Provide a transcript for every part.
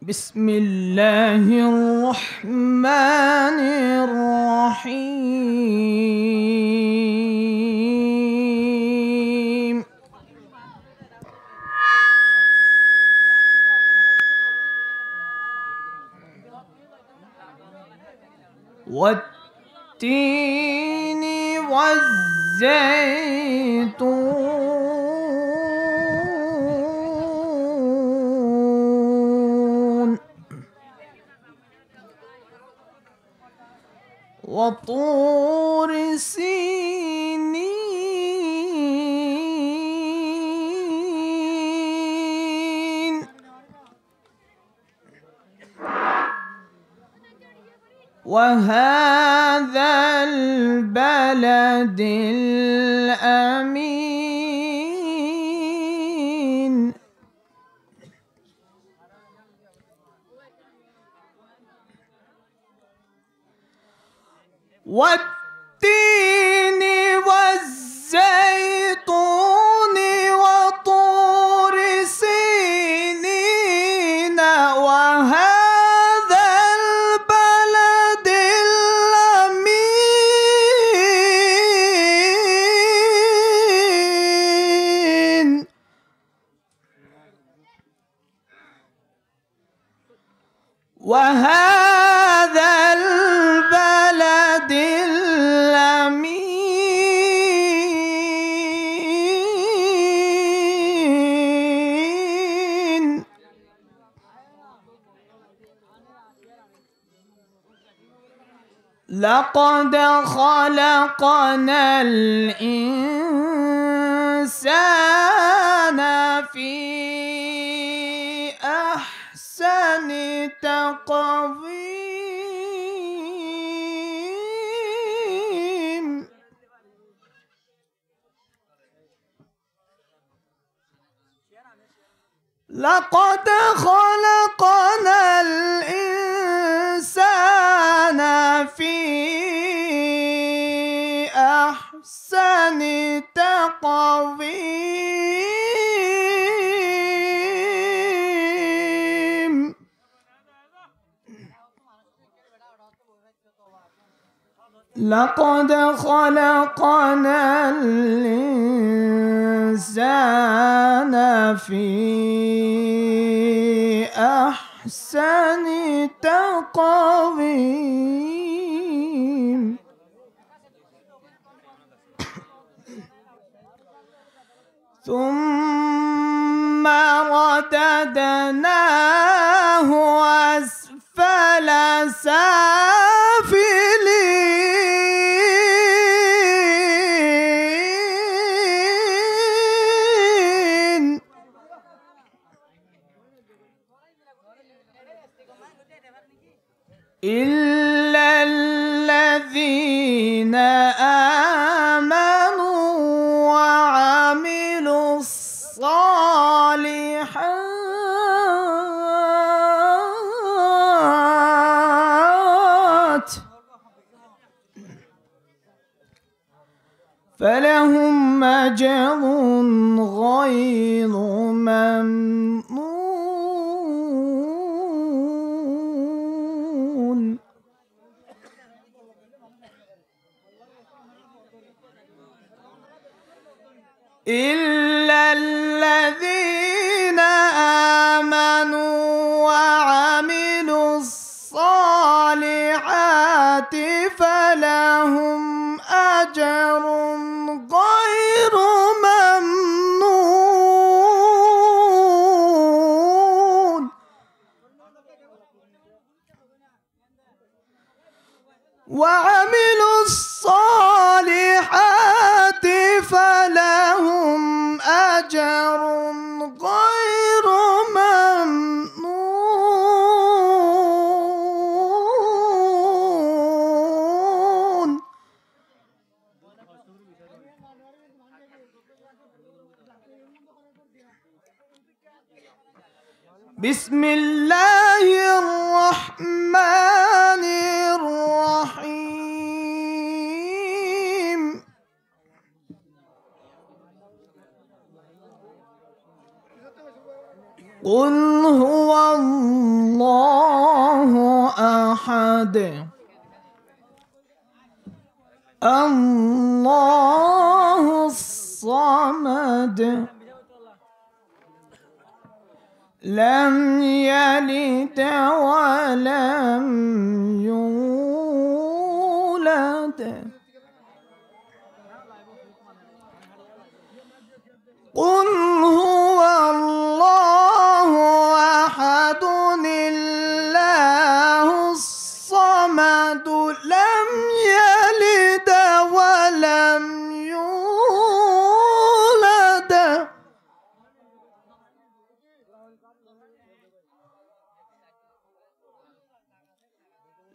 بسم الله الرحمن الرحيم. والتين والزيتون وطور سينين وهذا البلد الأمين. والتين والزيتون وطور سينين وهذا البلد الأمين. وهذا البلد الأمين. لقد خلقنا الإنسان في أحسن تقويم. لقد خلقنا الإنسان في أحسن تقويم. لقد خلقنا الإنسان في أحسن تقويم. ثم رددناه أسفل سافلين. إلا الذين آمنوا وعملوا الصالحات فلهم أجر غير ممنون. إلا الذين آمنوا وعملوا الصالحات فلهم أجر غير ممنون. وعملوا الصالحات فلهم أجر غير ممنون. بسم الله الرحمن الرحيم. قل هو الله الصمد الله الصمد لم يلد ولم يولد قل هو الله أحد الله الصمد لم يلد ولم يولد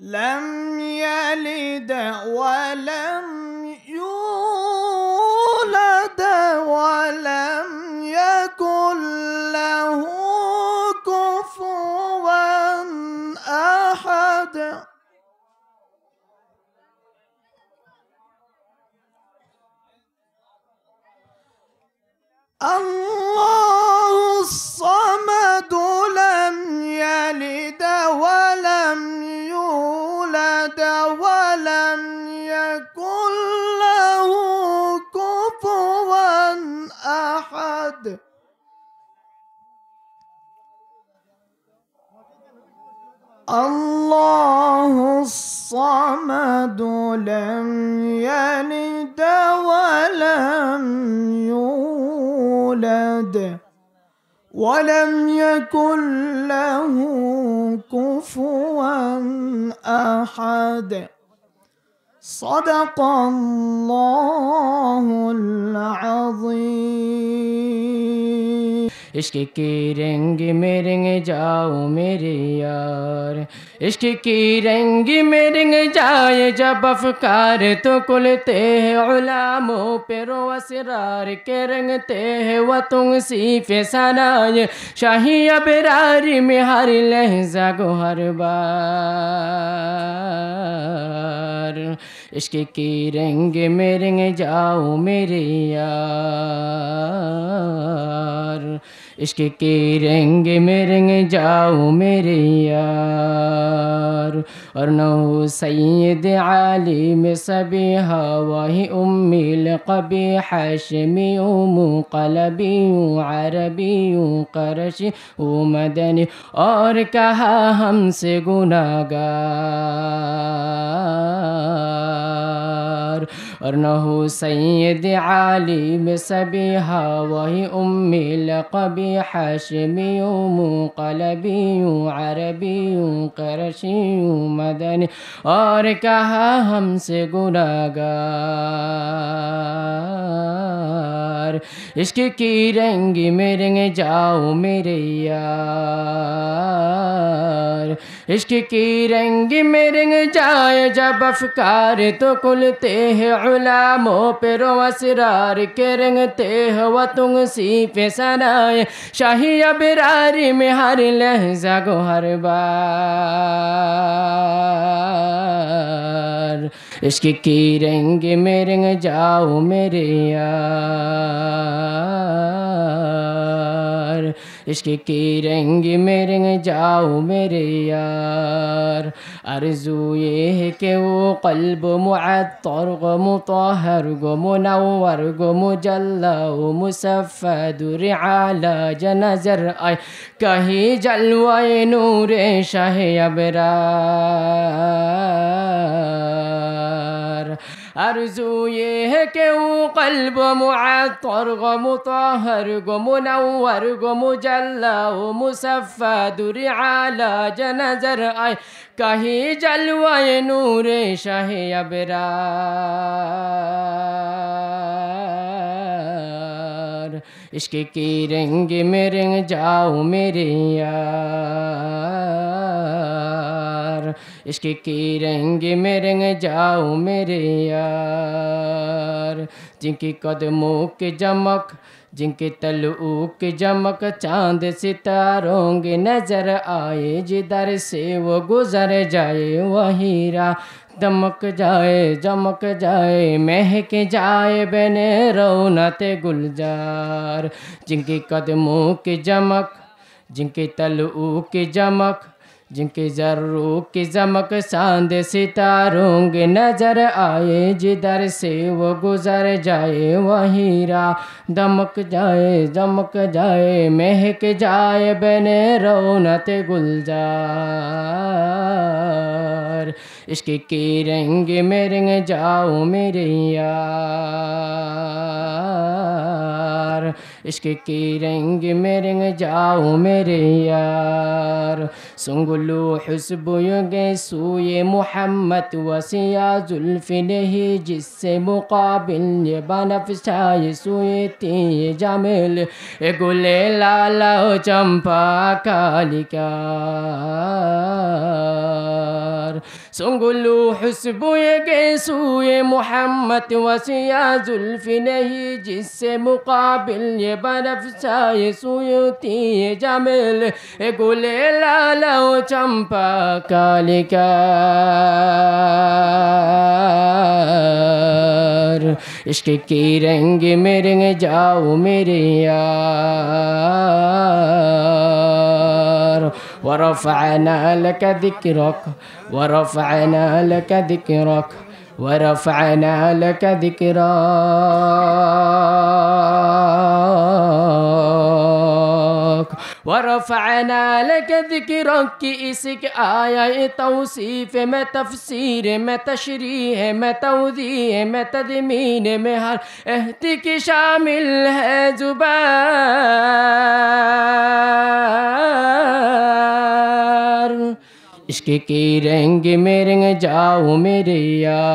لم يلد ولم يولد ولم يكن له كفوا أحد الله الصمد لم يلد ولم يولد ولم يكن له كفوا أحد الله الصمد لم يلد ولم يولد ولم يكن له كفوا أحد صدق الله العظيم इश्क की रंग में रंग जाओ मेरे यार इश्क की रंग में रंग जाए जब अफकार तो कुलते हैं उलामों पे रो असरार के रंगते हैं व तुम सी फैसनाए शाही अबरारी में हर लहजा को हर बार इश्क की रंग में रंग जाओ मेरे यार इश्क के रंग में रंग जाओ मेरे यार और नौ सैयद आलिम सभी वही उम्मी लक़बी हाशमी मुक़लबी अरबी क़रशी मदनी और कहा हमसे गुनाहगार और नहु सैयद आलिम सभी वही उम्मी लक़बी हाशमी मुक़लबी अरबी क़रशी मदनी और कहा हमसे गुनाहगार इश्क की रंग में रंग जाओ मेरे यार इश्क की रंग में रंग जाए जब अफकार तो कुलते हैं उलामों पे रो असरार के रंगते हैं व तुम सी फैसनाए शाही अबरारी में हर लहजा को हर बार इश्क की रंग में रंग जाओ मेरे यार इश्क की रंग में रंग जाओ मेरे यार आरज़ू ये है कि वो क़ल्ब मुअत्तर गो मुतहहर गो मुनव्वर गो मुजल्ला गो मुसफ़्फ़ा दुर आला नज़र आए कहीं जलवाए नूरे शाह अबरार आरज़ू ये है कि वो क़ल्ब मुअत्तर गो मुतहहर गो मुनव्वर गो मुजल्ला गो मुसफ़्फ़ा दुर आला नज़र आए कहीं जलवाए नूरे शाह अबरार इश्क की रंग में रंग जाओ मेरे यार इश्क की रंग में रंग जाओ मेरे यार जिनकी कदमों की चमक जिनके तलू की चमक चांद सितारों के नजर आए जिधर से वो गुजर जाए वही राह दमक जाए चमक जाए महक जाए बने रौनक गुलजार जिनके कदमों की चमक जिनके तलू की चमक जिनके जर्रों की चमक चांद सितारों के नजर आए, जिधर से वो गुजर जाए वहीं राह दमक जाए, चमक जाए, महक जाए बने रौनक गुलजार। इश्क के रंग में रंग जाओ मेरे यार, इश्क के रंग में रंग जाओ मेरे यार। सुंगलू हुस्बु युगे सूये मोहम्मद वसिया जुल्फ़ नहीं जिससे मुकाबिल ये बनफ़शाए सूये ती जामिल ए गुले लाला चंपा कालिकार। सुंगलू हुस्बु युगे सूये मोहम्मद वसिया जुल्फ़ नहीं जिससे मुकाबिल ये बनफ़शाए सूये ती जामिल ए गुले लाला चंपा कालिकार। इश्क के रंग में रंग जाओ मेरे यार। वरफ़अना लक ज़िक्रक, वरफ़अना लक ज़िक्रक, वरफ़अना लक ज़िक्रक, वरफ़अना लक ज़िक्रक की इसक आया तौसीफ़ में तफ़सीर में तशरीह में तौज़ीह में तदमीन में हर एहती की शामिल है ज़ुबार। इश्क के रंग में रंग जाओ मेरे यार,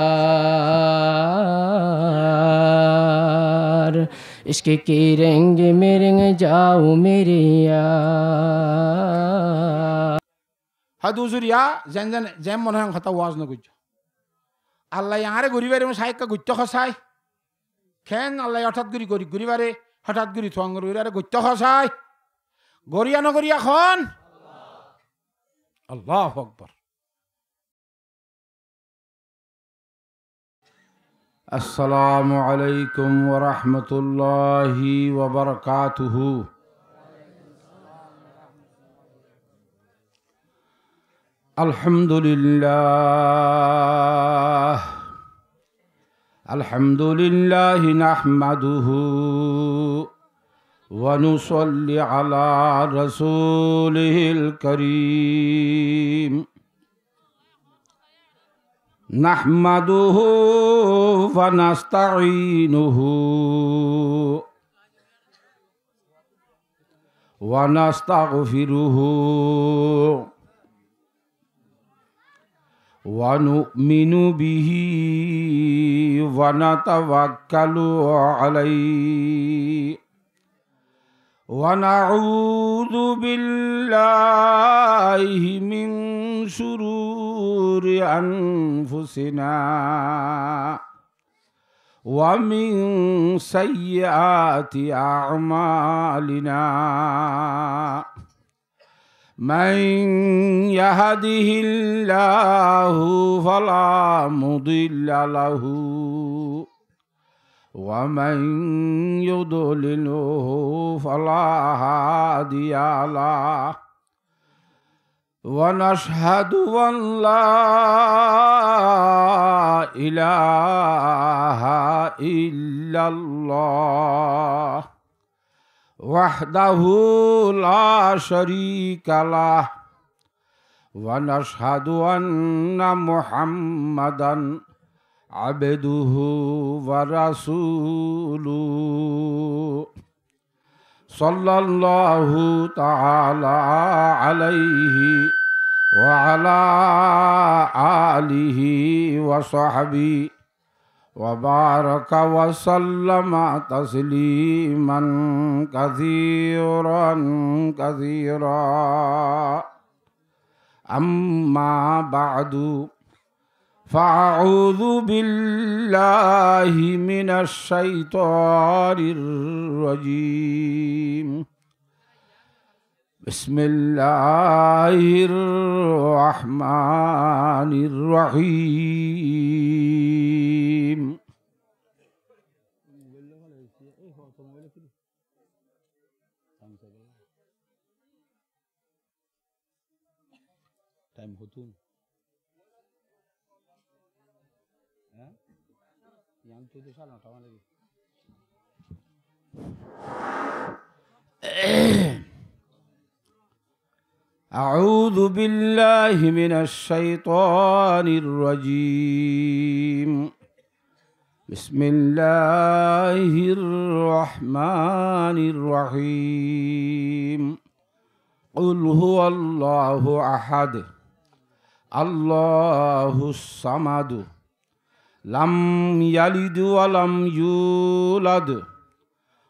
इश्क के रंग में रंग जाओ मेरे यार। হাদুজুর ইয়া যেন যেন যেম মনে হয় কথা ওয়াজ না গুজ আল্লাহ ইয়ারে গরিবারে সাইকা গুচ্চ খসাই খেন আল্লাহ হঠাৎ গরিবারে হঠাৎ গুরি থঙ্গর গরিবারে গুচ্চ খসাই গরিয়া নগরিয়া খন আল্লাহু আকবার। আসসালামু আলাইকুম ওয়া রাহমাতুল্লাহি ওয়া বারাকাতুহু। আলহামদুলিল্লাহ, আলহামদুলিল্লাহ নাহমাদুহু ওয়া নুসাল্লি আলা রাসূলিল কারীম। নাহমাদুহু ওয়া নাস্তাঈনুহু ওয়া নাস্তাগফিরুহু وَنُؤْمِنُ بِهِ وَنَتَوَكَّلُ عَلَيْهِ وَنَعُوذُ بِاللَّهِ مِنْ شُرُورِ أَنفُسِنَا وَمِنْ سَيِّئَاتِ أَعْمَالِنَا من يهده الله فلا مضل له ومن يضلله فلا هادي له ونشهد أن لا إله إلا الله وحده لا شريك له ونشهد أن محمدا عبده ورسوله صلى الله تعالى عليه وعلى آله وصحبه وبارك وسلم تسليما كثيرا كثيرا أما بعد فأعوذ بالله من الشيطان الرجيم بسم الله الرحمن الرحيم টাইম হতুন হ্যাঁ ইয়ান তো দেশাল নটা মানে أعوذ بالله من الشيطان الرجيم بسم الله الرحمن الرحيم قل هو الله أحد الله الصمد لم يلد ولم يولد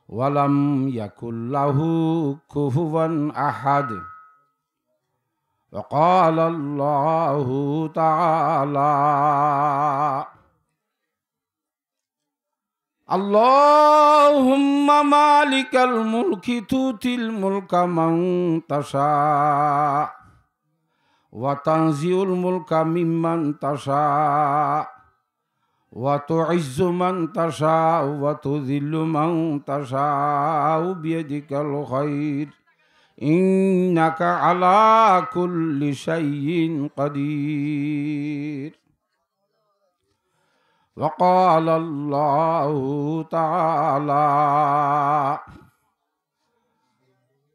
ولم يكن له كفوا أحد وقال الله تعالى اللهم مالك الملك تؤتي الملك من تشاء وتنزع الملك ممن تشاء وتعز من تشاء وتذل من تشاء بيدك الخير إنك على كل شيء قدير وقال الله تعالى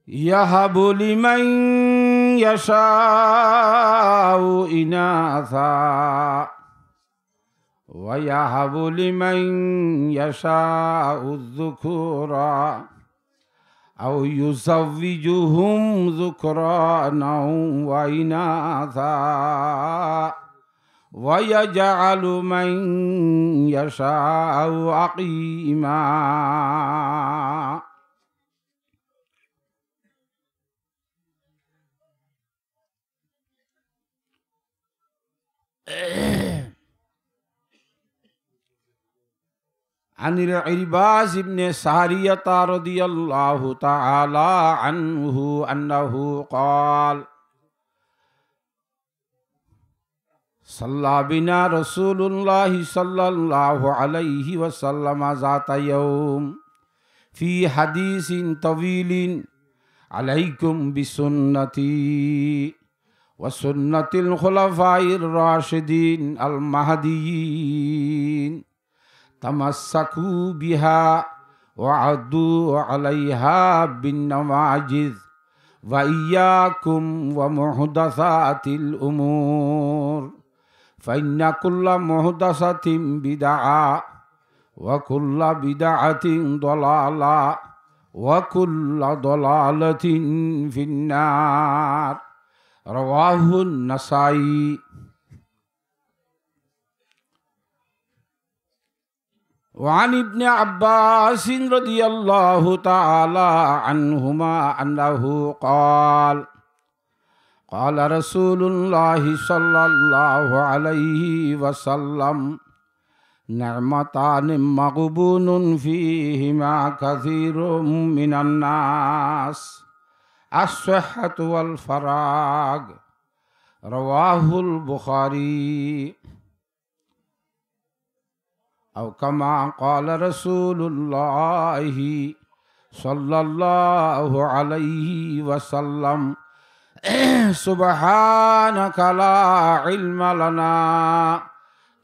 يهب لمن يشاء إناثا ويهب لمن يشاء الذكورا أو يزوجهم ذكرانا وإناثا ويجعل من يشاء عقيما عن العرباز بن سارية رضي الله تعالى عنه أنه قال صلى بنا رسول الله صلى الله عليه وسلم ذات يوم في حديث طويل عليكم بسنتي وسنة الخلفاء الراشدين المهديين تمسكوا بها وعضوا عليها بالنواجذ وإياكم ومحدثات الأمور فإن كل محدثة بدعة وكل بدعة ضلالة وكل ضلالة في النار رواه النسائي وعن ابن عباس رضي الله تعالى عنهما أنه قال قال رسول الله صلى الله عليه وسلم نعمتان مغبون فيهما كثير من الناس الصحة والفراغ رواه البخاري أو كما قال رسول الله صلى الله عليه وسلم سبحانك لا علم لنا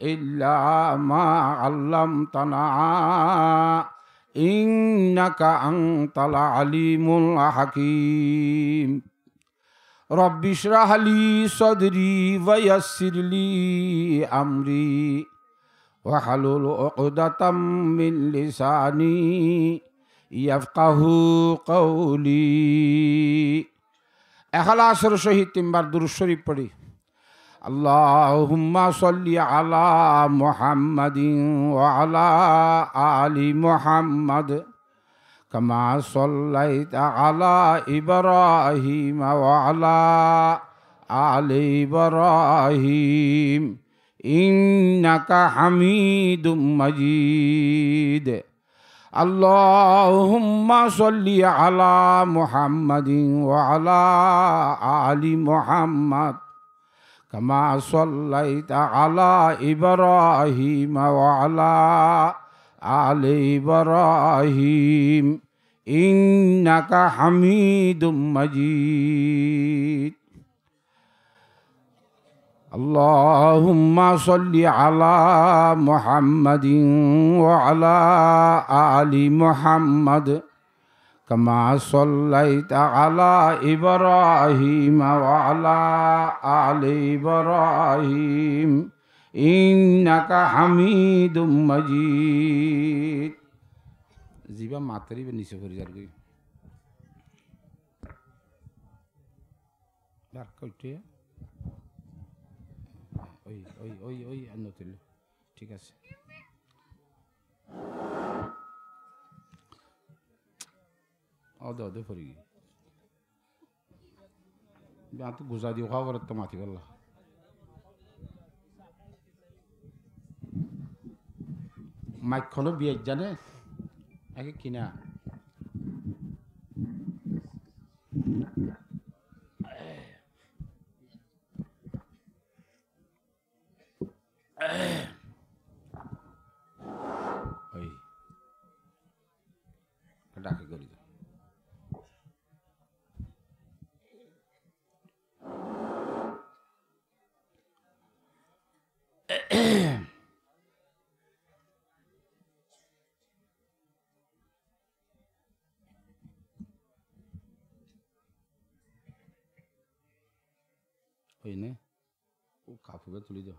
إلا ما علمتنا إنك أنت العليم الحكيم رب اشرح لي صدري ويسر لي أمري واحلل عقدة من لساني يفقه قولي اخلاصر সহিত তিনবার দুরূদ শরীফ পড়ি اللهم صل على محمد وعلى آل محمد كما صليت على إبراهيم وعلى آل إبراهيم إنك حميد مجيد اللهم صل على محمد وعلى آل محمد كما صليت على إبراهيم وعلى آل إبراهيم إنك حميد مجيد اللهم صل على محمد وعلى آل محمد كما صليت على إبراهيم وعلى آل إبراهيم إنك حميد مجيد زيبا ماتري بنيسه فريزار گئی باركوتي ওই অন্য তুলে ঠিক আছে দে ফরি তো গুজা দিও খাওয়ার তো মাতি গেল মাইক খনো বিয়ে জানে আগে কিনা ডাকে করি ওই নে ও কাপড়ে তুলি দাও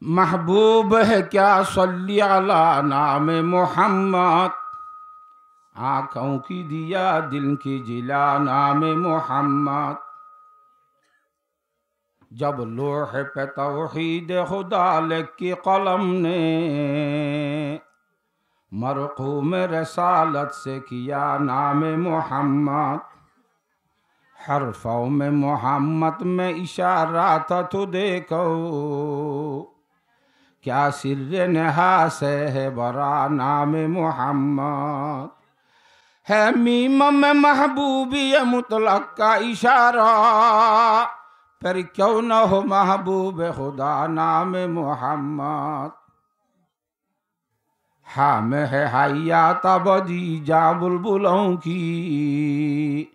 महबूब है क्या सल्ली अला नाम मोहम्मद आँखों की दिया दिल की जिला नाम मोहम्मद जब लोहे पे तौहीद खुदा लिखी कलम ने मरकूम रसालत से किया नाम मोहम्मद हरफों में मोहम्मद में इशारा था तो देखो क्या सिर्र नहा से है बरा नाम मोहम्मद है मीम में महबूबी मुतलक का इशारा पर क्यों न हो महबूब खुदा नाम मोहम्मद हाँ में है हैया तबदी जा बुलबुलों की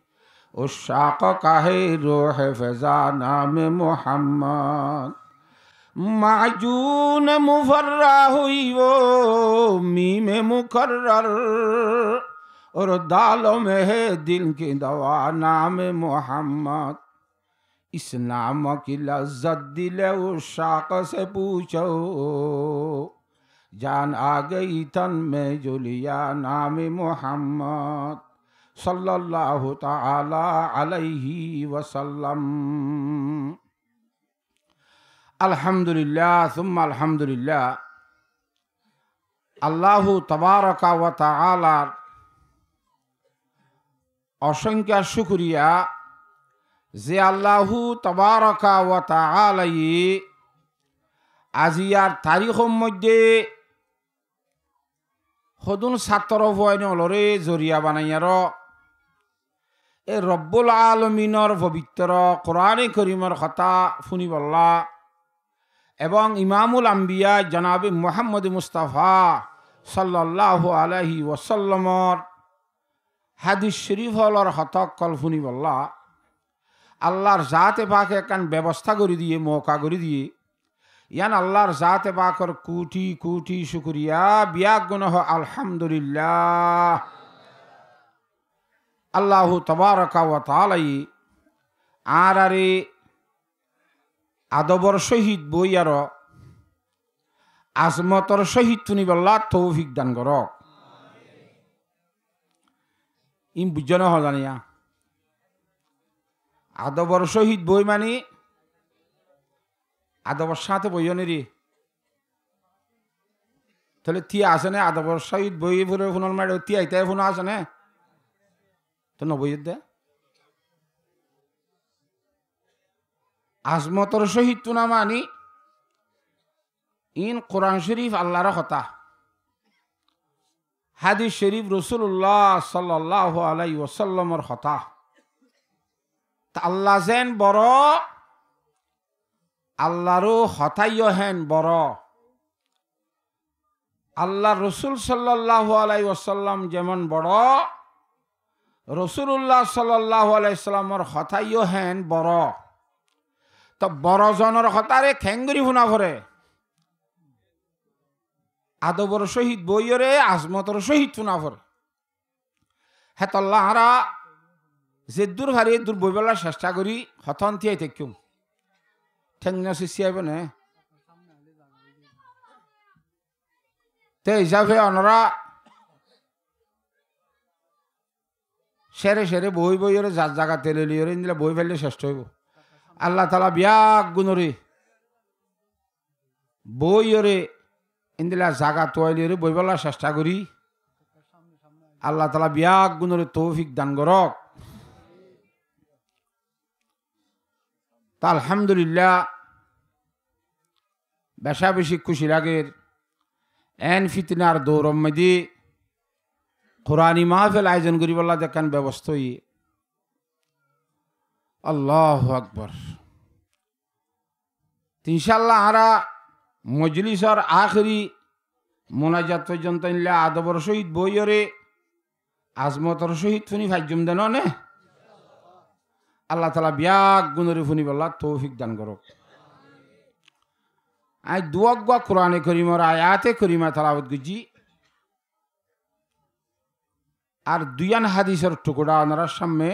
उस शाक़ का है रूह फ़िज़ा नाम मोहम्मद माजून मुफर्रा हुई वो मीम मुकर्रर और दालों में है दिल की दवा नाम मोहम्मद इस नाम की लज्जत दिल उस शाक़ से पूछो जान आ गई तन में जुलिया नाम मोहम्मद सल्लल्लाहु ताला अलैहि वसल्लम अल्हम्दुलिल्लाह सुम्मा अल्हम्दुलिल्लाह अल्लाहु तबारका व ताला असंख्य शुक्रिया जे अल्लाहु तबारका व ताला আজিয়ার তারিখের মধ্যে সদুন ছাত্র ভয়নলরে জরিয়া বানাইয়ার এ রব্বুল আলমিনর পবিত্র কোরআনে করিমর কথা শুনিবল্লা এবং ইমামুল আম্বিয়া জনাবে মুহাম্মদ মুস্তাফা সাল্লাল্লাহু আলাইহি ওয়াসাল্লামর হাদিস শরীফ হলর হতকল শুনিবল্লা আল্লাহর জাতে পাকে কান ব্যবস্থা করে দিয়ে মৌকা করে দিয়ে यान अल्लाहर ज़ात पाकर कूटी कूटी शुक्रिया बिया गुनाह अल्हम्दुलिल्लाह अल्लाहु तबारका व ताआला आरारे आदबर शहीद बइयार आजमतर शहीद तुनिबल्ला तौफिक दान करो इम बुझनो हो जानिया आदबर शहीद बई मानी আদবর সাথে বইও নি রে তাহলে তি আসে না আদবর শহীদ বই ফুলে ফোনের মারে তি আইতে ফোন আসে না তো নবই দে আজমতর শহীদ তো না মানি ইন কোরআন শরীফ আল্লাহর কথা হাদিস শরীফ রাসূলুল্লাহ সাল্লাল্লাহু আলাইহি ওয়াসাল্লামের কথা তা আল্লাহ যেন বড় আল্লাহরও হতাইও হেন বড় আল্লাহ রসুল সাল্লাল্লাহু আলাইহি ওয়াসাল্লাম যেমন বড় রসুল্লাহ সাল্লাল্লাহু আলাইহি সাল্লামর হতাইও হেন বড় তো বড় জনের হতারে খেঙ্গুরি ফুনা ভরে আদবর শহীদ বইয়রে আজমতর শহীদ ফুনা ভরে হেতল্লাহ হারা যে দূর হারিয়ে দূর বইবেলার চেষ্টা করি হতন থিয়াই থেকুম ঠেংনা সিসিয়াইব নে তে হিসাবে অনরা সেরে সেরে বই বইরে যার জায়গা তেলে লিওরে নিলে বই ফেললে শ্রেষ্ঠ হইব আল্লাহ তালা বিয়াক গুণরে বইরে ইন্দিলা জাগা তোয়াইলিওরে বই বলার চেষ্টা করি আল্লাহ তালা বিয়াক গুণরে তৌফিক দান করক তা আলহামদুলিল্লাহ বেশা বেশি খুশি লাগের এন ফিতনার দৌরম মেদি কোরআনী মাহফিল আয়োজন করি বলা দেখান ব্যবস্থা আল্লাহু আকবার ইনশাআল্লাহ আরা মজলিসর আখরি মোনাজাত পর্যন্ত ইনলা আদবর সহিত বইরে আজমতর সহিত ফুনি ফাইজুম দেন নে আল্লাহ তাআলা বিয়াক গুণরে ফুনি বলা তৌফিক দান করক আই দুয়াক কোরআনে করিমর আয়াতে করিমা তালাওয়াত গুজি আর দুয়ান হাদিসের টুকরা ওনার সামনে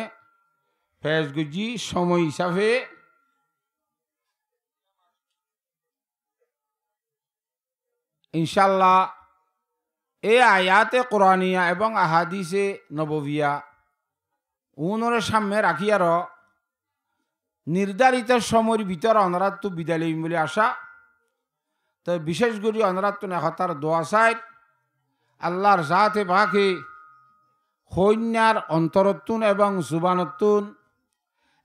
পেশ গুজি সময় হিসাবে ইনশাল্লাহ এই আয়াতে কোরআনিয়া এবং আহাদিসে নববিয়া উনরের সামনে রাখি আর নির্ধারিত সময়ের ভিতরে ওনারা তো বিদায় লইম বলে আশা তো বিশেষ করে ওনারা তো নেহতার দোয়া চাই আল্লাহর জাতে বাকে সৈন্যার অন্তরত্তুন এবং জুবানত্তুন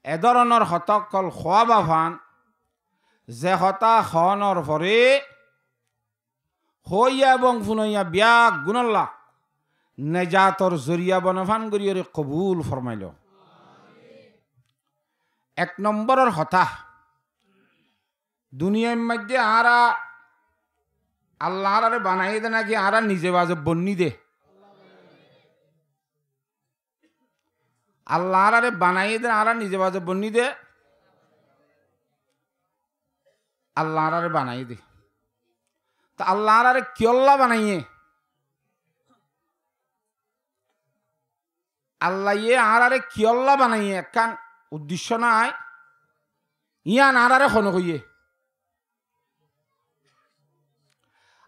এ ধরনের হতকল খোয়া বাফান যে হতা খনর পরে হইয়া এবং ফুনইয়া বিয়াক গুণল্লা নেজাতর জরিয়া বনফান গরিয়রে কবুল ফরমাইল এক নম্বরের হতা দুনিয়ার মধ্যে আরা আল্লাহরে বানাই দে নাকি আরা নিজে বাজে বন্নি দে আল্লাহরে বানাই দে আরা নিজে বাজে বন্নি দে আল্লাহরে বানাই দে তা আল্লাহরে কিয়ল্লা বানাইয়ে আল্লাহ ইয়ে আরারে কিয়ল্লা বানাইয়ে একখান উদ্দেশ্য নাই ইয়ান আরারে খন হইয়ে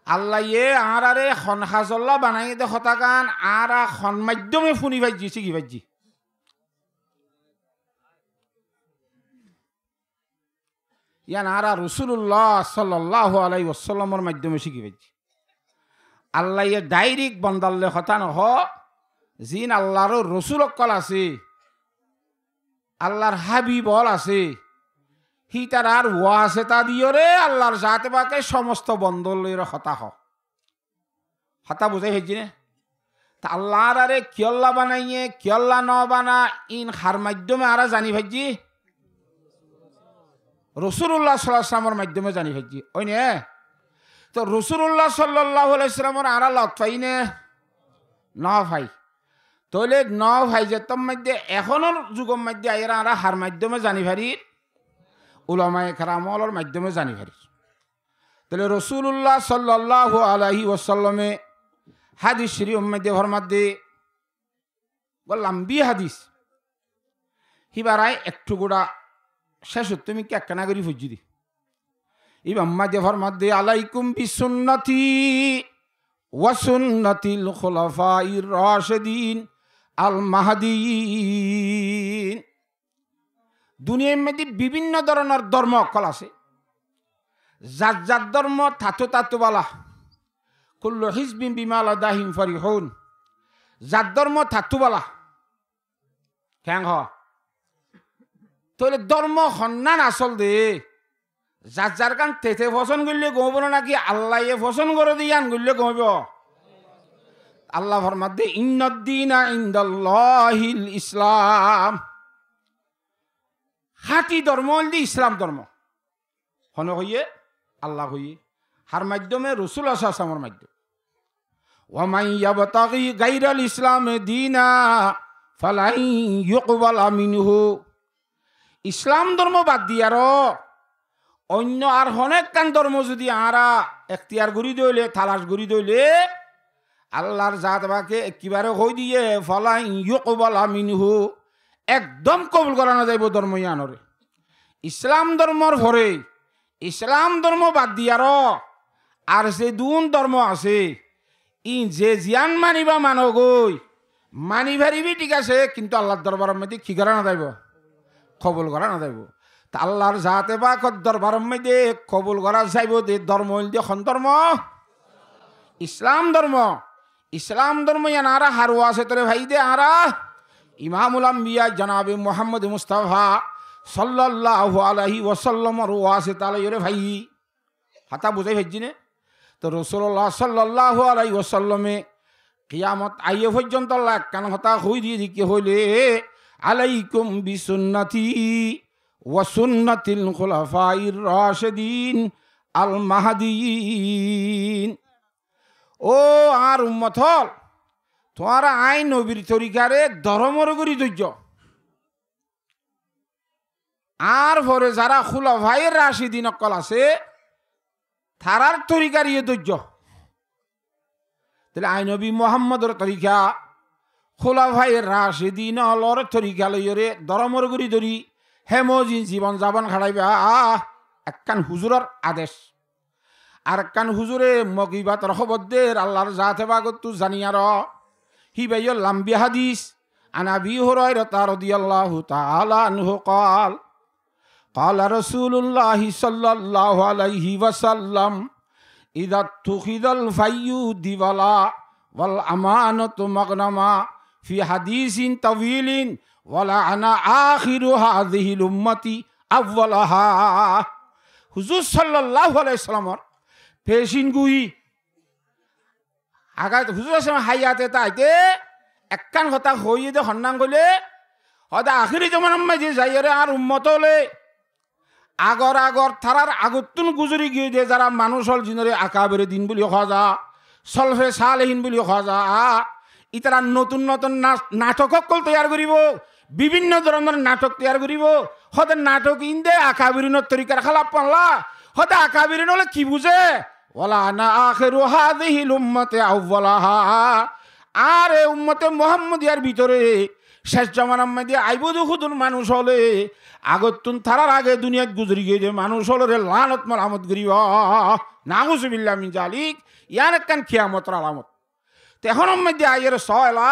আল্লাহ ইয়ে আরারে খন হাজল্লা বানাইয়ে দে হতাকান আরা খন মাধ্যমে ফুনি ভাইজি শিখি ভাইজি ইয়ান আরা রসুল্লাহ সাল্লাল্লাহু আলাইহি ওয়াসাল্লামের মাধ্যমে শিখি পাইছি আল্লাহ ইয়ে ডাইরেক্ট বন্দাল্লে হতা নহ জিন আল্লাহর রসুল অকল আছে আল্লাহর হাবিব অল আছে হি তার আর ওয়া আছে তা দিয়রে আল্লাহর জাতে বাকে সমস্ত বন্দলের হতা বুঝাই হয়েছি না তা আল্লাহর আরে কিয়ল্লা বানাইয়ে কিয়ল্লা ন বানা ইন হার মাধ্যমে আরা জানি ভাইজি রসুল্লাহ সাল্লাল্লাহু আলাইহি ওয়াসাল্লামের মাধ্যমে জানি ভাইজি ওই নে তো রসুল্লাহ সাল্লাল্লাহু আলাইহি ওয়াসাল্লামের আরা লত পাই নে ন ভাই তাহলে ন ভাই যে তোর মধ্যে এখনের যুগের মধ্যে আইরা আরা হার মাধ্যমে জানি ভারি উলামায়ে কেরামর মাধ্যমে জানি ভারি তাহলে রসুল্লাহ সাল্লাল্লাহু আলাইহি ওয়াসাল্লামে হাদিস শরীফ মধ্যে ফরমাত দে লম্বি হাদিস হিবারায় একটু গোড়া শেষ তুমি কে কেনা করি ফুজি দি ইমাম্মা যে ফরমাত দে আলাইকুম বিসুন্নতি ওয়া সুন্নাতিল খুলাফাইর রাশিদিন আল মাহদিয়িন দুনিয়ার মধ্যে বিভিন্ন ধরনের ধর্ম কল আছে যার যার ধর্ম তাতো তাতো বালা কুল্লু হিজবিন বিমা লাদাহিম ফারিহুন যার ধর্ম তাতো বালা কেন হ তাহলে ধর্ম সন্ধান আসল দে যার যার কান তেতে পছন্দ করলে গমব না নাকি আল্লাহ পছন্দ করে দিয়ান করলে গমব আল্লাহ ফরমাত দে ইন্নাদ্দিনা ইনদাল্লাহিল ইসলাম হাতি ধর্ম হল ইসলাম ধর্ম হন হইয়ে আল্লাহ হইয়ে হার মাধ্যমে রাসূলুল্লাহ সাল্লাল্লাহু আলাইহি ওয়াসাল্লামের মাধ্যমে ওয়া মান ইয়াবতাগি গায়রাল ইসলাম দীনা ফালাই ইউকবালা মিনহু। ইসলাম ধর্ম বাদ দিয়ারও অন্য আর অনেক কান ধর্ম যদি আরা এখতিয়ার করি দইলে তালাশ করি দইলে আল্লাহর জাত বাকে একেবারে হই দিয়ে ফালাই ইউকবালা মিনহু, একদম কবুল করা না যাইব ধর্ম ইয়ানরে। ইসলাম ধর্মর ভরে ইসলাম ধর্ম বাদ দিয়ারও আর যে দুন ধর্ম আছে ই যে জিয়ান মানিবা মানো গই মানি ভারিবি ঠিক আছে, কিন্তু আল্লাহর দরবারের মধ্যে কি করা না যাইব, কবুল করা না যাইব। তা আল্লাহর জাতে বা দরবারের মধ্যে কবুল করা যাইব যে ধর্ম হইল এখন ধর্ম ইসলাম ধর্ম। ইসলাম ধর্ম ইয়ান আরা হারু আছে তোরে ভাই দে আরা ইমামুল আম্বিয়া জনাবে মুহাম্মদ মুস্তাফা সাল্লাল্লাহু আলাইহি ওয়াসাল্লামর ওয়াসে তাআলা ইরে ভাই হাতা বুঝাই ভাইজি নে। তো রাসূলুল্লাহ সাল্লাল্লাহু আলাইহি ওয়াসাল্লামে কিয়ামত আইয়ে পর্যন্ত আল্লাহ কান হতা হই দিয়ে দিকে হইলে আলাইকুম বিসুন্নতি ওয়া সুন্নাতিল খুলাফাইর রাশিদিন আল মাহদিয়িন। ও আর উম্মত হল তোমার আইন নবীর তরিকারে ধর্মর করি ধৈর্য, আর পরে যারা খুলাফাইর রাশিদিন অকল আছে তারার তরিকার ইয়ে ধৈর্য। তাহলে আইন নবী মুহাম্মদর তরিকা খুলাফাইর রাশিদিন অলর তরিকা লইরে ধর্মর করি ধরি হেমজিন জীবন যাপন খাড়াইবা একখান হুজুরের আদেশ। আর একখান হুজুরে মগিবাতর খবরদের আল্লাহর জাতে বাগত জানিয়ার হি বাইয় লাম্বি হাদিস আনা বি হুরায়রা রাদিয়াল্লাহু তাআলা আনহু قال قال رسول الله صلى الله عليه وسلم إذا اتخذ الفي دبلا والأمانة مغنما في حديث طويل ولعن آخر هذه الأمة أولها। হুজুর সাল্লাল্লাহু আলাইহি ওয়াসাল্লামর পেশিন গুই আগাত হুজুর সাল্লাল্লাহু হায়াতে তাইতে একখান কথা হইয়ে দে হন্নাং কইলে হদা আখিরি জমানার মাঝে যাইরে আর উম্মত হলে আগর আগর থারার আগতুন গুজরি গিয়ে দে যারা মানুষ হল জিনরে আকাবেরে দিন বলি খজা সলফে সালেহিন বলি খজা ইতারা নতুন নতুন নাটক কল তৈয়ার করিব, বিভিন্ন ধরনের নাটক তৈয়ার করিব। হতে নাটক ইন্দে আকাবিরিনের তরিকার খালাপ পাল্লা হতে আকাবিরিন হলে কি বুঝে ওলা না আখিরু হাযিহিল উম্মতি আউওয়ালাহা। আর এই উম্মতে মুহাম্মদিয়ার ভিতরে শেষ জামানার মধ্যে আইবুদু খুদুল মানুষ হলে আগতুন থারার আগে দুনিয়াত গুজরি গিয়ে যে মানুষ হলে রে লানত মালামত করিব নাউযুবিল্লাহ মিন জালিক। ইয়ার একখান কিয়ামতের আলামত। এখন মধ্যে আইয়ের সয়লা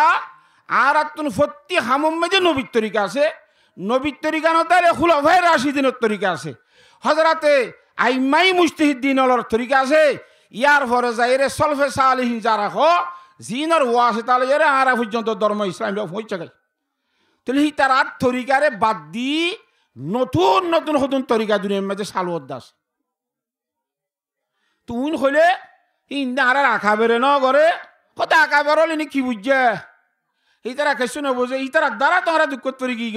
আর আতুন ফত্তি হামম মধ্যে নবীর তরিকা আছে, নবীর তরিকা নতারে খুলাফায়ে রাশিদিনের তরিকা আছে, হযরতে আইম্মাই মুজতাহিদ্দিন অলর তরিকা আছে। ইয়ার পরে যাইরে সলফে সালেহিন যারা হ জিনর ওয়াসে তালে এর আরা পর্যন্ত ধর্ম ইসলাম হইছে গাই। তাহলে হি তার আর তরিকারে বাদ দি নতুন নতুন নতুন তরিকা দুনিয়ার মধ্যে সালুত দাস তুই হইলে ইন্দা আর রাখা বেরে ন করে কত আঁকা বেরোলি কি বুঝছে ইতারা কেসু না বোঝে ইতারা দ্বারা তোমরা দুঃখ তরি কি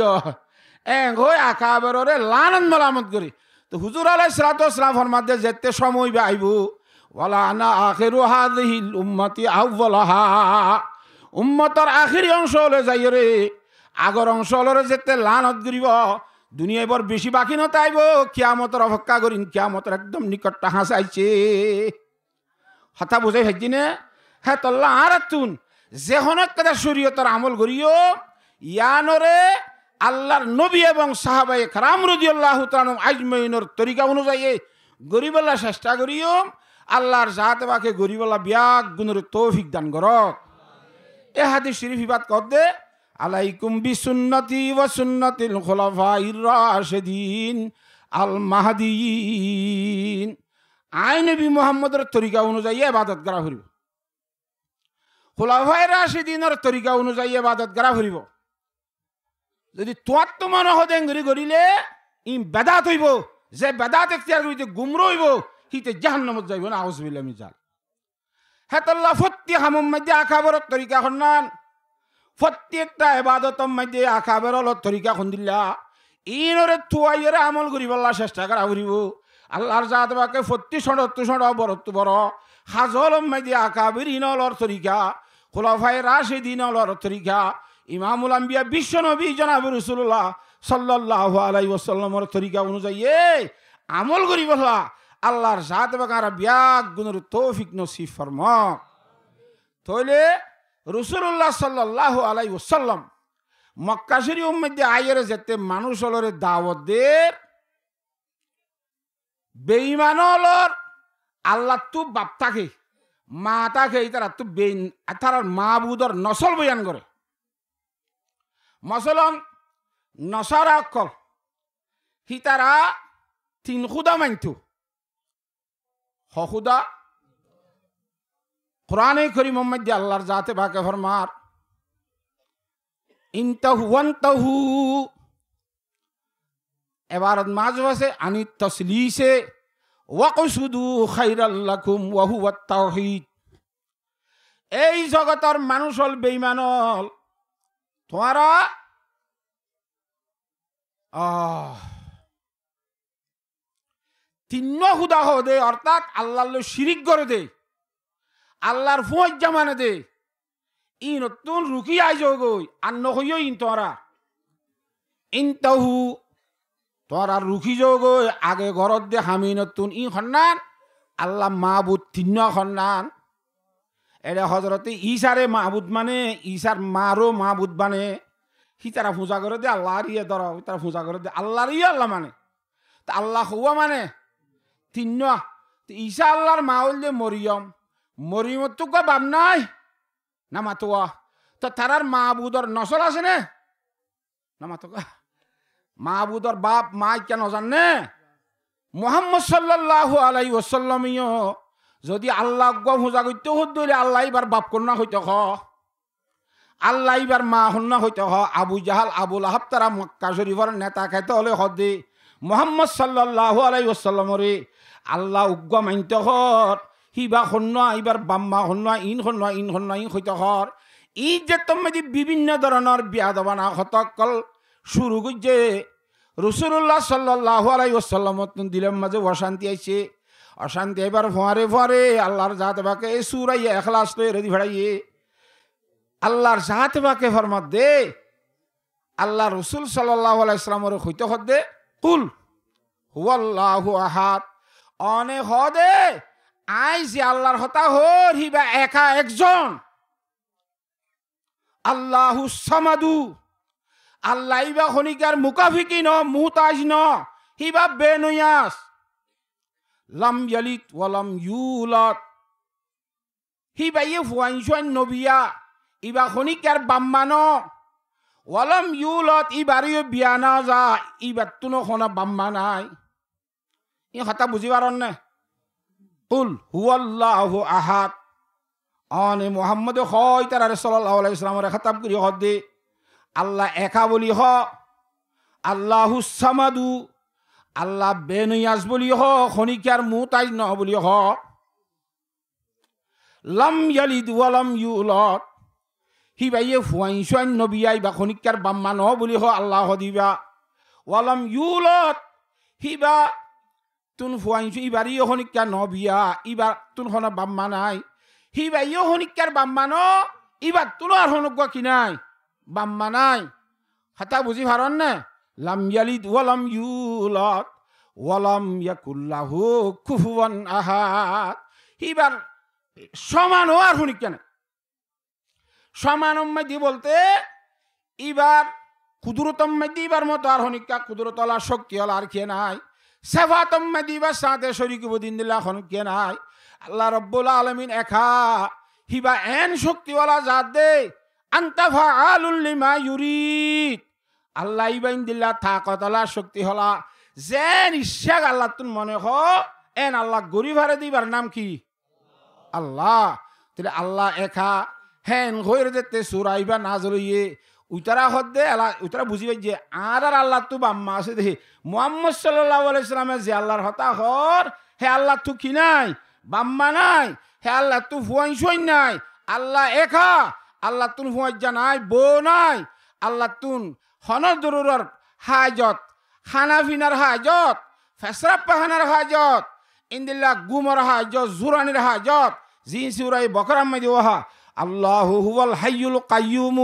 গই আঁকা বেরোরে লানন মালামত করি। তো হুজুর আলাইহিস সালাতু ওয়াস সালাম ফরমাতে যেতে সময় আইব ওয়ালা আনা আখিরু হাযিহিল উম্মতি আউওয়ালাহা। উম্মতর আখিরি অংশ হলে যাই রে আগর অংশ হলে যেতে লানত করিব দুনিয়ায় বড় বেশি বাকি না তাইব কিয়ামতের অপেক্ষা করিন, কিয়ামতের একদম নিকটটা হাসাইছে। হতা বুঝাই ভাইজি নে হ্যাঁ তল্লা আর তুন যে হনক কথা শরীয়তের আমল করিও ইয়ানরে আল্লাহর নবী এবং সাহাবায়ে কেরাম রাদিয়াল্লাহু তাআলা আজমাইনের তরিকা অনুযায়ী গরিবল্লা চেষ্টা করিও আল্লাহর জাতে বাকে গরিবল্লা বিয়াক গুণের তৌফিক দান করক। এ হাদিস শরীফ ইবাদ কর দে আলাইকুম বিসুন্নতি ওয়া সুন্নাতিল খুলাফাইর রাশিদিন আল মাহদিয়িন। আইন নবী মুহাম্মদের তরিকা অনুযায়ী ইবাদত করা হইব, খুলাফায়ে রাশিদিনের তরিকা অনুযায়ী ইবাদত করা হইব। যদি তোয়ার তো মনে হদেন করিলে ই বেদাত হইব, যে বেদাত এখতিয়ার করিতে গুমরা হইব হিতে জাহান্নামত যাইব না আউযুবিল্লাহ মিন জালিক। হেতাল্লাহ ফত্তি হামুম মধ্যে আখাবরের তরিকা হন্নান প্রত্যেকটা ইবাদতর মধ্যে আখাবরের তরিকা খুন্দিল্লা ইনরে তুয়াইরে আমল করিবল্লা চেষ্টা করা করিব। আল্লাহর জাত বাকে ফত্তি সড়ত্তু সড় বরত্তু বড় হাজল মধ্যে আকাবির ইনলর তরিকা খুলাফায়ে রাশিদিন অলর তরিকা ইমামুল আম্বিয়া বিশ্ব নবী জনাব রাসূলুল্লাহ সাল্লাল্লাহু আলাইহি ওয়াসাল্লামের তরিকা অনুযায়ী আমল করি বলা আল্লাহর জাত বাগারা বিয়াক গুণের তৌফিক নসিব ফরমাক। তাহলে রাসূলুল্লাহ সাল্লাল্লাহু আলাইহি ওয়াসাল্লাম মক্কা শরীফের মধ্যে আইয়ের যেতে মানুষ হলরে দাওয়াত দের বেঈমান হলর আল্লাহ তু বাপ থাকে মা থাকে তারা তু তার মাবুদর নসল বয়ান করে। মসলন নসারা অকল হি তারা তিন খুদা মানতো খুদা কোরআনে কারীম মধ্যে আল্লাহর জাতে বাকে ফরমার ইনতাহু ওয়ানতাহু এবারত মাঝ আছে আনি তসলিসে ওয়াকসুদু খাইরাল লাকুম ওয়া হুয়াত তাওহীদ। এই জগতের মানুষ হল বেঈমান হল তোমারা তিন্ন খুদা হো দে অর্থাৎ আল্লাহর শিরিক করে দে আল্লাহর ফুঁজ জামানে দে ই নতুন রুকি আই যোগই আর নহইও ইন তোরা ইনতাহু তোরা রুকি যোগই আগে ঘরত দে হামি নতুন ই খন্নান আল্লাহ মাহবুদ তিন্ন খন্নান এটা হজরতে ঈসারে মাহবুদ মানে ঈসার মারও মাহবুদ মানে সি তারা পূজা করে দে আল্লাহর ইয়ে ধরা তারা পূজা করে দে আল্লাহর ইয়ে আল্লাহ মানে তা আল্লাহ হুয়া মানে তিন্ন ঈসা আল্লাহর মা হল যে মরিয়ম মরিয়মত তো বাপ নাই না মাতোয়া তো তারার মাহবুদর নসল আছে নে না মাতোকা মাহবুদর বাপ মা কেন জানে মুহাম্মদ সাল্লাল্লাহু আলাইহি ওয়াসাল্লাম যদি আল্লাহ পূজা করতে হইলে আল্লাহ এবার বাপ কন্যা হইতে হ আল্লাহ এবার মা হন্যা হইতে হ আবু জাহাল আবু লাহাব তারা মক্কা শরীফের নেতা খাইতে হলে হদে মুহাম্মদ সাল্লাল্লাহু আলাইহি ওয়াসাল্লামরে আল্লাহ উগ্গ মানতে হর হিবা হন্যা এবার বাম্মা হন্যা ইন হইতে হর ই যে তুমি বিভিন্ন ধরনের বিয়াদবানা হতকল শুরু করছে রাসূলুল্লাহ সাল্লাল্লাহু আলাইহি ওয়াসাল্লাম দিলের মাঝে অশান্তি আইছে অশান্তি এবার ফোয়ারে আল্লাহর জাত বাকে সূরা ইখলাস তো রেডি ভাড়াইয়ে আল্লাহর জাত বাকে ফরমাত দে আল্লাহ রাসূল সাল্লাল্লাহু আলাইহি ওয়াসাল্লামের হইতে হদে কুল হুয়াল্লাহু আহাদ অনে হদে আই যে আল্লাহর হতা হর হিবা একা একজন আল্লাহু সামাদু আল্লাহ ইবা খনিকার মুকাফিকি ন মুহতাজ ন হিবা বেনুয়াস লাম ইয়ালিদ ওয়া লাম ইউলাদ হিবা ইফওয়াইন নবিয়া ইবা খনিকার বাম্মানো ওয়া লাম ইউলাদ ইবারিও বিয়ানা যা ইবাতুনো খনা বাম্মা নাই ই কথা বুঝি পারন না কুল হুয়াল্লাহু আহাদ অনে মুহাম্মদ হয় তারা সাল্লাল্লাহু আলাইহি ওয়াসাল্লামের খেতাব করি হদে আল্লাহ একা বলি হ আল্লাহু সামাদু আল্লাহ বেনুয়াস বলি হ খনিকার মুহতাজ ন বলি হ লাম ইয়ালিদ ওয়া লাম ইউলাদ হিবাইয়ে ফুয়াইন নবিয়াই বা খনিকার বাম্মা ন বলি হ আল্লাহ দিবা ওয়া লাম ইউলাদ হিবা তুন ফুয়াইন ইবারি খনিকা নবিয়া ইবার তুন খনা বাম্মা নাই হিবাইয়ে খনিকার বাম্মা ন ইবার তুন আর হনক কি নাই বাম্মা নাই হাতা বুঝি পারন না লাম ইয়ালিদ ওয়া লাম ইউলাদ ওয়া লাম ইয়াকুল লাহু কুফুয়ান আহাদ এবার সমান আর হুনিক কেন সমান উম্মতি বলতে এবার কুদরতম মধ্যে এবার মতো আর হনিকা কুদরতলা শক্তি হল আর কে নাই সেফাতম মধ্যে এবার সাথে শরীক বদিন দিলা হন কে নাই আল্লাহ রব্বুল আলামিন একা হিবা এন শক্তিওয়ালা জাত দে আনতা ফাআলুল লিমা ইউরিদ আল্লাহ ইবাইন দিল্লা তাকতলা শক্তি হলা যেন ইচ্ছা আল্লাহ তুন মনে হ এন আল্লাহ গরিবারে দিবার নাম কি আল্লাহ তাহলে আল্লাহ একা হেন ঘইরে যেতে সুরাইবা নাজলইয়ে উতারা হদে আল্লাহ উতারা বুঝিবে যে আর আল্লাহ তু বাম্মা আছে দেখি মুহাম্মদ সাল্লাল্লাহু আলাইহি সাল্লামের যে আল্লাহর হতা হর হে আল্লাহ তু কি নাই বাম্মা নাই হে আল্লাহ তু ফুয়াইন নাই আল্লাহ একা আল্লাহ তুন ফুয়াজ্জা নাই বউ নাই আল্লাহ তুন হনর দরুরর হাজত খানা ফিনার হাজত ফেসরাব পাহানার হাজত ইন্দিল্লা গুমর হাজত জুরানির হাজত জি সুরাই বকরাম মে দিওহা আল্লাহু হুয়াল হাইয়ুল কাইয়ুম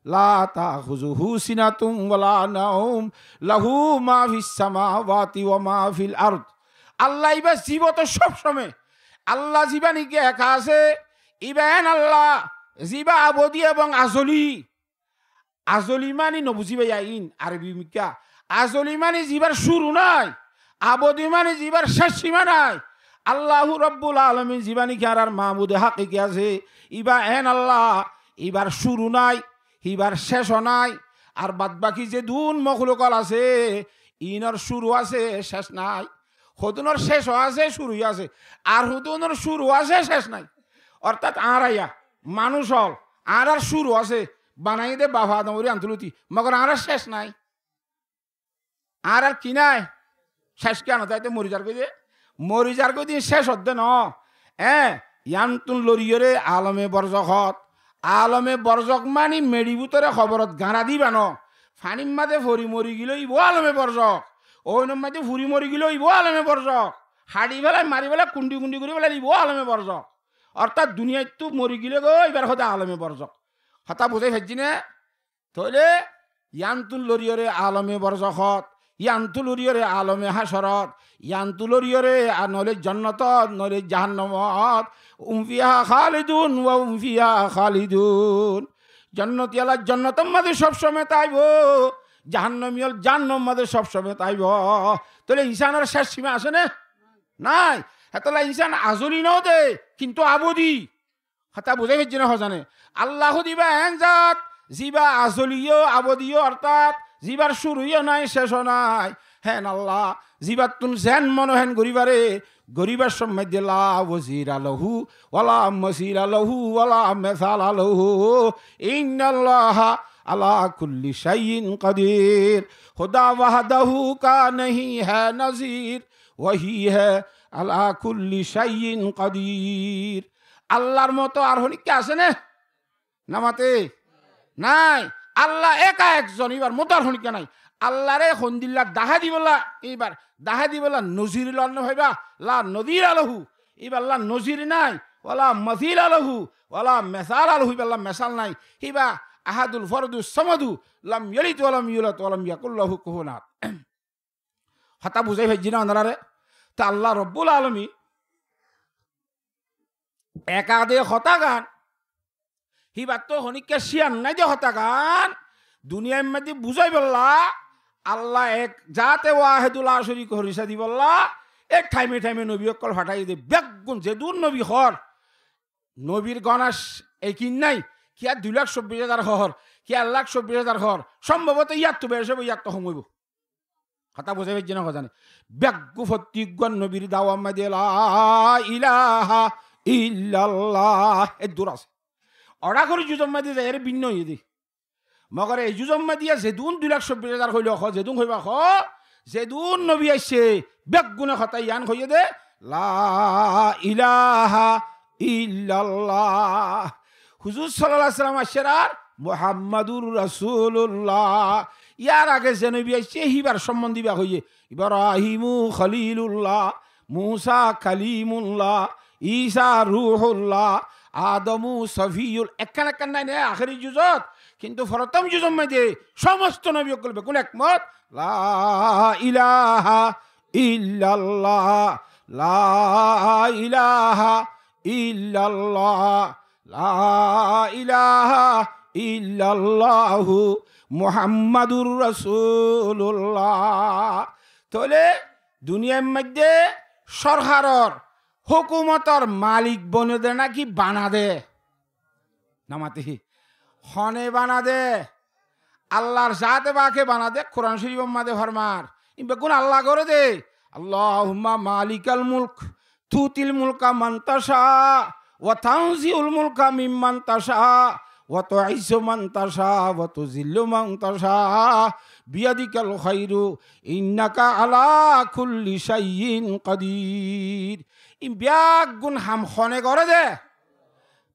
লা তাখুযুহু সিনাতুম ওয়ালা নাওম লাহু মা ফিস সামাওয়াতি ওয়া মা ফিল আরদ। আল্লাহ ইবা জীবত সব সময় আল্লাহ জীবানিকে একা আছে ইবেন আল্লাহ জিবা আবদি এবং আজলি। আজলি মানে নবুঝিবে আইন আরবি মিকা আজলি মানে জিবার শুরু নাই, আবদি মানে জিবার শেষ সীমা নাই। আল্লাহু রব্বুল আলামিন জীবানিকে আর মাহমুদে হাকিকি আছে ইবা এন আল্লাহ ইবার শুরু নাই, ইবার শেষ নাই। আর বাদ বাকি যে দুন মখলুকল আছে ইনর শুরু আছে শেষ নাই, হতুনর শেষ আছে শুরু আছে, আর হতুনর শুরু আছে শেষ নাই। অর্থাৎ আর আইয়া মানুষ হল আর শুরু আছে বানাই দে বাবা দমরি আন্তলতি মগর আর শেষ নাই, আর কি নাই শেষ কেন তাইতে মরিজার কই যে মরিজার কই দিন শেষ হদ্দে ন ইয়ান্তুন লরিয়রে আলমে বরজখত। আলমে বরজক মানি মেডি ভিতরে খবরত গাঁড়া দিবা ন ফানিম মাদে ফরি মরি গিল ইব আলমে বরজক, ওই মাঝে ফুরি মরি গিল ইব আলমে বরজক, হাড়ি বেলায় মারি বেলায় কুন্ডি কুন্ডি করে বেলায় ইব আলমে বরজক। অর্থাৎ দুনিয়ায় তো মরি গিলে গো এবার হতে আলমে বরজক হতা বুঝাই ফেলছি না। তাহলে ইয়ান্তুল লরিয়রে আলমে বরজখত, ইয়ান্তুল লরিয়রে আলমে হাসরত, ইয়ান্তুল লরিয়রে নলে জন্নত নলে জাহান্নামত উমফিহা খালিদুন ওয়া উমফিহা খালিদুন। জন্নতিয়ালা জন্নতম মাঝে সবসময় তাইব, জাহান্নামিয়াল জাহান্নাম মাঝে সবসময় তাইব। তাহলে ইনসানের শেষ সীমা আছে না নাই? হেতলা ইনসান আজলি নও দে কিন্তু আবদি হতা বুঝাই ফেলছি না হজানে। আল্লাহ দিবা এন জাত জিবা আজলিও আবদিও অর্থাৎ জিবার শুরুও নাই শেষও নাই। হেন আল্লাহ জিবার তুন যেন মনো হেন গরিবারে গরিবার সময় দিলা ওয়াজির আলহু ওয়ালা মসির আলহু ওয়ালা মেসাল আলহু ইন্নাল্লাহ আলা কুল্লি শাইইন কাদির। খুদা ওয়াহদাহু কা नहीं है नजीर वही है আলা কুল্লি শাইইন কাদির। আল্লাহর মতো আর হনিকে আছে না নামাতে নাই। আল্লাহ একা একজন, এবার মোতার হনিকা নাই। আল্লাহরে হন্দিল্লা দাহা দিবলা এইবার দাহা দিবলা নজির লন্ন ভাইবা লা নদীর আলহু এবার লা নজির নাই ওলা মজির আলহু ওলা মেসাল আলহু এবার মেসাল নাই। হিবা আহাদুল ফরদু সমদু লাম ইয়ালিদ ওয়ালাম ইউলাদ ওয়ালাম ইয়াকুল লাহু কুফুওয়ান আহাদ। হতা বুঝাই ভাইজি না আন্দারে। তা আল্লাহ রব্বুল আলামিন একা দে হতা গান হিবার তো হনিকে শিয়ান নাই দে হতা গান দুনিয়ার মধ্যে বুঝাই বললা আল্লাহ এক যাতে ওয়াহেদুল আশরিক হরিসা দি বললা এক টাইমে টাইমে নবী অকল ফাটাই দে বেগুন যে দূর নবী হর নবীর গণাস একিন নাই কি আর 2,24,000 হর কি 1,24,000 হর সম্ভবত ইয়াত তো বেশ ইয়াত তো সমইব কথা বুঝাই পেয়েছি না কথা বেগু ফতিগণ নবীর দাওয়া মধ্যে লা ইলাহা ইল্লাল্লাহ এ দূর আছে অড়া করে জুজম্মা দিয়ে যায় এর ভিন্ন হয়ে দি মগর এই জুজম্মা দিয়া যেদুন 2,24,000 হইল খ যেদুন হইবা খ যেদুন নবী আইছে বেগুনে কথা ইয়ান হইয়ে দে লা ইলাহা ইল্লাল্লাহ। হুজুর সাল্লাল্লাহু আলাইহি ওয়াসাল্লাম আশরার মুহাম্মাদুর রাসূলুল্লাহ ইয়ার আগে যে নবী আইছে হিবার সম্বন্ধী বা হইয়ে ইব্রাহিমু খলিলুল্লাহ মুসা কালিমুল্লাহ ঈসা রূহুল্লাহ আদমু সফিউল একখান একখান নাই আখেরি জুজত কিন্তু প্রথম জুজম মধ্যে সমস্ত নবী বলবে কোন একমত লা ইলাহা ইল্লাল্লাহ লা ইলাহা ইল্লাল্লাহ লা ইলাহা ইল্লাল্লাহু মুহাম্মাদুর রাসূলুল্লাহ। তাহলে দুনিয়ার মধ্যে সরকারের হুকুমতর মালিক বনে দে নাকি বানা দে নামাতি হনে বানা দে আল্লাহর জাতে বাকে বানা দে কোরআন শরীফ মাদে ফরমার বেগুন আল্লাহ করে দে আল্লাহুম্মা মালিকাল মুলক তুতিল মুলকা মান তাশা ওয়া তানজিউল মুলকা মিম্মান তাশা ওয়া তুইজ্জু মান তাশা ওয়া তুযিল্লু মান তাশা বিয়াদিকাল খায়রু ইন্নাকা আলা কুল্লি শাইইন কাদির। ইম ব্যাগুন হাম খনে করে দে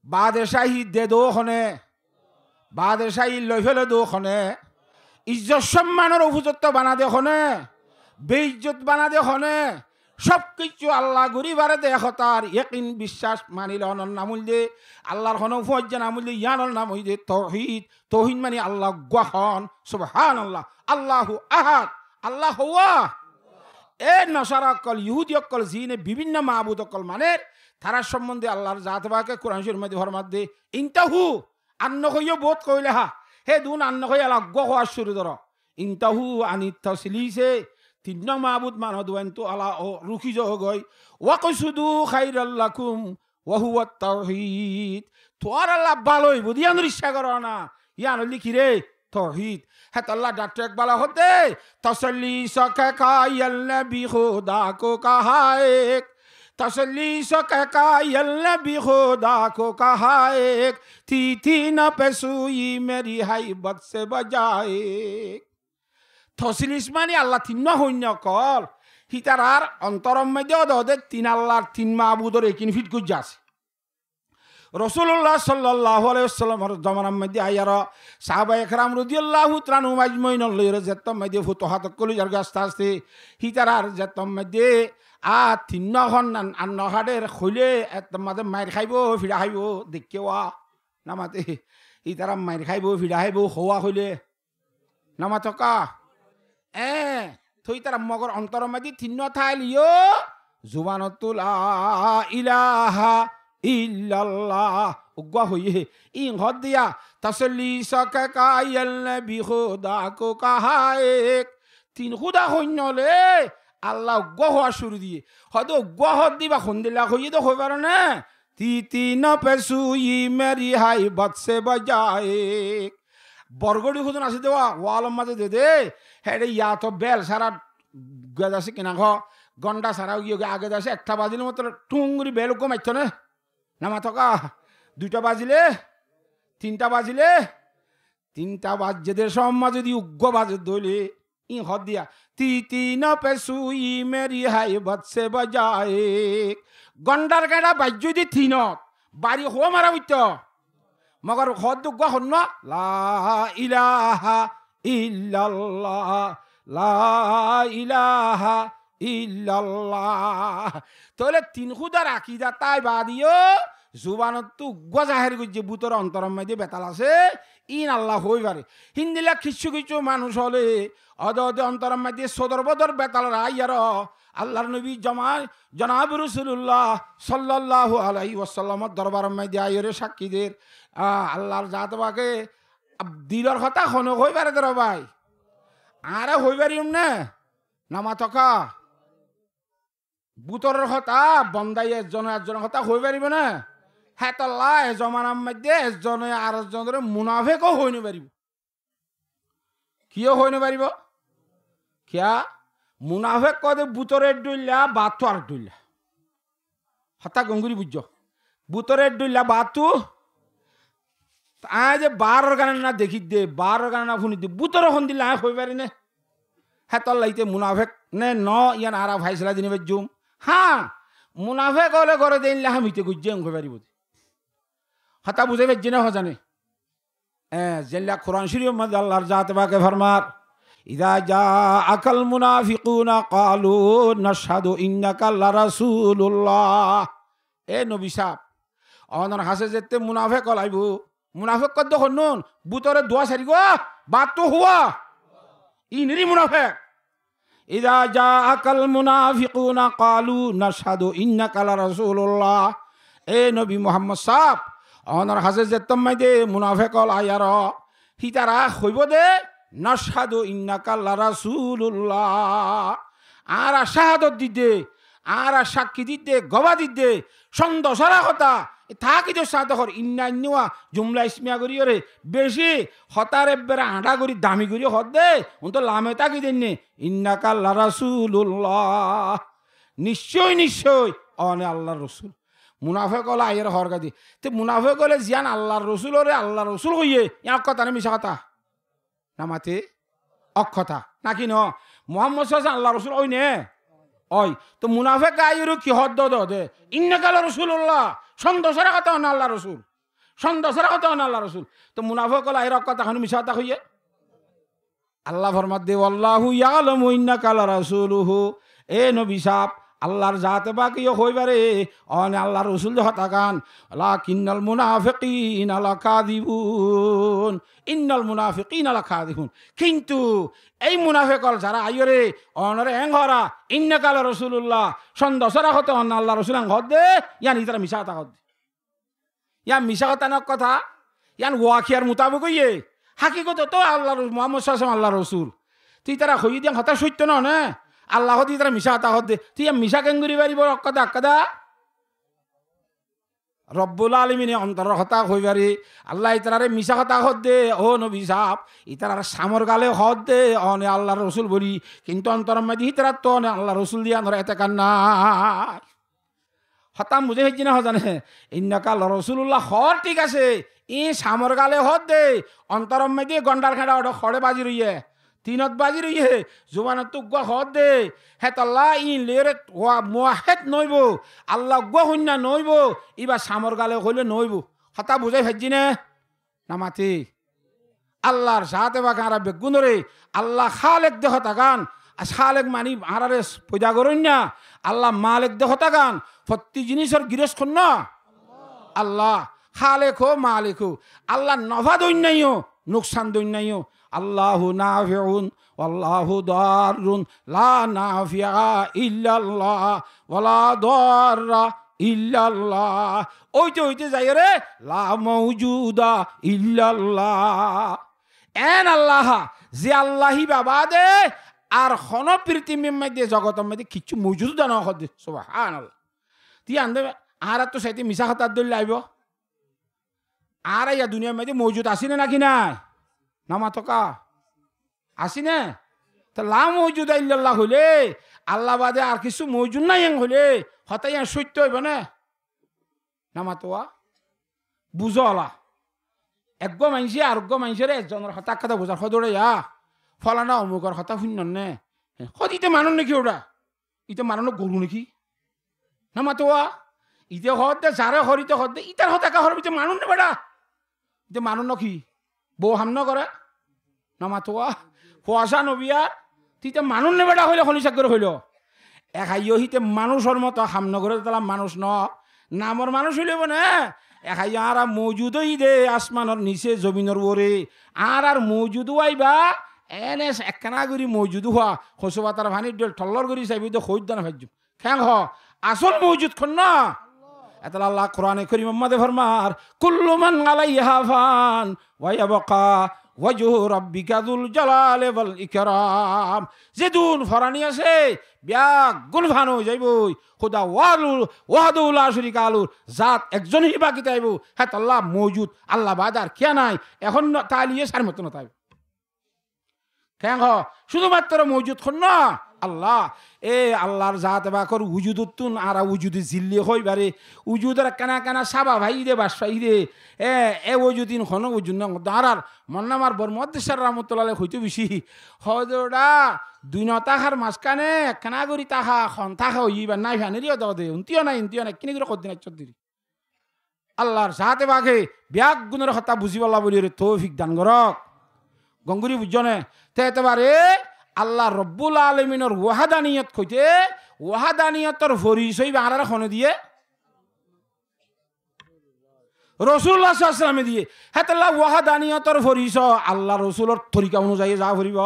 বাদশাহী দে দো খনে বাদশাহী লই ফেলে দো খনে ইজ্জত সম্মানের উপযুক্ত বানা দে খনে বেইজ্জত বানা দে খনে সব কিছু আল্লাহ গরিবারে দেখ তার ইয়াকিন বিশ্বাস মানিল নামুল দে আল্লাহর হন ফজ্জা নামুল দে ইয়ানল নাম হই দে তৌহিদ তৌহিদ মানে আল্লাহ গ্রহণ সুবহানাল্লাহ আল্লাহু আহাদ আল্লাহ হুয়া এ নসারা অকল ইহুদি অকল জিনে বিভিন্ন মাহবুদ অকল মানে তারা সম্বন্ধে আল্লাহর জাত বাকে কোরআন শরীফের মধ্যে ফরমাত দে ইনতাহু আন্ন কইও বোধ কইলে হা হে দুন আন্ন কই আল্লাহ গহওয়া শুরু ধর ইনতাহু আনিত তসলিসে তিন নং মাহবুদ মান হদুয়েন তো আল্লাহ ও রুখি জহ গই ওয়াকসুদু খাইরাল্লাকুম ওয়া হুয়া তাওহীদ তোর আল্লাহ ভালোই বুদিয়ান ইচ্ছা করো না ইয়ান লিখি রে तौहीद है तो अल्लाह डॉक्टर इकबाल होते तसल्ली सके कायल नबी खुदा को कहा एक तसल्ली सके कायल नबी खुदा को कहा एक थी न पेसुई मेरी हाइबत से बजाए तसलिस माने अल्लाह तीन हन्य कल हितारार अंतरम में दे तीन अल्लाह तीन माबूदर एकिन फिट कुछ जासे रसूलुल्लाह सल्लल्लाहु अलैहि वसल्लम जमाना मध्य आयारा साहबा एकराम रदियल्लाहु ताआला अजमाइन लयरे जत्तम मध्य फुतुहात कलि जरगा आस्ते हितारार जत्तम मध्य आ तिन्न हन्नान अन्नहाडेर खइले एकदम माइर खाइबो फिडा खाइबो देखकेवा नामाते हितारा माइर खाइबो फिडा खाइबो खवा खइले नामातका थई तारा मगर अंतर मध्य तिन्न थाइलियो जुबानतुल ला इलाहा इल्लल्लाह उग्वा हुई इन हदिया तसल्ली सके कायल नबी खुदा को कहा एक तीन खुदा होइनले अल्लाह उग्वा हुआ शुरू दिए हदो उग्वा हदी बा खुंदिला होई तो होई बारो ना तीन पेसुई मेरी हाइबत से बजाए बरगड़ी खुद नासी देवा वाल मजे दे दे हेडे या तो बेल सारा गदा से किना खो गंडा सारा आगे दासे एकटा बाजिले मतलब टुंगरी बेल को माइतो ना नामा थका दुटा बाजिले तीनटा बाज्येदेर सम्मा जदि उग्र बाजे दइले इ हद दिया तीन पेसुई मेरी हाइबत से बजाए गंडार गाड़ा बाज्य दि तीनत बारी हो मारा बुझतो मगर हद उग्र हन ला इलाहा इल्लल्लाह ला इलाहा इल्लल्लाह तोले तीन खुदार आकिदा ताई बादियो जुबानत तु गजाहेर गुजे बुतर अंतरम मध्य बेताल आछे इन आल्लाह हई पारे हिंदिला किछु किछु मानुष हले अदे अदे अंतरम मध्य सदर बदर बेताल आइयार आल्लाहर नबी जनाब रसूलुल्लाह सल्लल्लाहु अलैहि वसल्लम दरबार मध्य आइरे साक्षीदेर आल्लाहर जात बाके दिलर कथा खनो हई पारे दर भाई आरे हई पारिम ना नामा थका बुतरेर कथा बंदाई एकजन कथा हई पारिब ना हाँ तो ला जमानार मध्य एकजने आर एकजनेर मुनाफिको हई नारिब कियो हई नारिब क्या मुनाफिक कदे बुतरेर डुल्ला बातु आर डुल्ला हता गंगुरी बुझो बुतरेर डुल्ला बातु आज बार गाना ना देखी दे बार गाना ना शुनी दे बुतर हन दिल्ला हई पारि ना हाँ तो लाइते मुनाफिक ने न यान आरा भाईसला दिन बेजुम हाँ मुनाफिक होले करे दिन ला हमिते गुज्जे हई पारिब हता बुझे बेजने हो जाने जल्ला कुरान शरीफ में अल्लाहर जात बाके फरमार इदा जाअकल मुनाफिकुना कालू नशहदु इन्नका लरसूलुल्लाह ए नबी साहब अनर हासे जेते मुनाफिक लाइबो मुनाफिक कद हनुन बुतरे दुआ सारी गो बात तो हुआ इनरी मुनाफिक इदा जाअकल मुनाफिकुना कालू नशहदु इन्नका लरसूलुल्लाह ए नबी मोहम्मद साहब अनर हाजे जेतम माइदे मुनाफिक आयार हितारा हইব दे नशहदु इन्नाका लरसूलुल्लाह आरा शाहादत दिदे आरा साक्षी दिदे गवाही दिदे संद सारा कथा थाकी तो साथ कर इन्ना इन्नुआ जुमला इस्मिया करी रे बेशी हतारे बेरा आड़ा करी दामी करी हद दे उन तो लामे ताकी देने इन्नाका लरसूलुल्लाह निश्चय निश्चय अने अल्लाह रसूल मुनाफिक हल आयर हरगा दी ते मुनाफिक हले जियान अल्लाह रसूल रे अल्लाह रसूल हइए या कथा ना मिसा कथा नामाते अकथा नाकि न मुहम्मद सल्लल्लाहु अल्लाह रसूल ओइ ने ओइ तो मुनाफिक आयर कि हद दे इन्नाका रसूलुल्लाह सन्दसरा कथा ना अल्लाह रसूल सन्दसरा कथा ना अल्लाह रसूल तो मुनाफिक हल आयर कथा खानु मिसा कथा हइए अल्लाह फरमात दे वल्लाहु यालमु इन्नाका लरसूलुहु ए नबी साहब আল্লাহর জাতে বাকিও হইবারে অনে আল্লাহ রসুল হতাকান লাকিন্নাল মুনাফিকিনা লাকাযিবুন ইন্নাল মুনাফিকিনা লাকাযিবুন কিন্তু এই মুনাফিকল যারা আইরে অনরে এংহরা ইন্নাকাল রাসূলুল্লাহ সন্দসরা হতে অন আল্লাহ রসুল হদে ইয়ান ইতারা মিশা কথা হদে ইয়া মিশা কথা না কথা ইয়ান ওয়াকিয়ার মুতাবিক ইয়ে হাকিকত তো আল্লাহ মুহাম্মদ সাল্লাল্লাহু আলাইহি ওয়াসাল্লাম আল্লাহ রসুল তুই তারা হই দিয়ান হতা সত্য না আল্লাহ হতে তারা মিশা কথা হদে তুই মিশা কেঙ্গুরি বাড়িব অক্কাদা আক্কাদা রব্বুল আলমিনে অন্তর হতা হইবারি আল্লাহ ইতারে মিশা কথা হদে ও নবী সাহেব ইতার সামর গালে হদে অনে আল্লাহ রসুল বলি কিন্তু অন্তর মধ্যে ইতারা তো অনে আল্লাহ রসুল দিয়া ধরা এতে কান্না হতাম বুঝে হয়েছি না জানে ইন্নাকাল রসুল্লাহ হর ঠিক আছে ই সামর গালে হদে অন্তর মধ্যে গন্ডার খেড়া ওটা খড়ে বাজি রইয়ে তিনত বাজি রইয়ে জুবানত তো গুয়া হদ দে হেত আল্লাহ ই লেরে মুয়াহেদ নইব আল্লাহ গুয়া হইনা নইব ইবা সামর গালে হইলে নইব হতা বুঝাই ভাজি নে নামাতি আল্লাহর সাথে বা গাঁরা বেগুনরে আল্লাহ খালেক দেহ তাগান খালেক মানি আরারে পয়দা করুন না আল্লাহ মালেক দেহ তাগান প্রতি জিনিসের গিরস খন না আল্লাহ খালেক হো মালিক হো আল্লাহ নভা দইন নাইও নুকসান দইন নাইও আল্লাহু নাফিউন আল্লাহু দারুন লা নাফিয়া ইল্লাল্লাহ ওয়ালা দাররা ইল্লাল্লাহ ওইতে যাই রে লা মাউজুদা ইল্লাল্লাহ এন আল্লাহ যে আল্লাহি বাবা দে আর খন পৃথিবীর মধ্যে জগতের মধ্যে কিছু মজুদ জানা হদে সুবহানাল্লাহ তুই আনবে আর তো সাইতে মিশা খাতার দল লাইব আর ইয়া দুনিয়ার মধ্যে মজুদ আসিনে নাকি নাই নামা থকা আসিনে তা লা মজুদ ইল্লাল্লাহ হইলে আল্লাহ বাদে আর কিছু মজুদ নাই হইলে হতাই সত্য হইব না নামা তোয়া বুঝলা একগ মানুষে আরোগ্য মানুষের একজনের হতাক কথা বোঝার সদরে ইয়া ফলানা অমুকর হতা শূন্য নে সদিতে মানুষ নাকি ওরা ইতে মানুষ গরু নাকি নামা তোয়া ইতে হতে যারে হরিতে হতে ইটার হতাকা হর ইতে মানুষ নে বেড়া ইতে মানুষ নাকি বউ হামন করে নামা তোয়া কুয়াশা নবিয়া তিতে মানুষ নে বেড়া হইলে খনি চাকরি হইল একাইও হিতে মানুষের মতো হামন করে তালা মানুষ ন নামর মানুষ হইলে না একাই আর মজুদ দে আসমানের নিচে জমিনের ওরে আর মজুদ আইবা এনে একখানা করি মজুদ হওয়া খসবা তার ভানির ডেল ঠল্লর করি চাইবি তো খোঁজ দানা ভাজ্য খ্যাং হ আসল মজুদ খন না এত আল্লাহ কোরআনে করিম মাদে ফরমার কুল্লু মান আলাইহা ফান ওয়া ইয়াবকা ওয়াজহু রাব্বিকা যুল জালালি ওয়াল ইকরাম যেদুন ফরানি আছে ব্যাগ গুল ফান হয়ে যাইবই খোদা ওয়াহদাহু লা শারীকা লাহু জাত একজনই বাকি তাইব হ্যাঁ আল্লাহ মওজুদ আল্লাহ বাদার কে নাই এখন তালিয়ে সার মত না তাই কেন শুধুমাত্র মওজুদ খন না আল্লাহ এ আল্লাহর জাত বাকর উজুদুতুন আর উজুদ জিল্লি হইবারে উজুদের কানা কানা সাবা ভাই দে বাসাই দে এ ওজুদিন হন উজুন দাঁড়ার মন্নামার বরমদ্দেশার রহমতুল্লাহ হইতে বেশি হজরা দুই নতাহার মাঝখানে কানা করি তাহা খন তাহা হইবা নাই ফানেরিও দাও দে উন্তিও নাই কিনি করে কদিন চৌধুরী আল্লাহর জাতে বাঘে ব্যাগ গুণের হতা বুঝিবাল্লা বলি রে তৌফিক দান করক গঙ্গুরি বুঝনে তে এতেবারে আল্লাহ রব্বুল আলমিনের ওয়াহাদানিয়ত কইতে ওয়াহাদানিয়তর পরিচয় বাংলার খনে দিয়ে রাসূলুল্লাহ সাল্লাল্লাহু আলাইহি ওয়াসাল্লামে দিয়ে হেতাল্লাহ ওয়াহাদানিয়তর পরিচয় আল্লাহ রসুলের তরিকা অনুযায়ী যা করিব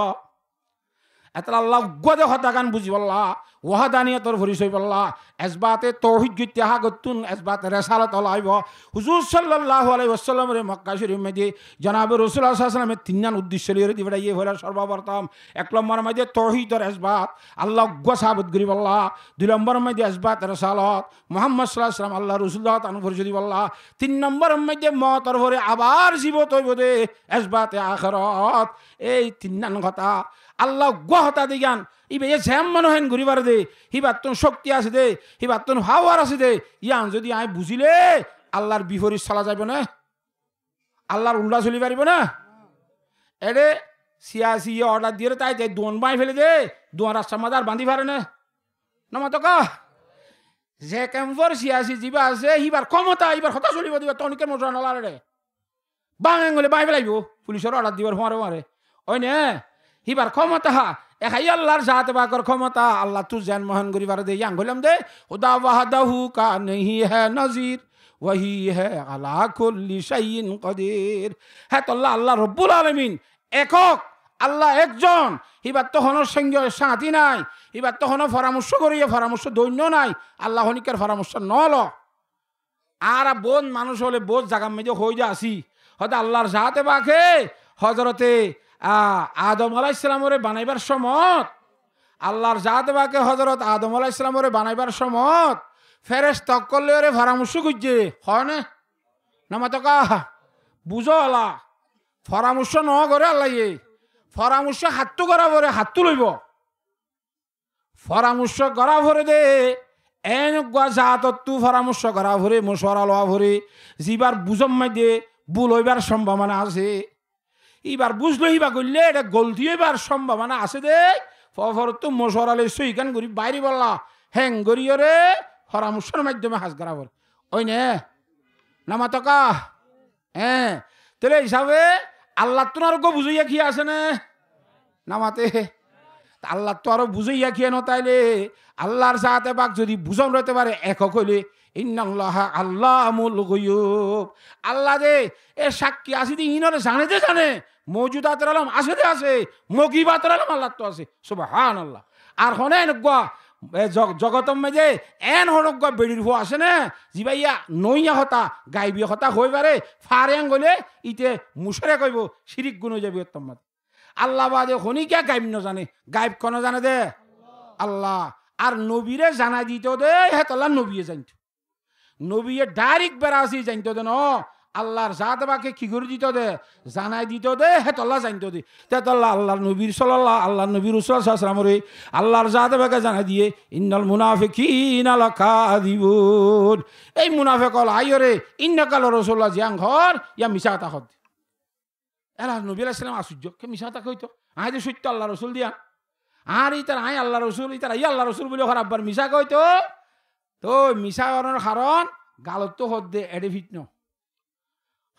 এত আল্লাহ গদে হতাগান বুঝিবল্লা ওয়াহাদানিয়তর পরিচয় বল্লা এসবাতে তৌহিদ গিত্যাহা গতুন এসবাতে রেসালাত আলাইব হুজুর সাল্লাল্লাহু আলাইহি ওয়াসাল্লামের মক্কা শরীফ মধ্যে জনাবে রাসূলুল্লাহ সাল্লাল্লাহু আলাইহি ওয়াসাল্লামের তিনজন উদ্দেশ্য লিয়ে দিবড়া ইয়ে হলো সর্বপ্রথম এক নম্বর মধ্যে তৌহিদের এসবাত আল্লাহ গো সাবত করিবল্লা দুই নম্বর মধ্যে এসবাত রেসালাত মুহাম্মদ সাল্লাল্লাহু আলাইহি ওয়াসাল্লাম আল্লাহ রাসূলুল্লাহ তাআলা পরিচয় দিবল্লা তিন নম্বর মধ্যে মওতর পরে আবার জীবত হইব দে এসবাতে আখিরাত এই তিনজন কথা আল্লাহ গো হতা দিগান ইবে ঝেম মনে হেন ঘুরিবার দে হিবাতন শক্তি আছে দে হিবাতন হাওয়ার আছে দে ইয়ান যদি আই বুঝিলে আল্লাহর বিপরীত চলা যাইব না আল্লাহর উল্টা চলি পারিব না এরে সিয়াসি অর্ডার দিয়ে তাই দোন বাই ফেলে দে দোয়ার রাস্তা মাদার বান্ধি পারে না নমা তো যে কেমপর সিয়াসি যিবা আছে হিবার ক্ষমতা এবার হতা চলিব দিবা তনিকের মজা নলারে রে বাঙালি বাই ফেলাইব পুলিশের অর্ডার দিবার মারে মারে ওই নে হিবার ক্ষমতা একাই আল্লাহর জাত বাকর ক্ষমতা আল্লাহ তু জান মহান গরিবার দে ইয়াং হইলাম দে খুদা ওয়াহদাহু কা নেহি হ্যাঁ নজির ওয়াহি হ্যাঁ আলা কুল্লি শাইইন কদির। হ্যাঁ তো আল্লাহ রব্বুল আলামিন একক, আল্লাহ একজন। এবার তখন সঙ্গে সাথী নাই, এবার তখন পরামর্শ করিয়ে পরামর্শ দৈন্য নাই, আল্লাহ হনিকের পরামর্শ নল। আর বোন মানুষ হলে বোধ জাগার মেজে হয়ে যা আসি হয়তো আল্লাহর জাতে বাকে হজরতে আদম আলাইহিস সালামরে বানাইবার সমত, আল্লাহর জাতে বাকে হজরত আদম আলাইহিস সালামরে বানাইবার সমত ফেরেশতা করলে ওরে পরামর্শ করছে হয় না মাতকা বুঝো আল্লাহ পরামর্শ ন করে আল্লাহ পরামর্শ হাতটো করা ভরে হাতটো লইব পরামর্শ করা ভরে দে এনেকুৱা জাততো পরামর্শ করা ভরে মশওয়ারা লওয়া ভরে যিবার বুঝম মাইদে ভুল হইবার সম্ভাবনা আছে, এইবার বুঝলো এইবার করলে এটা গলতি হইবার সম্ভাবনা আছে দে ফরতো মশওয়ারা লই সইখান করি বাইরে বললা হ্যাং করিয়রে পরামর্শের মাধ্যমে হাজ করা ভরে ওই নে নামাতকা। হ্যাঁ তাহলে হিসাবে আল্লাহ তো আর গো বুঝাইয়া কি আছে না নামাতে আল্লাহ তো আরো বুঝাইয়া খেয়ে নতাইলে আল্লাহর সাথে বাক যদি বুঝাম রইতে পারে একক হইলে ইন্নাল্লাহ আল্লামুল গুয়ুব আল্লাহ দে এ সাক্ষী আছে দি ইনরে জানে দে জানে মওজুদাতের আলম আছে দে আছে মগিবাতের আলম আল্লাহ তো আছে সুবহানাল্লাহ। আর হনে এনেকুৱা জগতম মেজে এন হনকুৱা বেড়ির হো আছে না জিবাইয়া নইয়া হতা গাইবি হতা হই পারে ফারেং গলে ইতে মুশরে কইব শিরিক গুণ হয়ে যাবে তোমার আল্লাহ বাদে হনিকা গাইব ন জানে গাইব কোন জানে দে আল্লাহ। আর নবীরে জানা দিত দে হেতলা নবীয়ে জানত নবীয়ে ডাইরেক্ট বেড়াছি জানত দে ন আল্লাহর জাত বাকে কি করে দিত দে জানাই দিত দে হেতলা জানত দে তেতল্লা আল্লাহর নবীর সাল্লাল্লাহু আল্লাহর নবীর রাসূল সাল্লাল্লাহু আলাইহি ওয়াসাল্লাম রে আল্লাহর জাত বাকে জানাই দিয়ে ইন্নাল মুনাফিকিনা লাকাযিবুন এই মুনাফিক হল আইরে ইন্নাকা রাসূলুল্লাহ জিয়াং ঘর ইয়া মিছা কথা হদ এলা নবী আলাইহিস সালাম আশ্চর্য কে মিছা কথা কইতো আই যে সত্য আল্লাহ রাসূল দিয়া আর ইতার আই আল্লাহ রাসূল ইতার আই আল্লাহ রাসূল বলে খারাপবার মিছা কইতো তো মিছা করার কারণ গালত তো হদ দে এডে ফিটন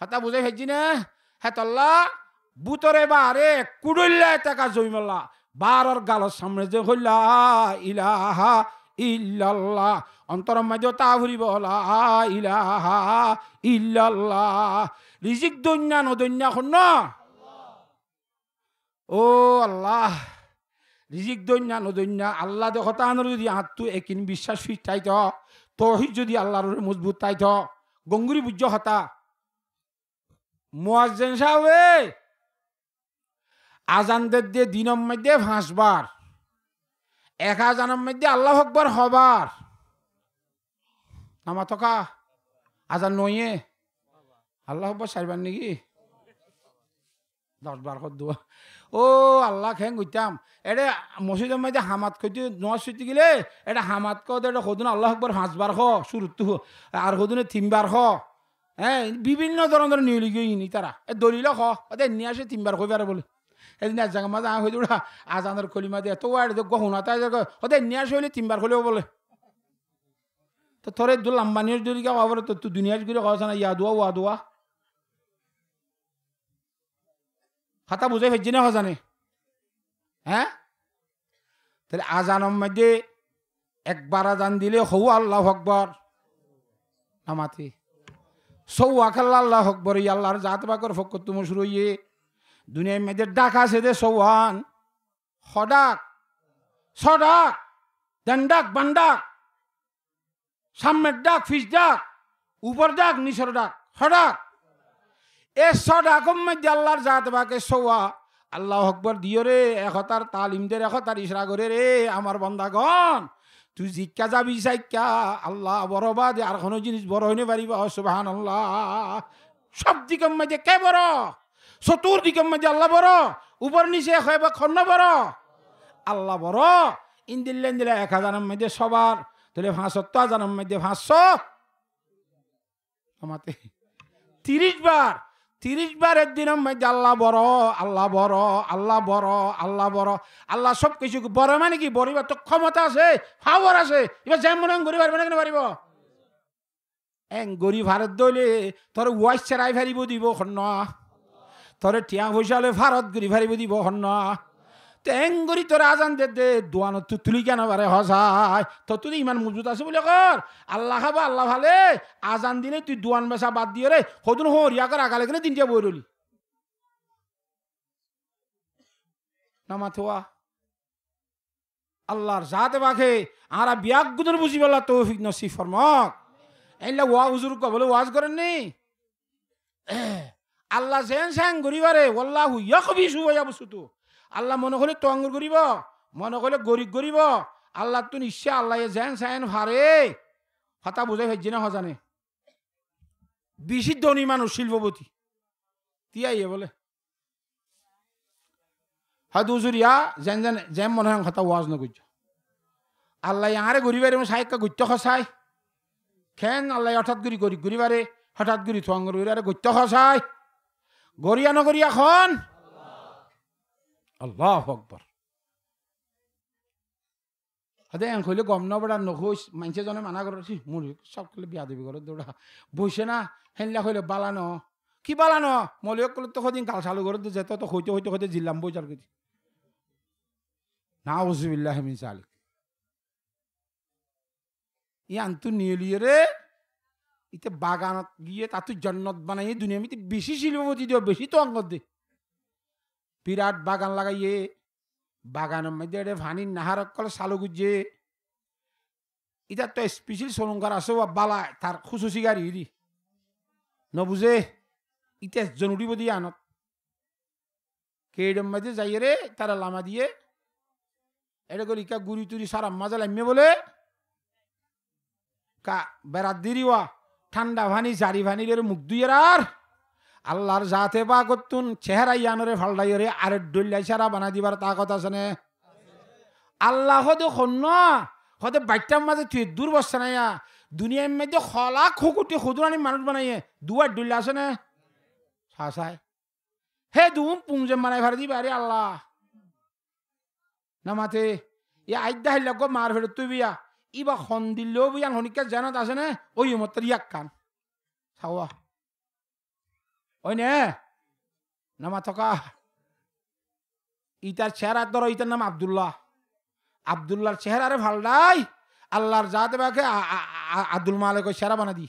হতা বুঝাই ফেজি না হেতল্লা বুতরে বারে কুড়ইল্লা টাকা জইমাল্লা বারর গালর সামনে যে হইলা ইলাহা ইল্লাল্লাহ অন্তরম মাঝে তা ভরিব লা ইলাহা ইল্লাল্লাহ রিজিক দন্যা নদন্যা খন ও আল্লাহ রিজিক দন্যা নদন্যা আল্লাহ দে হতা আনর যদি আত্মু একিন বিশ্বাস ফিট তাইত তৌহিদ যদি আল্লাহর মজবুত তাইত গঙ্গুরি বুঝ হতা মুয়াজ্জিন সাহেবে আজান দিয়ে দিনের মধ্যে 5 বার এক আজানের মধ্যে আল্লাহু আকবার হবার নামা তকা আজান নইয়ে আল্লাহু আকবার 4 বার নাকি 10 বার কর দোয়া ও আল্লাহ খেং গইতাম এডে মসজিদের মধ্যে হামাত কইতে নওয়াজ হইতে গেলে এটা হামাত কদ এটা হদুন আল্লাহু আকবার 5 বার হ শুরুতে আর হদুনে 3 বার হ হ্যাঁ বিভিন্ন ধরনের নিয়লি গইনি তারা এ দলিল হ ওদে নিয়ে আসে 3 বার কইবারে বলে এদিন এক জায়গা মাঝে হইতে ওরা আজানের কলিমা দিয়ে তো আর গহনা তাই ওদে নিয়ে আসে হইলে 3 বার কইলেও বলে তো তোরে দু লাম্বানির যদি কা বাবার তো তুই দুনিয়ার গিরে কওছ না ইয়া দুয়া ওয়া দুয়া খাতা বুঝাই ফেজি না জানে হ্যাঁ তাহলে আজানের মধ্যে একবার আজান দিলে হউ আল্লাহু আকবার নামাতে সৌয়াখাল্লা আল্লাহ আকবর আল্লাহর জাত বাকর ফকর তুমি শুরু হইয়ে দুনিয়ার মধ্যে ডাক আছে দে সৌহান হডাক সডাক দেনডাক বান্ডাক সামনের ডাক ফিস ডাক উপর ডাক নিচর ডাক হডাক এ সডাকম মধ্যে আল্লাহর জাত বাকে সৌয়া আল্লাহ আকবর দিও রে একতার তালিমদের একতার ইশরা করে রে আমার বান্দাগণ তুই জিজ্ঞা যাবি সাইকা আল্লাহ বড় বাদ আর কোনো জিনিস বড় হইতে পারিবা সুবহানাল্লাহ সব দিকের মধ্যে কে বড় চতুর্দিকের মধ্যে আল্লাহ বড় উপর নিচে হইবা খন্ন বড় আল্লাহ বড় ইন্দিল্লেন দিলে 1000 মধ্যে সবার তাহলে 500 মধ্যে 500 আমাতে 30 বার 30 বারের দিনের মধ্যে আল্লাহ বড় আল্লাহ বড় আল্লাহ বড় আল্লাহ বড় আল্লাহ সব কিছু বড় মানে কি বড়িবার তো ক্ষমতা আছে পাওয়ার আছে এবার যেমন গরি পারবে না কেন পারিব গরি ভারত দইলে তোর ওয়াইস চেরাই ফারিব দিব খন্ন তোর টিয়া পয়সা হলে ভারত গরি ফারিব দিব খন্ন তেঙ্গরি তোর আজান দে দে দোয়ান তুলি কেন বারে হসাই তো তুই ইমান মজবুত আছে বলে কর আল্লাহ খাবা আল্লাহ ভালে আজান দিনে তুই দোয়ান বেসা বাদ দিয়ে রে হদুন হরিয়া কর আগালে কিনে তিনটা বই রলি নামাথোয়া আল্লাহর জাতে বাখে আরা বিয়াগুদর বুঝি বলা তৌফিক নসিব ফরমাক এইলা ওয়া হুজুর কো বলে ওয়াজ করেন নি আল্লাহ জেন সাং গরিবারে ওয়াল্লাহু ইয়াকবিসু ওয়া ইয়াবসুতু আল্লাহ মনে হলে টঙ্গর গরিব মনে হলে গরিব গরিব আল্লাহ তো নিশ্চয় আল্লাহ জেন সাইন ফারে কথা বুঝাই হইছে না হজানে বেশি ধনী মানুষ শিল্পপতি তিয়াইয়ে বলে হয়তো হুজুরিয়া জেন জেন জেম মনে হয় কথা ওয়াজ না করছো আল্লাহ আরে গরিবারে সাহিক্য গুচ্ছ খসাই খেন আল্লাহ হঠাৎ করি গরিব গরিবারে হঠাৎ করি টঙ্গর গরিবারে গুচ্ছ খসাই গরিয়া নগরিয়া খন আল্লাহ আকবার হদে এন কইলে গম না বড়া নখোস মানছে জনে মানা করছি মুর সব কইলে বিয়া দেবি করে দৌড়া বইছে না হেনলা কইলে বালানো কি বালানো মলিও কইলে তো কদিন গাল চালু করে যেত তো হইতে হইতে হইতে জিল্লাম বইচার গেছি নাউজুবিল্লাহ মিন জালিক ইয়ান তু নিয়ে রে ইতে বাগানত গিয়ে তাতু জান্নাত বানাই দুনিয়া মিতে বেশি শিল্পপতি দিও বেশি তো অঙ্গ দে বিরাট বাগান লাগাইয়ে বাগানের মধ্যে ভানি নাহার কল সালু গুজে এটা তো স্পেশাল সলঙ্কার আছে বালা তার খুশুসি গাড়ি দি নবুঝে ইতে জনুড়িব দিয়ে আনত কেডম মধ্যে যাইয়ে রে তারা লামা দিয়ে এটা করি কা গুড়ি টুরি সারা মাজা লামিয়ে বলে কা বেড়াত দিরিওয়া ঠান্ডা ভানি জারি ভানি রে মুখ দুইয়ের আর আল্লাহর জাতে বা করতুন চেহারা ইয়ানরে ফালদাইরে আরে ডল্লাই সারা বানা দিবার তাকত আছে নে আল্লাহ হদে খন্ন হদে বাইটার মাঝে তুই দূর বসছে না দুনিয়ার মধ্যে খলা খুকুটি খুদুরানি মানুষ বানাইয়ে দুয়ার ডল্লা আছে নে সাসাই হে দুম পুংজে বানাই ভার দিবা আরে আল্লাহ না মাতে এ আইদা হাইলা গো মার ফেরত তুই বিয়া ইবা খন দিলেও বিয়ান হনিকা জানাত আছে নে ওই মত ইয়াক কান সাওয়া ওই নে নামা থকা ইটার চেহারা ধরো ইটার নাম আব্দুল্লাহ আব্দুল্লাহর চেহারারে ভালডাই আল্লাহর জাতে বাকে আব্দুল মালিক চেহারা বানা দি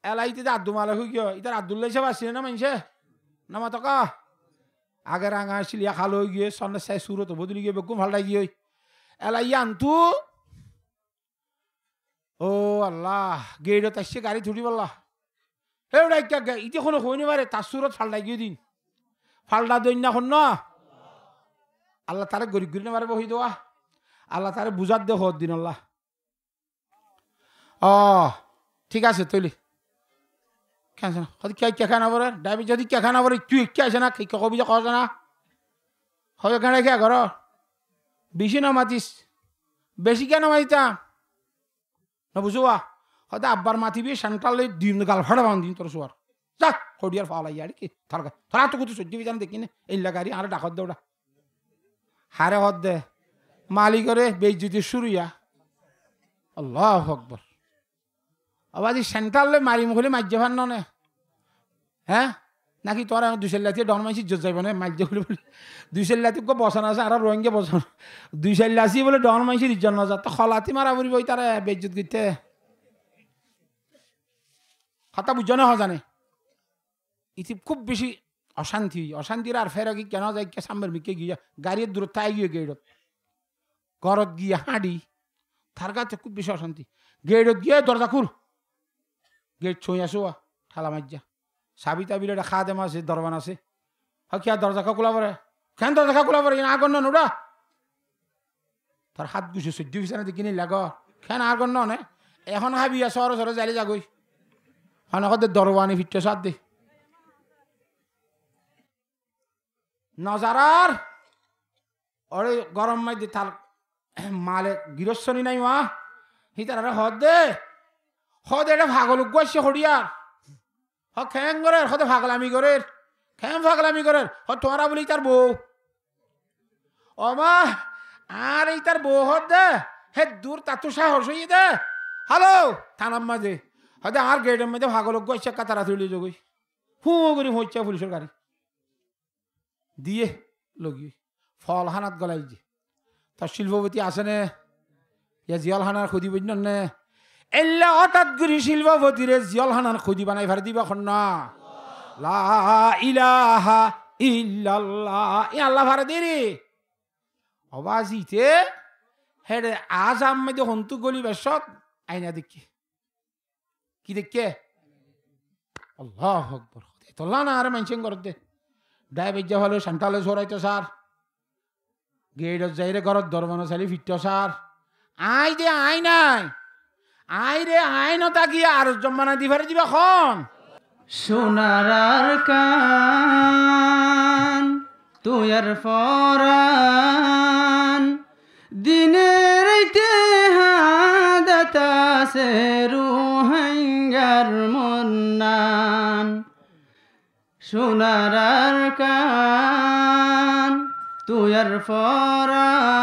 এলাইতে আব্দুল মালিক হই গিয়ে ইটার আব্দুল্লাহ হিসাব আসছিল না মানুষে নামা থকা আগে রাঙা আসিলিয়া খালো হয়ে গিয়ে সন্ধ্যে চাই সুরত বদলি গিয়ে বেকুম ভালডাই গিয়ে এলাই আনতু ও আল্লাহ গেড়ত আসছে গাড়ি ছুটি বললা এওড়া ইতি কোনো হইনি পারে তার সুরত ফালডা গিয়ে দিন ফালডা দইন না খন না আল্লাহ তারে গরিব গরিব মারে বহি দেওয়া আল্লাহ তারে বুঝার দে হদ দিন আল্লাহ ও ঠিক আছে তৈলি কেন না হয়তো কে কে খানা পরে ডায়াবেটিস যদি কে খানা পরে তুই কে আছে না কে কবি যে কছে না হয় কেন কে ঘর বেশি না মাতিস বেশি কেন মাতিতাম না বুঝুয়া হয়তো আব্বার মাতিবি সেন্ট্রালে দিন গাল ফাড়া বান দিন তোর শোয়ার যা হডিয়ার ফাওয়া লাগিয়ে আর কি থাকা থাকা তো কিছু সহ্য বিজান দেখি না এই লাগারি আর ডাকত দৌড়া হারে হদ দে মালিকরে বেইজ্জতি শুরুয়া আল্লাহু আকবার আবার সেন্ট্রালে মারি মুখলে মাজ্জে ফান নে হ্যাঁ নাকি তোরা দুইশাল্লাতে ডন মাইসি জোর যাইব না মাজ্জে খুলে বলে দুইশাল্লাতে গো বসানো আছে আর রোহিঙ্গা বসানো দুইশাল্লাসি বলে ডন মাইসির ইজ্জত না যা তো খলাতি মারা পড়িব তারা বেইজ্জত করতে কথা বুঝো না জানে ইতি খুব বেশি অশান্তি অশান্তির আর ফের কি কেন যাই সামনের মিকে গিয়া গাড়ির দূরত্ব আই গিয়ে গেড়ত ঘরত গিয়া হাঁড়ি তার কাছে খুব বেশি অশান্তি গেড়ত গিয়ে দরজা খুল গেট ছুঁই আসো ঠালা মাজ্জা সাবি তাবিল একটা খা দেম আছে দরবান আছে কি আর দরজা খা খোলা পরে কেন দরজা খা খোলা পরে আগর না নোড়া তার হাত গুছে সহ্য বিছানা দেখি নি লাগ কেন আগর নে এখন হাবি সরে সরে যাইলে যাগই হনকদের দরবানি ফিরতে সাত দে নজারার ওরে গরম মাই দে তার মালে গিরস্বনি নাই মা হিতার হদ দে হদ এটা ভাগলুক গেছে হরিয়ার হ খ্যাং করে হতে ভাগলামি করে খ্যাং ভাগলামি করে হ তোরা বলি তার বউ ও মা আর এই তার বউ হদ দে হে দূর তাতু সাহস হইয়ে দে হ্যালো থানার মাঝে হয়তো আর গেটের মধ্যে ভাগলক গেছে কাতারা তুলি যোগই হু করে হচ্ছে পুলিশের গাড়ি দিয়ে লগি ফল হানাত গলাই যে তার শিল্পপতি আছে নে ইয়া জিয়াল হানার খুদি বুঝন নে এল্লা হঠাৎ করে শিল্পপতিরে জিয়াল হানার খুদি বানাই ফার দিবা খন্না লা ইলাহা ইল্লাল্লাহ ই আল্লাহ ফার দিরি অবাজিতে হেডে আজ আমি তো হন্তু গলি বেশত আইনা দেখি কি দেখে আল্লাহ আকবার তোলা না আরে মানুষ করতে ডায়াবেটিস হলে সান্তালে সরাইতো স্যার গেট যাইরে ঘরত দরবানো চালি ফিরত স্যার আই দে আই নাই আই রে আই নতা গিয়া আর জমানা দিভারে দিবা খন সোনার কান তুই আর ফরান দিনের হাদাতাসে রুহাঙ্গার মন্নান সোনার কান তুই আর ফরান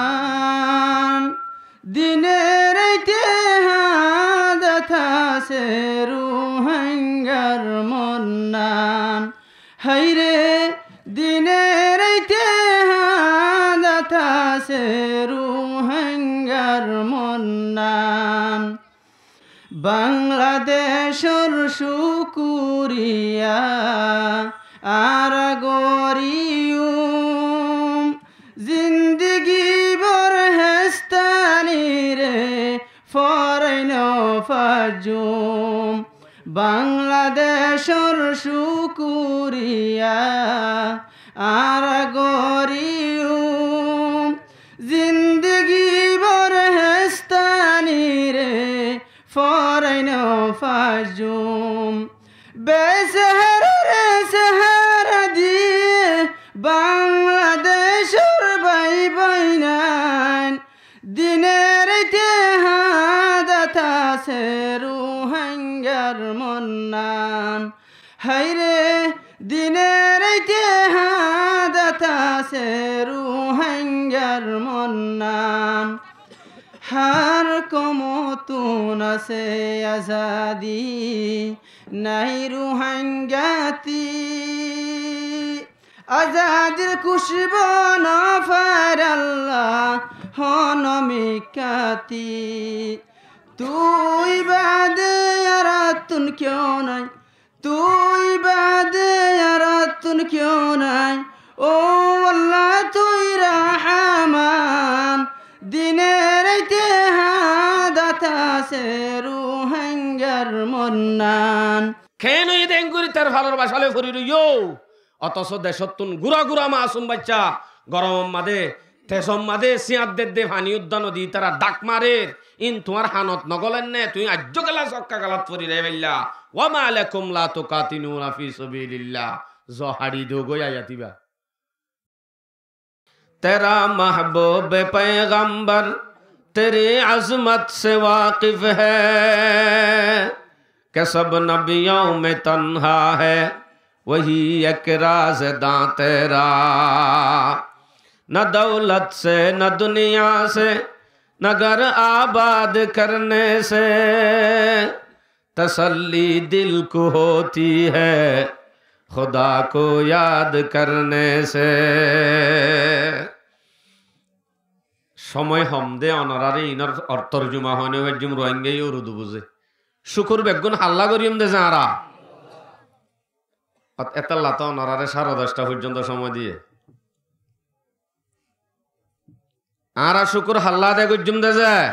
দিনের হাদাতাসে রুহাঙ্গার মন্নান হাইরে দিনের হাদাতাসে রুহাঙ্গার মন্নান বাংলাদেশর শুকুরিয়া আর গরিয়ুম জিন্দগি বর হেস্তানি রে ফরাইন ফাজুম বাংলাদেশর শুকুরিয়া আর গরিয়ুম জিন্দগি বর হেস্তানি রে ফরাইন ফাজুম বেসহারা রে সাহারা দিয়ে বাংলাদেশর বাই বাইনান দিনের হাদাতাসে রুহাঙ্গার মন্নান হাইরে দিনের হাদাতাসে রুহাঙ্গার মন্নান হার কমতুন আছে আজাদি নাই রুহাঙ্গাতি আজাদির খুশব না ফার আল্লাহ হনমিকাতি তুই বাদে আরাতুন কেউ নাই তুই বাদে আরাতুন কেউ নাই ও আল্লাহ তুই রহমান দিনের হাদাতাসে রুহাঙ্গার মন্নান কেন এই দেঙ্গুরি তার ভালোর বাসালে ফুরি রইও অথচ দেশতুন গুড়া গুড়া মাসুম বাচ্চা গরম মাদে তেসম মাদে সিয়াদ দে ফানি উদ্যান দি তারা ডাক মারে ইন তোমার হানত নগলেন নে তুই আজ্য গেলা সক্কা গালাত ফুরি রে বেল্লা ওয়া মা আলাইকুম লা তুকাতিনুনা ফি সাবিলিল্লাহ জহাড়ি দো গয়া ইয়াতিবা तेरा महबूब पैगंबर तेरी अजमत से वाकिफ है कि सब नबियों में तन्हा है वही एक राज़दां तेरा न दौलत से न दुनिया से न घर आबाद करने से तसल्ली दिल को होती है खुदा को याद करने से समय हमदे अनरारे इनर तर्जुमा होने वजम रोहिंगे उर्दू बुझे शुक्र बेगुन हल्ला करियम दे जारा एतला तो अनरारे 10:30 पर्यন্ত समय दिए आरा शुक्र हल्ला दे गजम दे যায়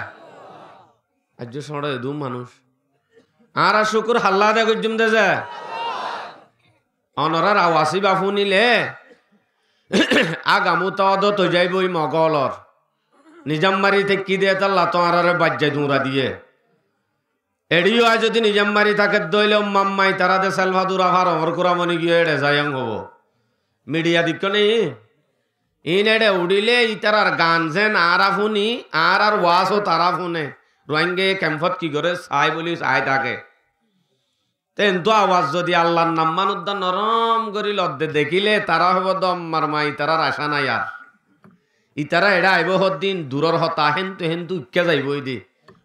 আজ সড়ে দু মানুষ আরা শুক্র হল্লা দে গজম দে যায় অনরার আওয়াসি বাফু নিলে আগামু তো যাইবই মগলর নিজামবাড়ি থেকে কি দিয়ে তার লাতো আরারে বাজ্যে দুরা দিয়ে এডিও আজ যদি নিজামবাড়ি থাকে দইলে মাম্মাই তারা দে সালভাদুর আহার অমর কুরামনি গিয়ে এড়ে যায়ং হব মিডিয়া দিক নেই ইন এড়ে উড়িলে ই তারার গান যেন আরা শুনি আর ওয়াসও তারা শুনে রোহিঙ্গে ক্যাম্পত কি করে চাই বলি চাই থাকে তেন্তু আওয়াজ যদি আল্লাহর নাম মানুদ্দা নরম করি লদ্দে দেখিলে তারা হব দম মারমা ইতারার আশা নাই আর ইতারা এরা আইব হদিন দূরর হতা হেন্তু হেন্তু ইক্কা যাইব দি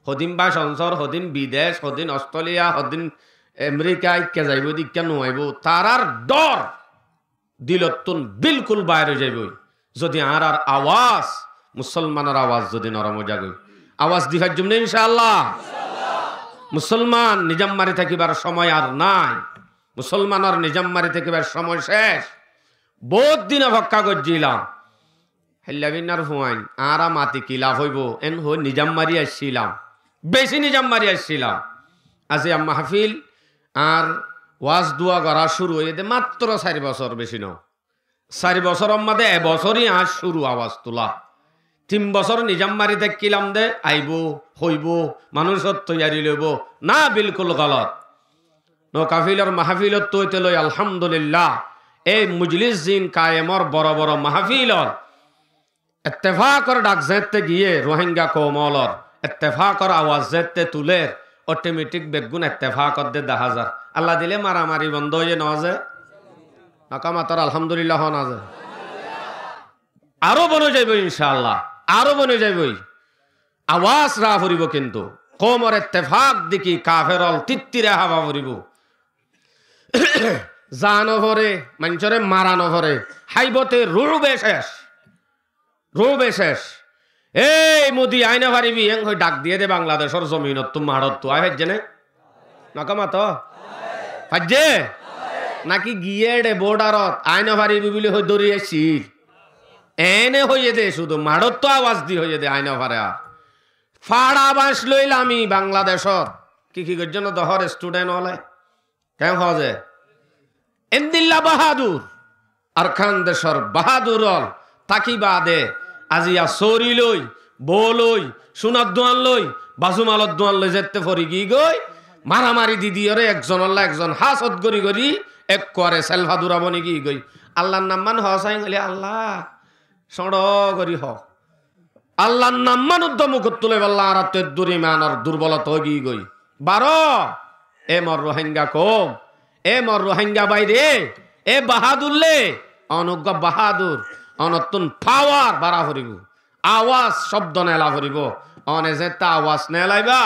হদিন বা সংসার হদিন বিদেশ হদিন অস্ট্রেলিয়া হদিন আমেরিকা ইক্কা যাইব দি ইক্কা নোয়াইব তারার ডর দিলতুন বিলকুল বাইরে যাইবই যদি আর আওয়াজ মুসলমানের আওয়াজ যদি নরম যাগই আওয়াজ দিবার জন্য ইনশাআল্লাহ মুসলমান নিজাম্মারি থাকিবার সময় আর নাই মুসলমানের নিজাম্মারি থাকিবার সময় শেষ বহুত দিন ভক্কা গজ্জিলাম হেল্লাবিনার হুয়াইন আরা মাতি কি লাভ হইব এন হই নিজাম্মারি আসছিলাম বেশি নিজাম্মারি আসছিলাম আজি মাহফিল আর ওয়াজ দুয়া করা শুরু হয়ে দে মাত্র 4 বছর বেশি ন 4 বছরের মধ্যে এবছরই আজ শুরু আওয়াজ তোলা 3 বছর নিজাম্মারি দেখিলাম দে আইব হইব মানুষের তৈয়ারি লইব না বিলকুল গলত ন কাফিলর মাহফিলত তৈতে লই আলহামদুলিল্লাহ এই মুজলিস জিন কায়েমর বড় বড় মাহফিলর ইত্তেফাকর ডাক যেতে গিয়ে রোহিঙ্গা কৌমলর ইত্তেফাকর আওয়াজ যেতে তুলে অটোমেটিক বেগুন ইত্তেফাকর দে 10,000 আল্লাহ দিলে মারামারি বন্ধ হয়ে নজে নাকামাতর আলহামদুলিল্লাহ নাজে আরো বনে যাইব ইনশাআল্লাহ আরো বনে যাইবই আওয়াজ রা ফুরিব কিন্তু কমর ইত্তেফাক দেখি কাফেরল তিত্তিরে হাওয়া ফুরিব জানো ভরে মানুষরে মারানো ভরে হাইবতে রুবে শেষ এই মোদি আইনা পারিবি এং হই ডাক দিয়ে দে বাংলাদেশের জমিনত তো মারত তো আই ভাজ্জে নে নাকামা তো ভাজ্জে নাকি গিয়ে দে বর্ডারত আইনা পারিবি বলে হই দৌড়িয়ে আসির এনে হইয়ে দে শুধু মারত তো আওয়াজ দি হইয়ে দে আইনা পারে ফাড়া বাঁশ লইলামি বাংলাদেশত কি গজ্জন দহর স্টুডেন্ট হলে কেন হজে এন্দিল্লা বাহাদুর আর খান দেশর বাহাদুর হল তাকি বাদে আজিয়া সরি লই বলই সোনার দোয়ান লই বাজুমালত দোয়ান লই যেতে ফরি গি গই মারামারি দিদিয়রে একজন আল্লাহ একজন হাসত গরি গরি এক করে সেলভাদুরা বনি গি গই আল্লাহর নাম মান হসাই গলি আল্লাহ সড় গরি হ আল্লাহর নাম মান উদ্যম করতুলে বল্লা আর তেদুরি মানর দুর্বলত গি গই 12 এ মর রোহিঙ্গা কম এ মর রোহিঙ্গা বাইরে এ বাহাদুরলে অনুজ্ঞ বাহাদুর অনতুন পাওয়ার বাড়া ভরিব আওয়াজ শব্দ নেলা ভরিব অনে যেটা আওয়াজ নেলাইবা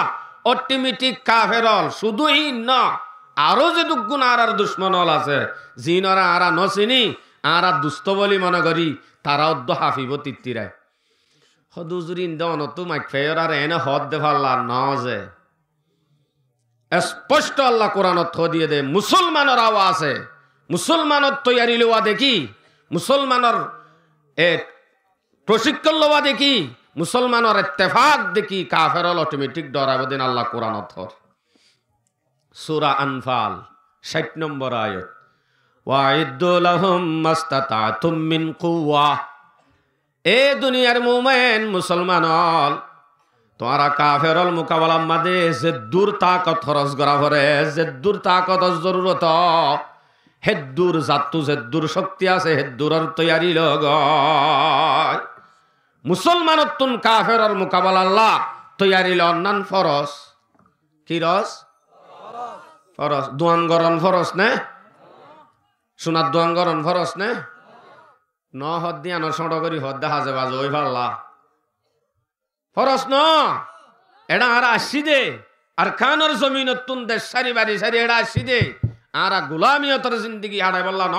অটোমেটিক কাফেরল শুধুই না আরো যে দুগুণ আর দুশ্মনল আছে জিনরা আরা নচিনি আরা দুষ্ট বলি মনে করি তারা অদ্দ হাফিব তিত্তিরায় হদুজুরিন দনতু মাইফেয়র আর এনে হদ দে ফাল্লা নজে স্পষ্ট আল্লাহ কোরআনত থ দিয়ে দে মুসলমানের আওয়াজ আছে মুসলমানের তৈয়ারি লওয়া দেখি মুসলমানের প্রশিক্ষণ লওয়া দেখি মুসলমানের ইত্তেফাক দেখি কাফেরল অটোমেটিক ডরাবে দিন আল্লাহ কোরআনত সূরা আনফাল 60 নম্বর আয়াত ওয়াইদ্দু লাহুম মাস্তাতাতুম মিন কুওয়া এ দুনিয়ার মুমিন মুসলমানল তোরা কাফেরল মোকাবেলা মাদে যে দূর তাকত খরচ করা পরে যে দূর তাকত জরুরত হেদ্দুর জাতু যে দূর শক্তি আছে হেদ্দুরের তৈয়ারি লগ মুসলমানতুন কাফেরর মোকাবেলা আল্লাহ তৈয়ারি লন্নান ফরস কি রস ফরস দুয়াঙ্গরন ফরস নে সোনার দুয়াঙ্গরন ফরস নে ন হদ দিয়া নসড় করি হদ দেখা যাবা ওই ভাল্লা ফরস ন এটা আর আসি দে আর খানোর জমিনতুন দেশ সারি বাড়ি সারি এটা আসি দে আর গুলামিয়তর জিন্দগি হারাই বললা ন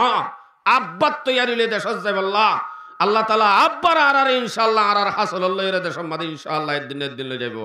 আব্বার তৈয়ারিলে দেশ যাই বললা আল্লাহ তালা আব্বার আর ইনশাল্লাহ আর হাসল দেশ মাদে ইনশাল্লাহ দিনের দিন লই যাইব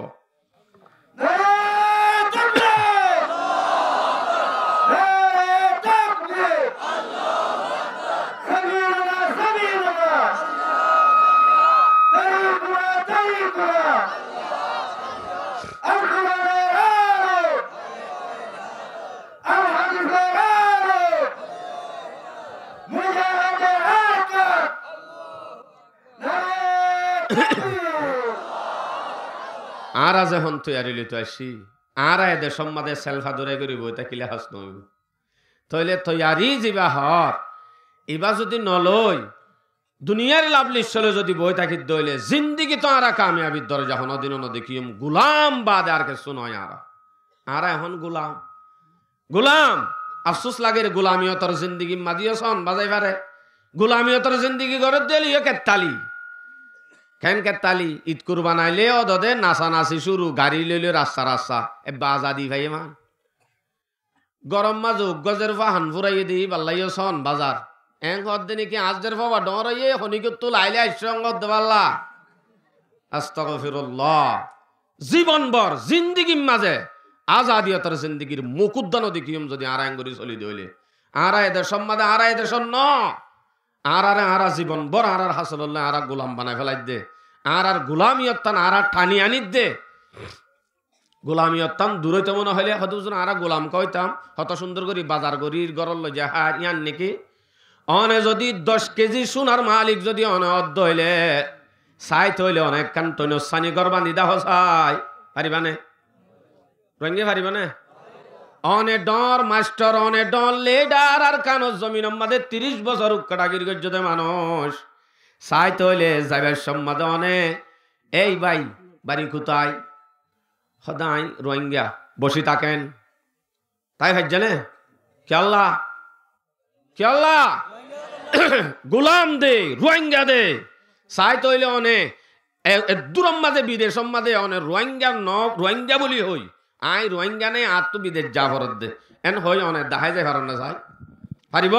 আর যখন তৈয়ারি লিতে আসি আর এদের সম্মাদে সেলফা দূরে করি বই থাকিলে হাস নইব তইলে তৈয়ারি যাবা হর এবা যদি নলই দুনিয়ার লাভ লিশ্বলে যদি বই থাকি দইলে জিন্দিগি তো আর কামিয়াবির দরে যখন অদিন দেখিম গুলাম বাদ আর কিছু নয় আর এখন গুলাম আফসোস লাগে গুলামিয়তর জিন্দিগি মাদিয়েছন বাজাই পারে গুলামিয়তর জিন্দিগি গড়ে দিলিও কেতালি কেন কেতালি ঈদ কুরবান আইলে অদে নাচা নাচি শুরু গাড়ি লইলে রাস্তা এ বাজা দি ভাই মান গরম মাঝ গজের ফাহান ফুরাইয়ে দি বাল্লাইও সন বাজার এং হদ্দিনি কি আজদের বাবা ডরাইয়ে হনিকত লাইলে আইসঙ্গত দেবাল্লা আস্তাগফিরুল্লাহ জীবনভর জিন্দিগির মাঝে আজাদিয়তার জিন্দিগির মুকুদ্দানো দেখিম যদি আরাঙ্গুরি চলি দইলে আরা এদের সম্মাদে আরা এদের ন আরা জীবন বর আর হাসল্লাহ আরা গোলাম বানায় ফেলাই দে আর গোলামিয়ত্তান আরা টানি আনিত দে গোলামিয়ত্তান দূরইতে মনে হইলে হয়তো আরা গোলাম কইতাম হত সুন্দর করি বাজার গরির গরল লইয়া হার ইয়ান নাকি অনে যদি 10 কেজি সোনার মালিক যদি অনে অর্ধ হইলে সাইত হইলে অনেক কান্তন সানি গরবানি দাহ চাই পারিবানে রঙে পারিবানে অনে ডর মাস্টার অনে ডর লেডার আর কানো জমিন আমাদের 30 বছর উৎকাটাগির গজ্জতে মানুষ সাইত হইলে যাইবার সম্মাদে অনে এই ভাই বাড়ি কোথায় সদাই রোহিঙ্গা বসি থাকেন তাই ভাই জানে কেল্লা গোলাম দে রোহিঙ্গা দে চাই তৈলে অনে দূরম মাঝে বিদেশ মাঝে অনে রোহিঙ্গা বলি হই আই রোহিঙ্গা নেই আর তো বিদেশ যা ভরত দে এন হই অনে দেখাই যায় ভারত না চাই পারিব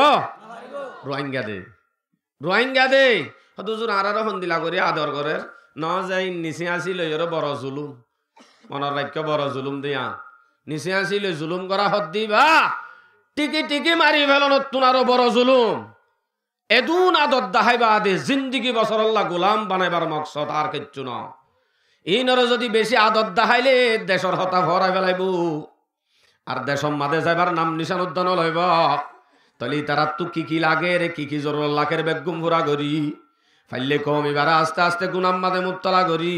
রোহিঙ্গা দে দুজন আর সন্দিলা করে আদর করে ন যাই নিচে আসি লই বড় জুলুম মনের বাক্য বড় জুলুম দিয়া নিচে আসি লই জুলুম করা হত দিবা টিকি মারি ফেলন তুন আরো বড় জুলুম এদুন আদত দাহাইবা আদে জিন্দিগি বছর আল্লাহ গোলাম বানাইবার মকসদ আর কিচ্ছু না ইনরে যদি বেশি আদত দাহাইলে দেশর হতা ভরাই ফেলাইব আর দেশম মাদে যাইবার নাম নিশান উদ্যান লইব তাহলে তারা তো কি লাগে রে কি জরুর লাখের বেগুম ভরা করি ফাইলে কম এবার আস্তে আস্তে গুনাম মাদে মুবতলা করি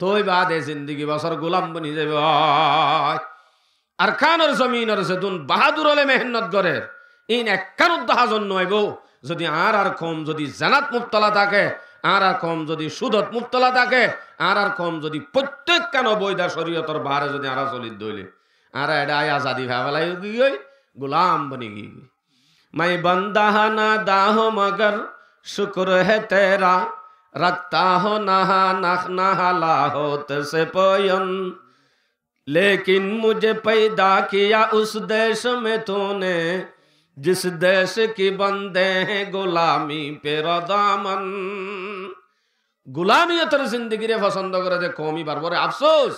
তৈ বাদে জিন্দিগি বছর গোলাম বনি যাইব আর খানোর জমিনের সেতুন বাহাদুর হলে মেহনত করে ইন একখান উদ্দাহাজন নইব যদি আর কম যদি জানাত মুবতলা থাকে আর কম যদি সুদত মুবতলা থাকে আর কম যদি প্রত্যেক কেন বৈদা শরীয়তর বাহারে যদি আর চলিত দইলে আর এটা আজাদি ভাবেলাই গিয়ে গোলাম বনি গিয়ে मैं बंदा ना दाहो मगर शुक्र है तेरा रखता हो नहा नहाला होत से पोयन लेकिन मुझे पैदा किया उस देश में तूने जिस देश की बंदे हैं गुलामी पे दामन गुलामियतर जिंदगी रे पसंद करे दे कौमी बारबारे अफसोस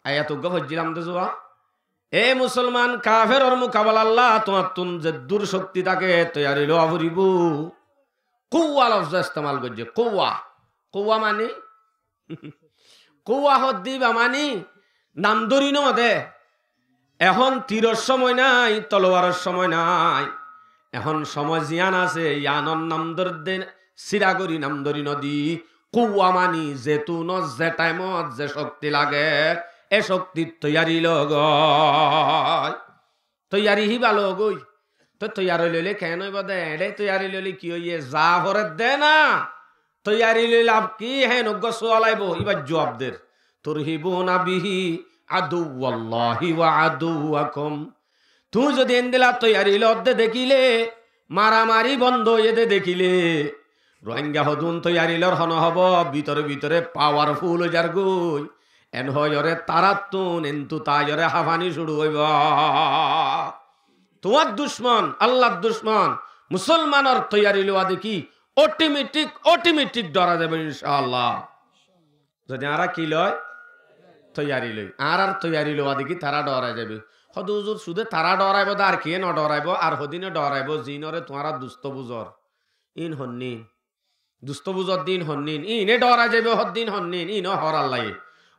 आया तो गफजिलाम दे जुआ এ মুসলমান কাফের মোকাবেলা আল্লাহ তোমার তুন যে দূর শক্তি থাকে তৈরি লো আবরিব কুয়া লফজ ইস্তেমাল করছে কুয়া মানে কুয়া হদ দিবা মানে নাম ধরি ন দে এখন তীরের সময় নাই তলোয়ারের সময় নাই এখন সময় জিয়ান আছে ইয়ানর নাম ধর দে সিরা করি নাম ধরি নদী কুয়া মানি যেতু ন যে টাইমত যে শক্তি লাগে এ শক্তি তৈয়ারি তৈয়ারি হি ভালো গই তো তৈয়ারি লইলে কেন দে এডে তৈয়ারি লইলে কি হইয়ে যা ভরে দে না তৈয়ারি লইলে আপ কি হে নগ্য সোয়ালাইব এবার জবাবদের তুরহিবুনা বিহি আদুওয়াল্লাহি ওয়া আদুওয়াকুম তুই যদি এন্দিলা তৈয়ারি লদ্দে দেখিলে মারামারি বন্ধ এদে দেখিলে রোহিঙ্গা হদুন তৈয়ারি লর হন হব ভিতরে পাওয়ারফুল যার গই এন হয়রে তারাতুন এন্তু তায়রে হাফানি শুরু হইব তোমার দুশ্মন আল্লাহর দুশ্মন মুসলমানের তৈয়ারি লওয়া দেখি অটোমেটিক ডরা যাবে ইনশাআল্লাহ যদি আরা কি লয় তৈয়ারি লই আর তৈয়ারি লওয়া দেখি তারা ডরা যাবে হদুজুর শুধু তারা ডরাইব আর কে ন ডরাইব আর হদিনে ডরাইব জিনরে তোমারা দুষ্ট বুজর ইন হন্নিন দুষ্ট বুজর দিন হন্নিন ইনে ডরা যাবে হদ্দিন হন্নিন ইন হর আল্লাহ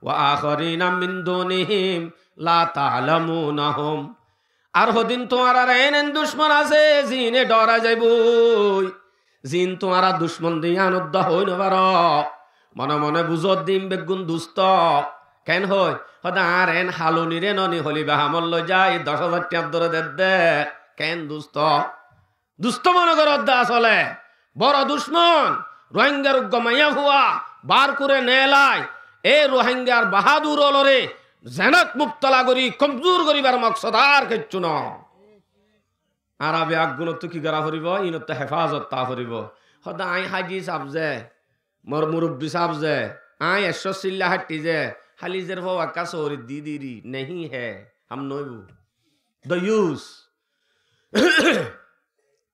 وآخرين من دونهم لا تعلمونهم আর হদিন তোমার আর এন দুশ্মন আছে জিনে ডরা যাইবই জিন তোমার দুশ্মন দিয়ে আনন্দ হই না পার মনে মনে বুঝত দিম বেগুন দুষ্ট কেন হয় হদা আর এন হালুনি রে ননি হলি বাহামল লই যাই 10,000 টাকা ধরে দে কেন দুষ্ট মনে কর আসলে বড় দুশ্মন রোহিঙ্গার গমাইয়া হুয়া বার করে নেলাই এ রোহিঙ্গার বাহাদুর অলরে জানাত মুবতলা করি কমজোর করিবার মকসদ আর কিচ্ছু ন আরবে আগুন তো কি করা করিব ইনত হেফাজত তা করিব সদা আই হাজি সাবজে মোর মুরব্বী সাবজে আই এশো সিল্লা হাটি যে হালিজের হো আকা সরি দিদিরি नहीं है हम नोबू द यूज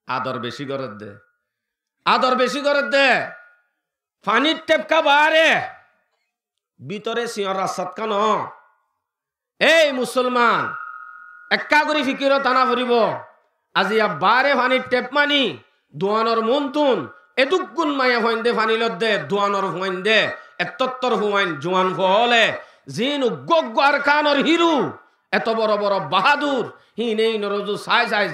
আদর বেশি করে দে, আদর বেশি করে দে। পানির টেপকা বারে ভিতরে সিঁয়র রাস্তাত কান। এই মুসলমান একা করে ফিকির টানা ফুরিব। আজি বারে পানির টেপ মানি দোয়ানোর মন্তুন এদুক গুণ মায়া হইন দে ফানিলত দে দোয়ানোর হইন দে এত্তর হুয়াইন জোয়ান ফলে জিন উগ্গার কানর হিরু এত বড় বড় বাহাদুর হিনেই নরজু সাই সাই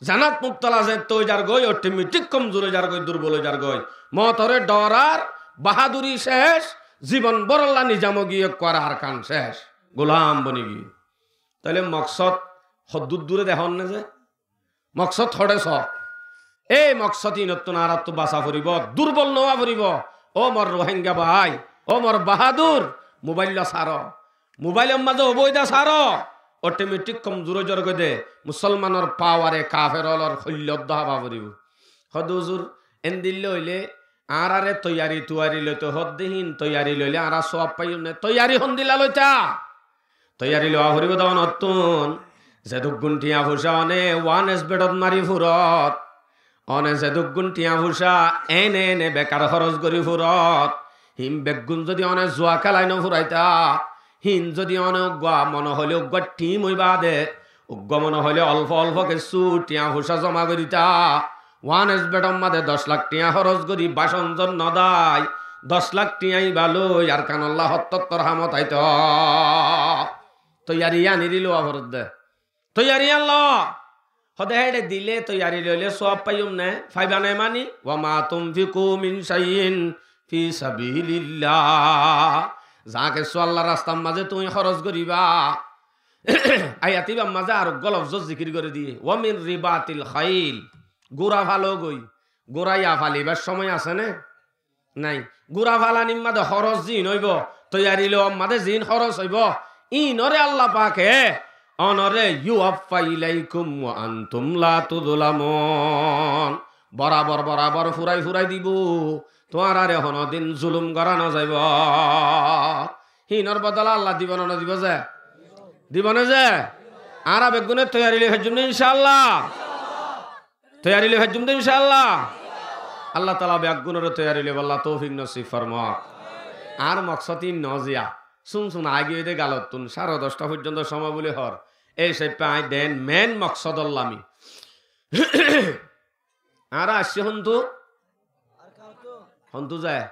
জানাত মুক্তলা যে তৈ যার গই অটোমেটিক কমজোর যার গই দুর্বল যার গই মতরে ডরার বাহাদুরি শেষ জীবন বরল্লা নিজাম গিয়ে করার কান শেষ গোলাম বনি গিয়ে। তাহলে মকসদ হদ্দুর দূরে দেখুন না যে মকসদ থড়ে স এই মকসদ নতুন আর তো বাসা ফুরিব দুর্বল নোয়া ফুরিব। ও মর রোহিঙ্গা ভাই, ও মর বাহাদুর, মোবাইল সার, মোবাইলের মাঝে অবৈধা সার অটোমেটিক কমজোর জর্গ দে মুসলমানের পাওয়ারে কাফেরলর শৈল্যত দহাবা ফুরিব। হদুজুর এন দিল্লে হইলে আর আরে তৈয়ারি তুয়ারি লইতে হদ্দেহীন তৈয়ারি লইলে আর সব পাই তৈয়ারি হন দিলা লইতা তৈয়ারি লওয়া ফুরিব তখন নতুন যেদুক গুণ টিয়া ফুসা অনে ওয়ান এস বেডত মারি ফুরত অনে যেদুক গুণ টিয়া ফুসা এনে এনে বেকার খরচ করি ফুরত হিম বেগুন যদি অনে জোয়া খেলাই ন ফুরাইতা হিন যদি অনে উগ্গা মনে হলে উগ্গা টিম হইবা দে উগ্গ মনে হলে অল্প অল্প কিছু টিয়া ফুসা জমা করিতা ওয়ান এস বেডম মাদে 10 লাখ টিয়া খরচ করি বাসন জন নদাই 10 লাখ টিয়াই ভালো আর কানল্লা হত্তর হামত আইত তৈয়ারি আনি দিল আভরত দে তৈয়ারি আনলো হদে হেডে দিলে তৈয়ারি লইলে সব পাইম নে ফাইবা নাই মানি ওয়ামা তুমফিকু মিন শাইইন ফি সাবিলিল্লাহ যাকে আল্লাহর রাস্তার মাঝে তুমি খরচ করিবা আয়াতিবা মাঝে আর গলফজ জিকির করে দিয়ে ওয়া মিন রিবাতিল খাইল গোরা ভালো গই গোরাইয়া ফালিবার সময় আছে না নাই গোরা ফালানির মাঝে খরচ জিন হইব তৈয়ারি লো মাঝে জিন খরচ হইব ইনরে আল্লাহ পাকে অনরে ইউআফা ইলাইকুম ওয়া আনতুম লা তুযলামুন বরাবর বরাবর ফুরাই ফুরাই দিব তোমার আর এখনো দিন জুলুম করা না যাইব হিনর বদলা আল্লাহ দিব না দিব যে দিব না যে আর বেগুনের তৈয়ারি লে হজুম ইনশাআল্লাহ তৈয়ারি লে হজুম ইনশাআল্লাহ আল্লাহ তাআলা বেগুনের তৈয়ারি লে আল্লাহ তৌফিক নসিব ফরমাক। আর মকসদ নজিয়া শুন আগে দে গালত তুন 10:30 পর্যন্ত সময় বলে হর এই সে পাই দেন মেন মকসদ আল্লামি আর আসছে হন্তু যায়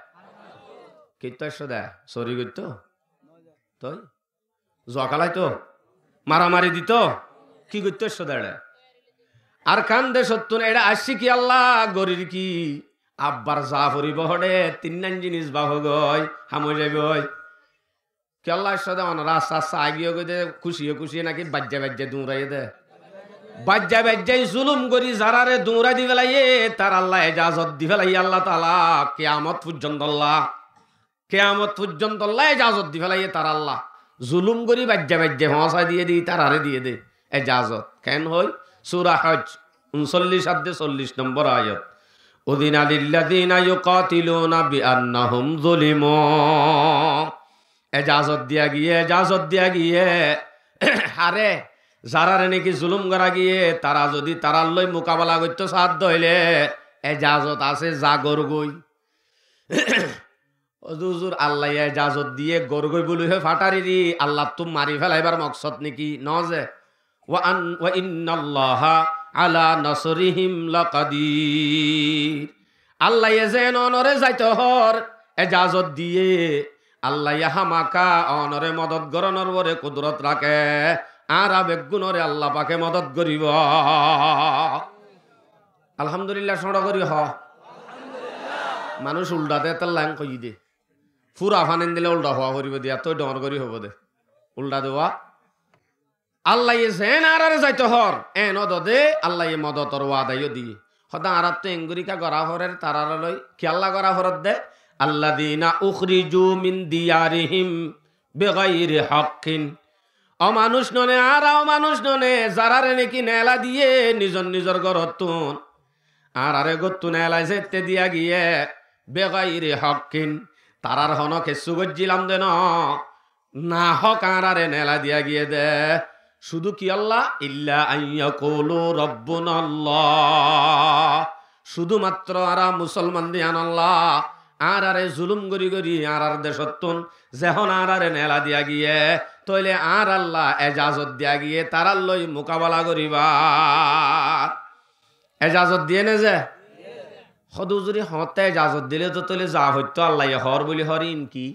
কীর্তন দেয় সরি করত তই জকালাই তো মারামারি দিত কি করতো দেয় আর কান দে সত্য এটা আসছি কি আল্লাহ গরির কি আব্বার যা ফুরিব হডে 3 জিনিস বাহ গই হামে যাইব কেল্লা সাদা রাস্তা রাস্তা আগিয়ে গই দে খুশিয়ে নাকি বাজ্যা দৌড়াই দে বাজ্যাই জুলুম করি যারারে দৌড়াই দি ফেলাইয়ে তার আল্লাহ এজাজত দি ফেলাই আল্লাহ তাআলা কিয়ামত পর্যন্ত আল্লাহ এজাজত দি ফেলাইয়ে তার আল্লাহ জুলুম করি বাজ্যা হসা দিয়ে দি তারারে দিয়ে দে এজাজত কেন হই সূরা হজ 39-40 নম্বর আয়াত উযিনা লিল্লাযিনা ইউকাতিলুনা বিআন্নাহুম যুলিমু এজাজত দিয়া গিয়ে হারে যারারে নাকি জুলুম করা গিয়ে তারা যদি তারার লই মোকাবেলা করতে সাধ্য হইলে এজাজত আছে যা গরগই হুজুর আল্লাহ এজাজত দিয়ে গরগই বলি হে ফাটারি আল্লাহ তুম মারি ফেলাইবার মকসদ নাকি ন যে ওয়া ইন্নাল্লাহা আলা নাসরিহিম লাকাদির আল্লাহ যেন অনরে যাইতে হর এজাজত দিয়ে আল্লাহ হামাকা অনরে মদত গরণর বরে কুদরত রাখে আর বেগুনরে আল্লাহ পাকে মদত করিব আলহামদুলিল্লাহ সড়া করি হ মানুষ উল্টাতে তার লাইন কই দে ফুরা ফানেন দিলে উল্টা হওয়া করিব দিয়া তো ডর করি হব দে উল্টা দেওয়া আল্লাহ যেন আর যাইতে হর এন দে আল্লাহ মদতর ওয়াদাইও দিয়ে সদা আর তো এঙ্গুরিকা গড়া হরের তারার লই খেয়াল্লা গড়া হরত দে আল্লাযীনা উখরিজু মিন দিয়ারিহিম বিগাইরি হাক্কিন অমানুষ ননে আর অমানুষ ননে যারারে নাকি নেলা দিয়ে নিজর ঘরত তুন আর আরে গত্তু নেলাই যেতে দিয়া গিয়ে বেগাইরে হকিন তারার হন কেসু গজ্জিলাম দে না হক আর আরে নেলা দিয়া গিয়ে দে শুধু কি আল্লাহ ইল্লা আইয়াকুলু রাব্বুনাল্লাহ শুধুমাত্র আরা মুসলমান দিয়ান আল্লাহ আর আরে জুলুম গরি গরি আর দেশত্তুন যখন আর নেলা দিয়া গিয়ে তইলে আর আল্লাহ এজাজত দিয়া গিয়ে তারার লই মোকাবেলা করিবা এজাজত দিয়ে নে যে সদুজুরি হতে এজাজত দিলে তো তইলে যা হইতো আল্লাহ হর বলি হর ইন কি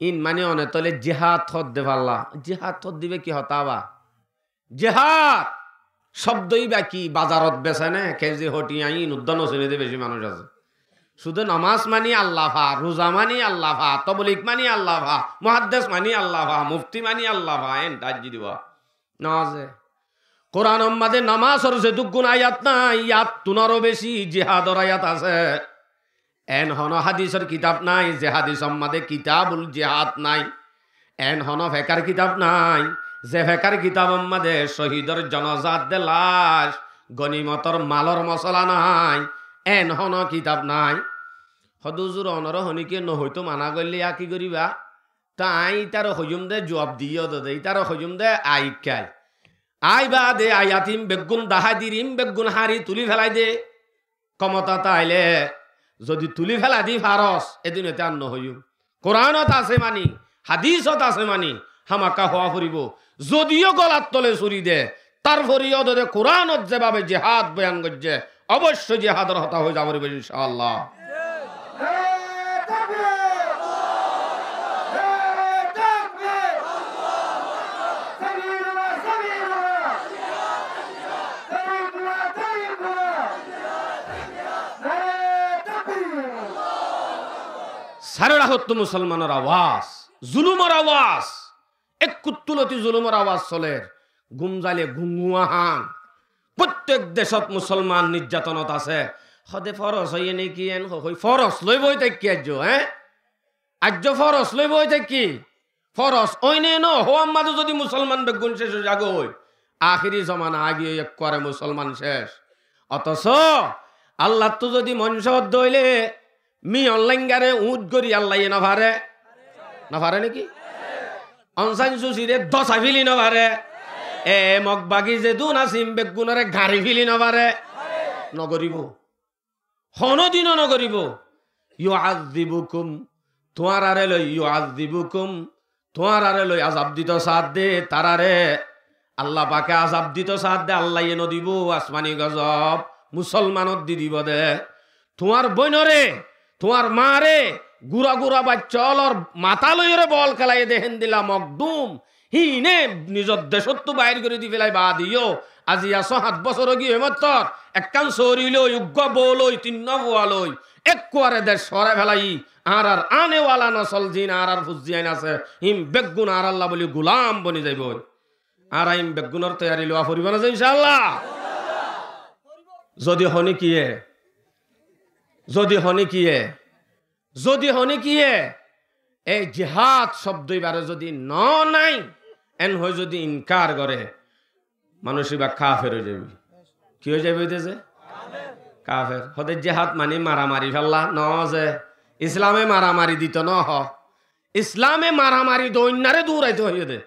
ইন মানে অনে তলে জিহাদ হদ দে পাল্লা জিহাদ হদ দিবে কি হতাবা জিহাদ শব্দই বা কি বাজারত বেছে নে কেজি হটি আইন উদ্যান শ্রেণীতে বেশি মানুষ আছে শুধু নামাজ মানি আল্লাহ ভা রোজা মানি আল্লাহ ভা তবলিক মানি আল্লাহ ভা মুহাদ্দিস মানি আল্লাহ ভা মুফতি মানি আল্লাহ ভা এন তাজি দিব নাজে কোরআন মাঝে নামাজের যে দুগুণ আয়াত নাই ইয়াত তুনারও বেশি জিহাদর আয়াত আছে এন হন হাদিসের কিতাব নাই যে হাদিস মাঝে কিতাবুল জিহাদ নাই এন হন ফেকার কিতাব নাই যে ফেকার কিতাব মাঝে শহীদের জনজাত দে লাশ গনিমতর মালর মশলা নাই এন হন কিতাব নাই সদুজুর অনর হনিকে নহইতো মানা করলে কি করিবা তাই তার হজুম দে জবাব দিও দে তার হজুম দে আইকাই আই বা দে আয়াতিম বেগুন দাহাই দিরিম বেগুন হারি তুলি ফেলাই দে ক্ষমতা তাইলে যদি তুলি ফেলা দি ফারস এদিন এতে আর নহইম কোরআনত আছে মানি হাদিসত আছে মানি হামাকা হওয়া ফুরিব যদিও গলার তলে চুরি দে তার ফরিয়দ দে কোরআনত যেভাবে জেহাদ বয়ান করছে অবশ্যই জেহাদর হতা হয়ে যাব ইনশাআল্লাহ সারে রাখত মুসলমানের আওয়াজ জুলুমের আওয়াজ এক কুত্তুলতি জুলুমের আওয়াজ চলের গুমজালে গুঙ্গুয়াহান প্রত্যেক দেশত মুসলমান নির্যাতনত আছে সদে ফরস হইয়ে নেকি এন হই ফরস লই বই থাকি আজ আজ ফরস লই বই থাকি ফরস ওইনে ন হোয়াম মাঝে যদি মুসলমান বেগুন শেষ হয়ে যাগো আখিরি জমানা আগিয়ে এক করে মুসলমান শেষ অথচ আল্লাহ তো যদি মঞ্চ দইলে মি অনলাইন গারে উঠ করি আল্লাহ নভারে নভারে নাকি অনসাইন সুশিরে দশা ফিলি নভারে এ মগবাগি যে দুন আসিম বেগুনরে গাড়ি ফিলি নভারে নগরিব হনদিনও নগরিব ইউ আযিবুকুম তোমার আরে লই ইউ আযিবুকুম তোমার আরে লই আযাব দিত সাথ দে তারারে আল্লাহ পাকে আযাব দিত সাথ দে আল্লাহ এনে দিব আসমানি গজব মুসলমানত দি দিব দে তোমার বইনরে তোমার মারে গুড়া গুড়া বাচ্চলর মাথা লইরে বল খেলাই দেহেন দিলা মকদুম হিনে নিজর দেশত্ব বাইর করে দি ফেলাই বা দিও আজি 7 বছর গিয়ে মতর একখান সরি লই উগ্গ বলই তিন্ন বোয়ালই এক কোয়ারে দেশ সরে ফেলাই আর আর আনেওয়ালা নসল জিন আর ফুজিয়ান আছে হিম বেগুন আর আল্লাহ বলি গোলাম বনি যাইব আর হিম বেগুনের তৈয়ারি লওয়া ফুরিব না ইনশাআল্লাহ যদি হনি কিয়ে যদি হনি কিয়ে যদি হনি কিয়ে এই জিহাদ শব্দই বারে যদি ন নাই এন হয়ে যদি ইনকার করে মানুষ বা কাফের হয়ে যাবে কি হয়ে যাবে যে কাফের হতে জিহাদ মানে মারামারি ফেললা ন যে ইসলামে মারামারি দিত ন হ ইসলামে মারামারি দৈন্যারে দৌড়াইতে হইয়ে দে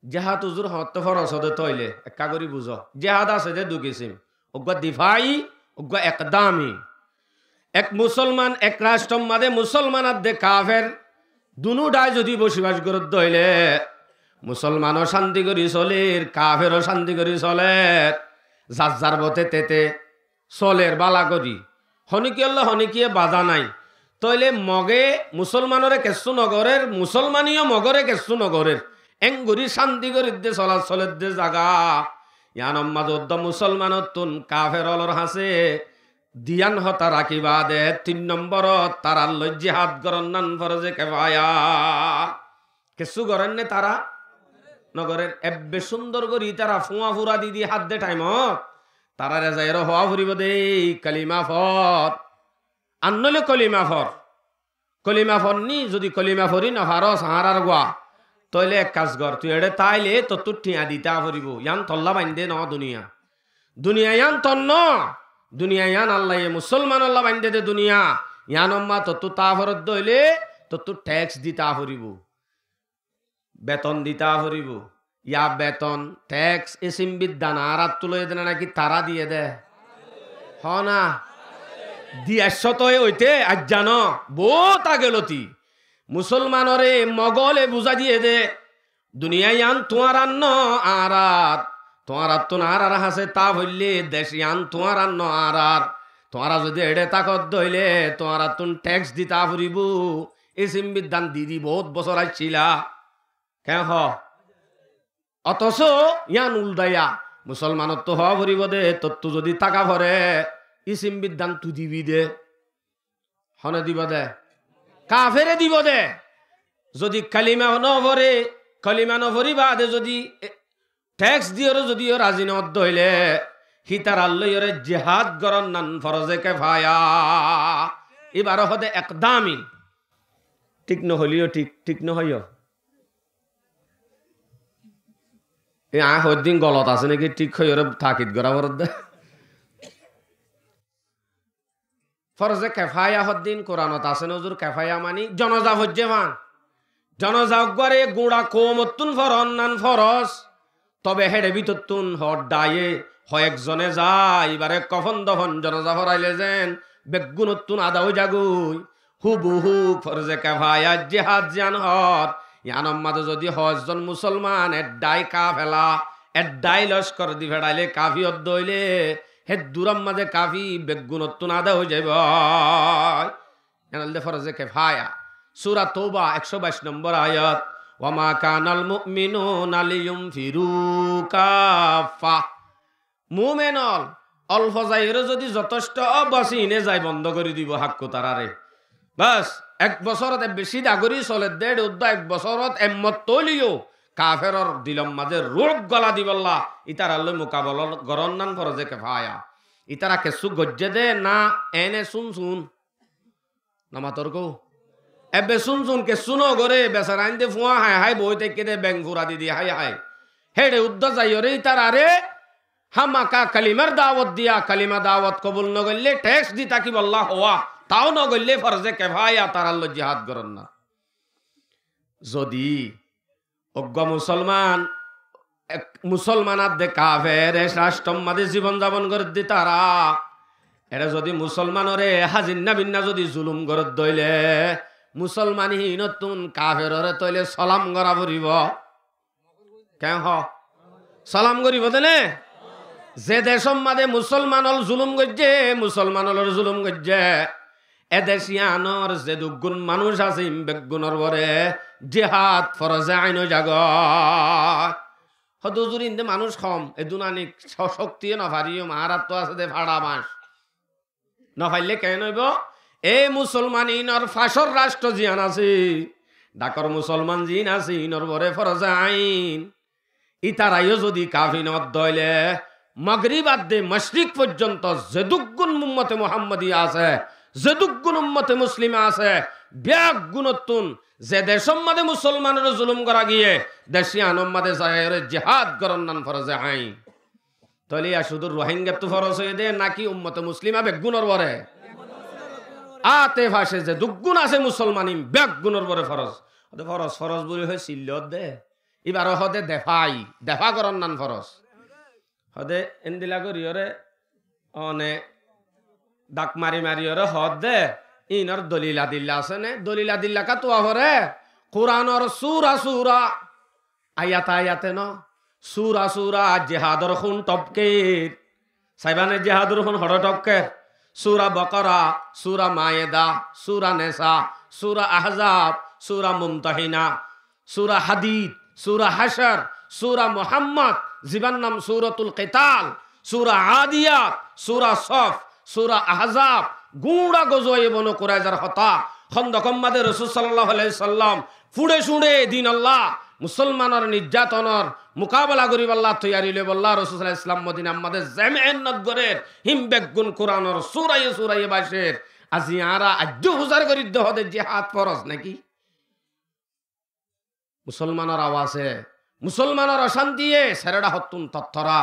জেহাদ উজুর হত ফরস হতে তৈলে একা করি বুঝ জেহাদ আছে যে 2 কিসিম ওগা দিফাই ওগা একদামি এক মুসলমান এক রাষ্ট্র মাঝে মুসলমান আর দে কাফের দুনুটাই যদি বসবাস করে দইলে মুসলমানও শান্তি করি চলের কাফেরও শান্তি করি চলের যার যার বতে তেতে চলের বালা করি হনিকি আল্লাহ হনিকিয়ে বাধা নাই তইলে মগে মুসলমানরে কেসু নগরের মুসলমানীয় মগরে কেসু নগরের এঙ্গুরি শান্তি করি দে চলাচলের দে জাগা ইয়ানম মাজদ্দ মুসলমানত তুন কাফের অলর হাসে দিয়ান হতা রাখিবা দে 3 নম্বরত তারা লজ্জিহাত গরন নান ফরজে কেফায়া কেসু গরেন নে তারা নগরের এব্বে সুন্দর করি তারা ফুয়া ফুরা দিদি হাত দে টাইমত তারা রেজাইর হওয়া ফুরিব দে কালিমা ফর আনলে কলিমা ফর নি যদি কলিমা ফরি না ফারস হারার গোয়া তইলে এক কাজ কর তুই এড়ে তাইলে তো তোর ঠিয়া দিতা ফুরিব ইয়ান তল্লা বাইন্দে ন দুনিয়া দুনিয়া ইয়ান তন্ন দুনিয়া ইয়ান আল্লাহ মুসলমান আল্লাহ বাইন্দে দে দুনিয়া ইয়ান অম্মা তো তা ফরত দইলে তো তোর ট্যাক্স দিতা ফুরিব বেতন দিতা ফুরিব ইয়া বেতন ট্যাক্স এসিম বিদ্যান আর তুলে দেন নাকি তারা দিয়ে দে হ না দিয়াশত হইতে আজ জানো বহুত আগেলতি মুসলমানরে মগলে বুঝা দিয়ে দে দুনিয়ায় আন তোমার আন্ন আর তোমার তো আর হাসে তা হইলে দেশি আন তোমার আন্ন আর তোমারা যদি এড়ে তাকত দইলে তোমারা তুন ট্যাক্স দিতা ফুরিব এসিম বিদ্যান দিদি বহুত বছর আসছিলা কেন হ অথচ ইয়ান উল্টাইয়া মুসলমানত তো হওয়া ভরিব দে তত্ত্ব যদি টাকা ভরে ইসিম বিদ্যান তু দিবি দে হনে দিব দে কাফেরে দিব দে যদি কালিমা নভরে কালিমা নভরিবা দে যদি ট্যাক্স দিয়র যদিও রাজি নদ্দ হইলে হিতার আল্লয়রে জিহাদ গরন নান ফরজে কেফায়া এবার হদে একদামি ঠিক নহলিও ঠিক নহইও এই দিন গলত আছে নাকি ঠিক হয়ে থাকিত গড়া বরদ দে ফরজে কেফায়া হদ্দিন কোরআনত আছে নজুর কেফায়া মানি জনজা হজ্জে মান জনজা গরে গুড়া কোমতুন ফরন নান ফরজ তবে হেডে ভিতরতুন হট ডায়ে একজনে যায় এবারে কফন দফন জনজা ফরাইলে যেন বেগুনতুন আদাও জাগুই হুবহু ফরজে কেফায়া জিহাদ জান হর ইয়ানম মাঝে যদি হজন মুসলমান এড্ডাই কা ফেলা এড্ডাই লস্কর দি ফেড়াইলে কাফি অদ্দ হইলে হে দূরম মাঝে কাফি বেগুনতুন আদা হয়ে যাইব এনালদে ফরজে কেফায়া সূরা তওবা 122 নম্বর আয়াত ওয়ামা কানাল মুমিনুনা লিয়ুনফিরু কাফা মুমিনল অল্প যাইরে যদি যথেষ্ট বাসিনে যায় বন্ধ করে দিব হাক্কু তারারে বাস এক বছরতে বেশি দাগরি চলে 1.5 বছরত এম্মত তলিও কাফেরর দিলম মাঝে রোগ গলা দিবল্লা ইতার আল্লাহ মোকাবলা গরন নান ফরজে কেফায়া ইতারা কেসু গজ্জে দে না এনে শুন নামা তর্ক এবে শুন কেসু ন গরে বেচার আইন দে ফুয়া হাই বই থেকে দে ব্যাং ফুরা দিদি হাই হেডে উদ্দ যাইরে ইতার আরে হামাকা কালিমার দাওয়াত দিয়া কালিমা দাওয়াত কবুল ন গল্লে ট্যাক্স দি তাকি বল্লা হওয়া তাও ন গল্লে ফরজে কেফায়া তার আল্লাহ জিহাদ গরন না যদি অজ্ঞ মুসলমান দে কাফের রাষ্ট্রম মাদে জীবন যাপন করে দি তারা এরা যদি মুসলমানরে হাজিন্না বিন্না যদি জুলুম করে দইলে মুসলমানি নতুন কাফেররে তইলে সালাম করা পড়িব কেন হ সালাম করিব দেনে যে দেশম মাদে মুসলমানল জুলুম গজ্জে মুসলমানলর জুলুম গজ্জে এদেশিয়ানর যে দুগুণ মানুষ আছে বেগুণর বরে জিহাদ ফরজে আইন জাগ হদুজুর ইন্দে মানুষ কম এ দুনানিক শক্তিও নফারিও মারাত তো আছে দে ভাড়া মাস নফাইলে কেন হইব এই মুসলমান ইনর ফাঁসর রাষ্ট্র জিয়ান আছে ডাকর মুসলমান জিন আছে ইনর বরে ফরজে আইন ইতারাইও যদি কাফি নত দইলে মাগরিবাদ দে মশরিক পর্যন্ত যেদুগুণ উম্মতে মুহাম্মদী আছে যেদুগুণ উম্মতে মুসলিমে আছে ব্যাগ গুণতুন যে দেশম মাদে মুসলমানের জুলুম করা গিয়ে দেশিয়ানম মাদে যায় জিহাদ গরন নান ফরজে আইন তাহলে শুধু রোহিঙ্গা তো ফরজ হয়ে দে নাকি উম্মতে মুসলিমা বেগুণর বরে আতে ভাষে যে দুগুণ আছে মুসলমানি বেগুণর বরে ফরজ ফরজ ফরজ বলে হয় সিল্লত দে এবার হদে দেফা গরন নান ফরজ হদে এন্দিলা করিয়রে অনে ডাক মারি ওরে হদ দে ইনর দলিলা দিল্লা আছে নে দলিলা দিল্লা কা তো হরে কোরআনর সূরা আয়াতে ন সূরা জিহাদর খুন টপকে সাইবানে জিহাদর খুন হড় টপকে সূরা বাকারা সূরা মায়েদা সূরা নিসা সূরা আহজাব সূরা মুমতাহিনা সূরা হাদীদ সূরা হাশর সূরা মুহাম্মদ জিবান নাম সূরাতুল কিতাল সূরা আদিয়াত সূরা সফ সূরা আহজাব গুড়া গজয়ে বন কুরাইজার হতা খন্দকম মাদে রাসূল সাল্লাল্লাহু আলাইহি সাল্লাম ফুড়ে শুড়ে দিন আল্লাহ মুসলমানের নির্যাতনের মোকাবেলা করিব আল্লাহ তৈয়ারি লইব আল্লাহ রাসূল সাল্লাল্লাহু আলাইহি সাল্লাম মদিনা আমাদের জামিআন নগরের হিমবেগ গুণ কোরআনের সূরায়ে বাশের আজি আরা আজ্জ হুজার করি দহদে জিহাদ ফরজ নাকি মুসলমানের আওয়াজে মুসলমানের অশান্তিয়ে সেরেডা হতুন তত্তরা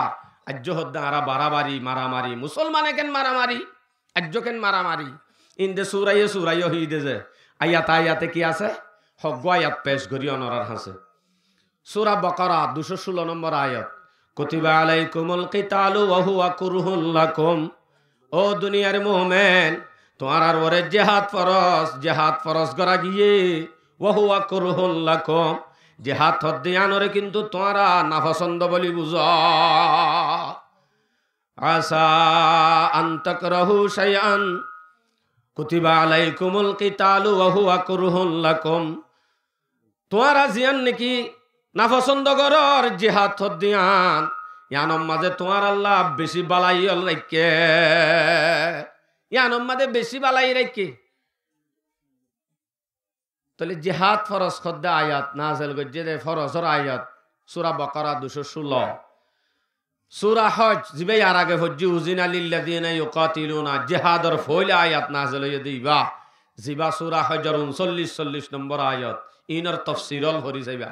আজ্জ হদ্দা আরা বাড়াবাড়ি মারামারি মুসলমানে কেন মারামারি আজ্জ কেন মারামারি ইন্দে সূরায়ে হই দে যে আয়াতে কি আছে হগ্গ আয়াত পেশ করি অনরার হাসে সূরা বাকারা 216 নম্বর আয়াত, কুতিবা আলাইকুমুল কিতালু ওয়া হুয়া কুরহুল লাকুম। ও দুনিয়ার মুমিন, তোমার ওরে জিহাদ ফরজ করা গিয়ে ওয়া হুয়া কুরহুল লাকুম, জিহাদ হদ্দিয়ানরে কিন্তু তোমরা নাপছন্দ বলি বুঝো। আসা আন তাকরাহু শাইআন কুতিবা আলাইকুমুল কিতালু ওয়া হুয়া কুরহুল লাকুম। তোমরা জিয়ান নাকি নাপছন্দ করর জিহাদ হদ্দিয়ান, ইয়ানম মাঝে তোমার আল্লাহ বেশি বালাই রাখে, ইয়ানম মাঝে বেশি বালাই রাখে। তাহলে জিহাদ ফরজ খদ্দা আয়াত নাযিল গজ্জে দে ফরজর আয়াত সূরা বাকারা 216। সূরা হজ জিবে আর আগে হজ্জি উজিনা লিল্লাযিনা ইউকাতিলুনা জিহাদর ফইল আয়াত নাযিল হয়ে দিবা জিবা সূরা হজর 39-40 নম্বর আয়াত ইনর তাফসীরল হরি যাইবা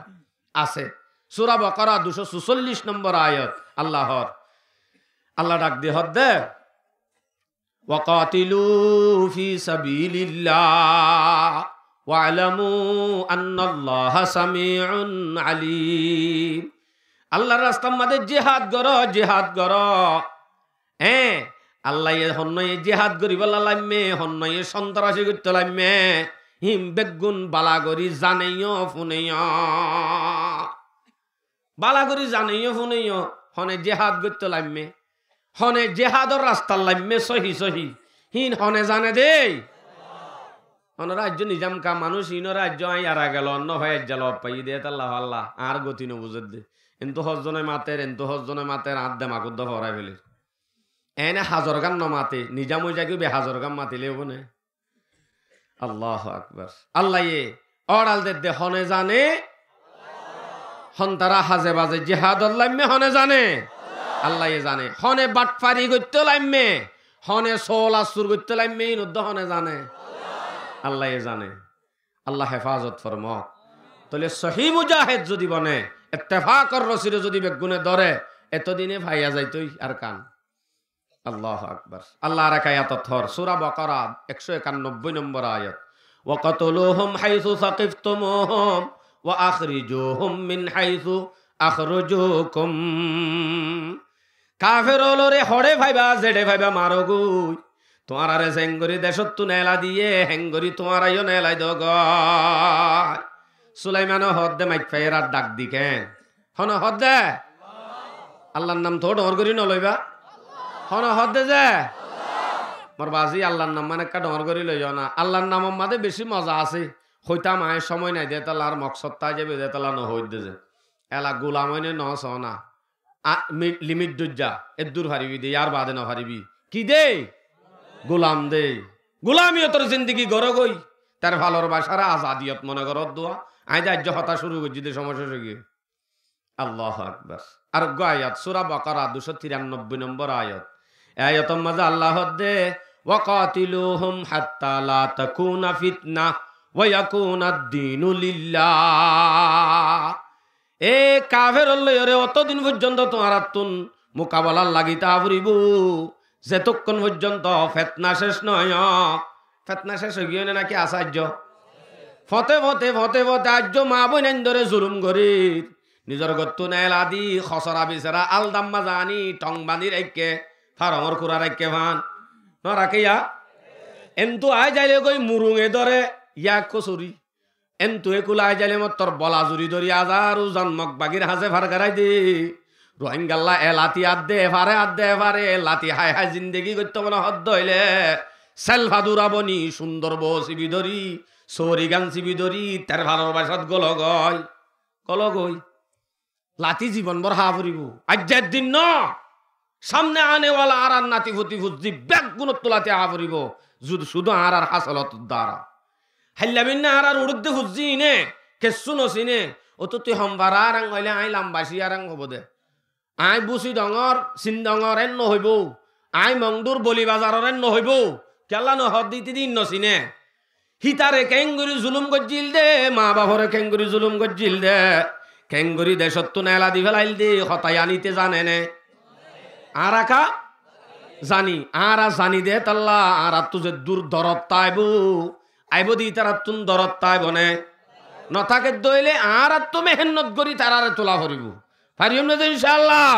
আছে। সূরা বাকারা 244 নম্বর আয়াত আল্লাহ ডাক দি হদ্দে ওয়াকাতিলু ফি সাবিলিল্লাহ ওয়া'লামু আন্নাল্লাহা সামিউন আলীম। আল্লাহর রাস্তার মধ্যে জিহাদ করো। আল্লাহ হন্নয়ে জিহাদ করিব লাইমে, হন্নয়ে সন্ত্রাসী করতে লাইমে, হিম বেগুন বালাগরি জানেইও ফুনেইও, বালাগরি জানেইও ফুনেইও, হনে জিহাদ করতে লাইমে, হনে জিহাদর রাস্তার লাইমে সহি হিন হনে জানে দেই। অন্য রাজ্য নিজাম কা মানুষ ইন রাজ্য আরা গেল অন্য হয়ে গেল পাই দিয়ে আল্লাহ আর গতি নবুঝে দে। কিন্তু হজনে মাতের আধ দে মাকুদ্দ ভরাই ফেলে এনে হাজর গান নমাতে নিজাম ওই জায়গায় বে হাজর গান মাতিলে বনে। আল্লাহ আকবার। আল্লাহ অড়াল দে হনে জানে, হন্তারা হাজে বাজে জিহাদ লাইমে হনে জানে, আল্লাহ জানে। হনে বাটফারি করতে লাইমে, হনে সোল আসুর করতে লাইমে ইনুদ্দ হনে জানে, আল্লাহ জানে। আল্লাহ হেফাজত ফরমাক। তাহলে সহি মুজাহিদ যদি বনে ইত্তেফাকর রসিরে যদি বেগুনে ধরে এতদিনে ভাইয়া যাইতই আর কান। আল্লাহ আকবার। আল্লাহ আর এক আয়াত থর সূরা বাকারা 191 নম্বর আয়াত, ওয়া কাতুলুহুম হাইসু সাকিফতুমুহুম ওয়া আখরিজুহুম মিন হাইসু আখরাজুকুম। কাফের লরে হড়ে ভাইবা জেডে ভাইবা মারো গুই, তোমার আরে জেঙ্গরি দেশত নেলা দিয়ে হেঙ্গরি তোমার আইও নেলাই দগ। সুলাইমান হদ্দে মাইক ফাইরা ডাক দিকেন হন হদ্দে আল্লাহর নাম তো ডর করি নলইবা, হন হদ্দে যে মোর বাজি আল্লাহর নাম মানে একটা ডর করি লই যাও না। আল্লাহর নাম মাঝে বেশি মজা আছে, হইতাম আয় সময় নাই দে তালা আর মকসদ তাই যাবে দে তালা নহইত দে যে এলা গোলাম হইনে নস না লিমিট দুজা এ দূর হারিবি দে আর বাদে ন হারিবি কি দে গোলাম দে। গোলামিও তোর জিন্দগি গড় গই তার ভালোর বাসারা আজাদিয়ত মনে কর দোয়া আই রাজ্য হতা শুরু করছি দে সমস্যা গিয়ে। আল্লাহ আকবার। আর আয়াত সূরা বাকারা 293 নম্বর আয়াত, আয়াতের মাঝে আল্লাহ দে ওয়াকাতিলুহুম হাত্তা লা তাকুনা ফিতনা ওয়া ইয়াকুনা আদ-দীনু লিল্লাহ। এ কাফের লয়রে অতদিন পর্যন্ত তোমার তুন মোকাবেলার লাগিতা ফুরিব যেতক্ষণ পর্যন্ত ফেতনা শেষ নয়। ফেতনা শেষ হয়ে গিয়ে নাকি আচার্য ফতে আর্য মা বইন ধরে জুলুম করি নিজের গত্তু নেল আদি খসরা বিচারা আলদাম্মা জানি টং বান্ধি রাখে ফারমর কুড়া রাখে ভান নরাকেয়া এন্তু আয় যাইলে গই মুরুঙে ধরে ইয়াক কচুরি এন্তু একুলা আয় যাইলে মত তোর বলা জুরি ধরি আজারু জন্মক বাগির হাজে ভার গারাই দে রোহিঙ্গাল্লা এ লাতি আদে এভারে লাতি হাই হাই জিন্দেগি করতে মনে হদ্দ হইলে সেলফা দুরাবনি সুন্দর বউ চিবি ধরি সৌরি গান চিবি ধরি তার ভালোবাসাত গলগই লাতি জীবন বর হা ফুরিব আজ্জার দিন ন সামনে আনেওয়ালা আর আর নাতি ফুতি ফুজি ব্যাগ গুণত্ব লাতি হা ফুরিব শুধু আর হাসলত দ্বারা হাইলামিন না আর উড়ুদ্দে ফুজি নে কেসু নসিনে ও তো তুই সম্বারা রাং হইলে আই লাম্বাসি আরাং হব দে আই বুসি ডঙর চিন ডঙর এন নহইব আই মংদুর বলি বাজারের এন নহইব কেলা নহদ দিতে দিন নচিনে হিতারে কেঙ্গুরি জুলুম গজ্জিল দে মা বাবরে কেঙ্গুরি জুলুম গজ্জিল দে কেঙ্গুরি দেশত নেলা দি ফেলাইল দে হতাই আনিতে জানে নে আর আকা জানি আর জানি দে তাল্লা আর তু যে দূর দরত তাইব আইব দি তারা তুন দরত তাইব নে নথাকে দইলে আর তো মেহনত করি তারারে তোলা করিব পারিম না ইনশাআল্লাহ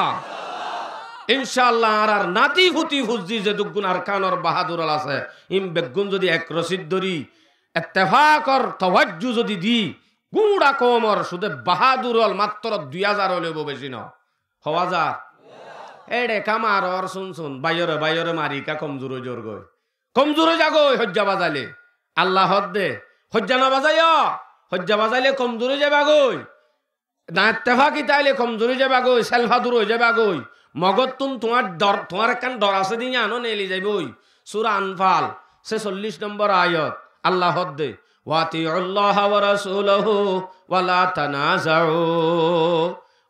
ইনশাআল্লাহ আর নাতি ফুতি ফুজি যে দুগুণ আর কানর বাহাদুর আছে ইম বেগুন যদি এক রসিদ ধরি ইত্তেফাকর তাওয়াজ্জু যদি দি গুড়া কমর শুধু বাহাদুর মাত্র 2000 হইলেও বেশি না হওয়া যা এড়ে কামার আর শুন বাইরে মারি কা কমজোর জোর গই কমজোর যাগই হজ্জা বাজালে আল্লাহ হদ্দে হজ্জা না বাজায় হজ্জা বাজাইলে কমজোর যাবা গই না ইত্তেফাকি তাইলে কমজোর যাবা গই সেলফাদুর হয়ে যাবা গই মগত তোমার কান ডর আছে দিয়ে আনো নেলি যাইবই সূরা আনফাল 46 নম্বর আয়াত আল্লাহ হদ্দে ওয়াতিউল্লাহ ওয়া রাসূলুহু ওয়া লা তানাজাউ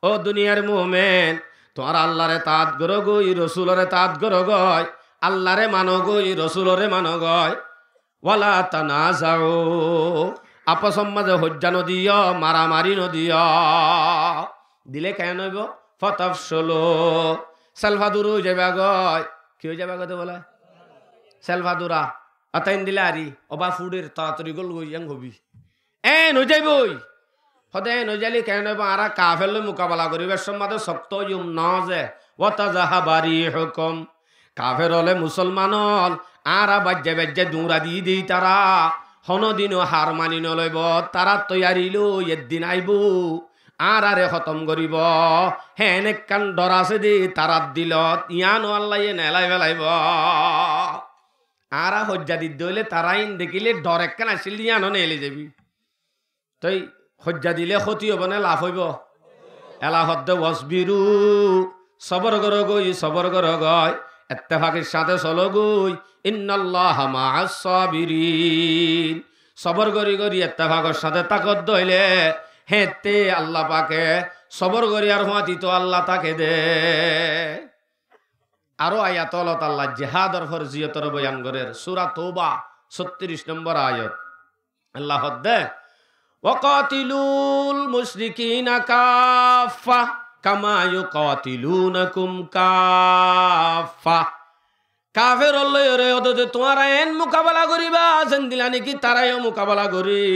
ও দুনিয়ার মুমিন তোমার আল্লাহরে তাত গরো গই রাসূলরে তাত গরো গয় আল্লাহরে মানো গই রাসূলরে মানো গয় ওয়া লা তানাজাউ আপসম মাঝে হজ্জা নদিও মারামারি নদিও দিলে কেন হইব ফতাফশলো সেলফাদুর হয়ে যাবে গয় কি হয়ে যাবে গতে বলে সেলফাদুরা আতাইন দিলে আরি অবা ফুডের তাড়াতাড়ি গল গইয়াং হবি নই যাইবই সদায় নই যাইলে কেন হইব আর কাফের লই মোকাবেলা করিবার সম্মাদে শক্ত ইউম নজে ওয়াতাজাহা বারি হুকুম কাফের হলে মুসলমান হল আর বাজ্যে বাজ্যে দৌড়া দিয়ে দিই তারা হনদিনও হার মানি নলইব তারা তৈয়ারি লই একদিন আইব আরে খতম করিব হেন একখান ডর আছে দি তারাত দিল ইয়ানো আল্লাহ নেলাই ফেলাইব আরা হজ্জা দিতে হইলে তারাইন দেখিলে ডর একখান আসিল ইয়ানো নেলে যাবি তই হজ্জা দিলে ক্ষতি হব না লাভ হইব এলাহদ্দে ওয়াসবিরু সবর করো গই সবর করো গয় ইত্তেফাকের সাথে চলো গই ইন্নাল্লাহা মাআস সাবিরিন সবর করি করি ইত্তেফাকের সাথে তাকত দইলে হেতে আল্লাহ পাকে সবর করি আর হুঁয়াতি তো আল্লাহ তাকে দে আরো আয়াত আল্লাহ জিহাদর ফরজিয়তর বয়ান করের সূরা তওবা 36 নম্বর আয়াত আল্লাহ দে ওয়াকাতিলুল মুশরিকিনা কাফা কামা ইউকাতিলুনাকুম কাফা কাফের লয়রে ওদে তোমারা এন মোকাবেলা করিবা যেন দিলা নাকি তারাইও মোকাবেলা করি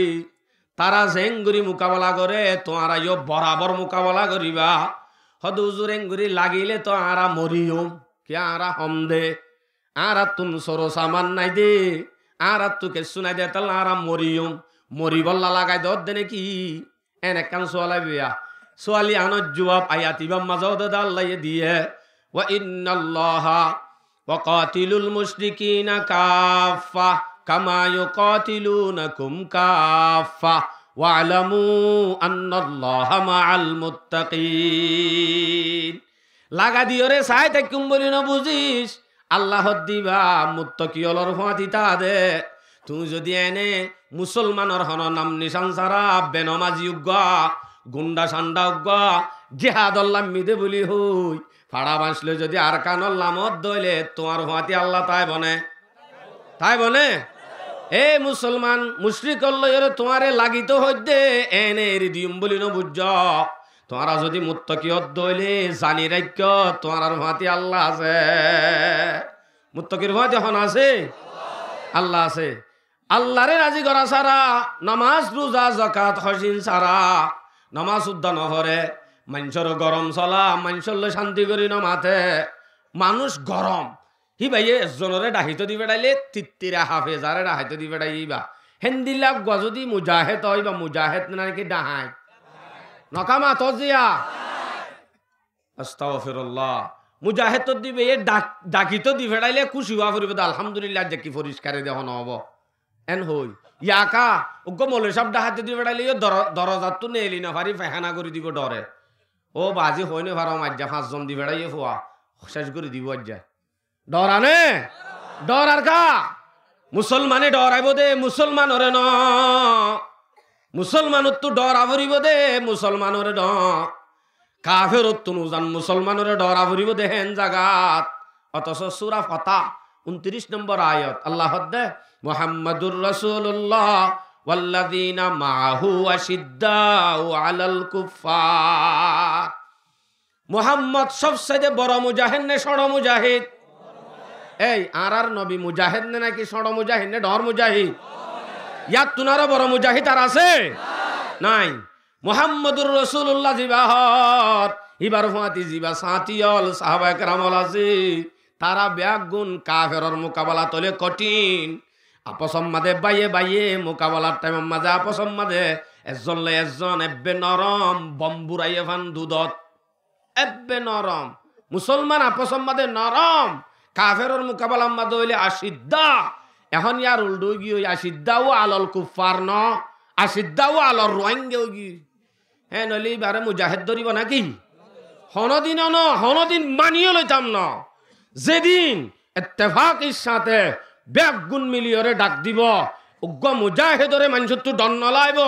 তারা জেঙ্গুরি মোকাবেলা করে তোমারা ইয় বরাবর মোকাবেলা করিবা হদু হুজুর এঙ্গুরি লাগিলে তো আরা মরিয়ম কে আরা হম দে আরা তুম সরো সামান নাই দে আরা তুকে শুনাই দে তাহলে আরা মরিয়ম মরি বল্লা লাগাই দর দে নাকি এন একখান সোয়ালাই বিয়া সোয়ালি আনত জবাব আয়াতিবাম মাজাও দে আল্লাহ দিয়ে ওয়া ইন্নাল্লাহা ওয়াকাতিলুল মুশরিকিনা কাফা কামা ইউকাতিলুনাকুম কাফা ওয়া'লামু আন্নাল্লাহা মা'আল মুত্তাকিন লাগা দিওরে সাই তাকুম বলি না বুঝিস আল্লাহ দিবা মুত্তাকি হলর ফাতি তা দে তুই যদি এনে মুসলমানর হন নাম নিশান সারা বেনমাজি উগা গুন্ডা সান্ডা উগা জিহাদ আল্লাহ মিদে বলি হই ফাড়া বাঁচলে যদি আর কানর লামত দইলে তোমার ফাতি আল্লাহ তাই বনে এ মুসলমান মুশরিক লয়রে তোমারে লাগিত হইদে এনে এরি দিম বলি ন বুঝ তোমারা যদি মুত্তাকিয়ত দইলে জানি রাখ্য তোমার ভাতি আল্লাহ আছে মুত্তাকির ভাতি এখন আছে আল্লাহ আছে আল্লাহরে রাজি করা সারা নামাজ রোজা যাকাত হজিন সারা নামাজ উদ্দা নহরে মানুষের গরম চলা মানুষের শান্তি করি ন মাথে মানুষ গরম হি ভাইয়ে এজনরে ডাহিত দি বেড়াইলে তিত্তিরা হাফেজারে ডাহিত দি বেড়াইবা হেন্দিলাক গজদি মুজাহেদ হয় বা মুজাহেদ নাকি ডাহাই নকামা তজিয়া আস্তাগফিরুল্লাহ মুজাহেদ তো দিবে এ ডাকিত দি বেড়াইলে খুশি হওয়া ফুরিব আলহামদুলিল্লাহ যে কি পরিষ্কারে দেহ নহব এন হই ইয়াকা উগ্র মলে সব ডাহাত দি বেড়াইলে দরজাত তো নেলি না পারি ফেহানা করে দিব ডরে ও বাজি হই না ভাড়া মাজ্জা 5 জন দি বেড়াইয়ে ফুয়া শেষ করে দিব আজ্জা ডরানে ডরার কা মুসলমানে ডরাইব দে মুসলমানরে ন মুসলমানত তো ডরা ভরিব দে মুসলমানরে ন কাফেরত তো নুজান মুসলমানরে ডরা ভরিব দে হেন জাগাত অথচ সূরা ফাতা 29 নম্বর আয়াত আল্লাহ দে মুহাম্মাদুর রাসূলুল্লাহ ওয়াল্লাযীনা মাআহু আশিদ্দাউ আলাল কুফফার মুহাম্মদ সবচেয়ে বড় মুজাহিদ নে ষড় মুজাহিদ এই আর নবী মুজাহিদ নে নাকি ষড় মুজাহিদ নে ডর মুজাহিদ ইয়াত তুনারও বড় মুজাহিদ আর আছে নাই মুহাম্মদুর রাসূলুল্লাহ জিবাহর ইবার ফাতি জিবা সাতিয়ল সাহাবায়ে কেরামল আছে তারা ব্যাগুণ কাফেরর মোকাবেলা তলে কঠিন আপসম মাদে বাইয়ে বাইয়ে মোকাবেলার টাইম মাঝে আপসম মাদে এজন লে এজন এব্বে নরম বম্বুরাইয়ে ফান দুধত এব্বে নরম মুসলমান আপসম মাদে নরম কাফেরর মোকাবেলা মাদে হইলে আশিদ্দা এখন ইয়ার উল্টো গিয়ে আশিদ্দাও আলল কুফার ন আশিদ্দাও আলর রোহিঙ্গা গি হ্যাঁ নলি বারে মুজাহিদ ধরিব নাকি হনদিন হনদিন মানিয়ে লইতাম না যেদিন ইত্তেফাকের সাথে ব্যাগুণ মিলিয়রে ডাক দিব উগ্র মুজাহিদরে মানুষের তো ডন নলাইব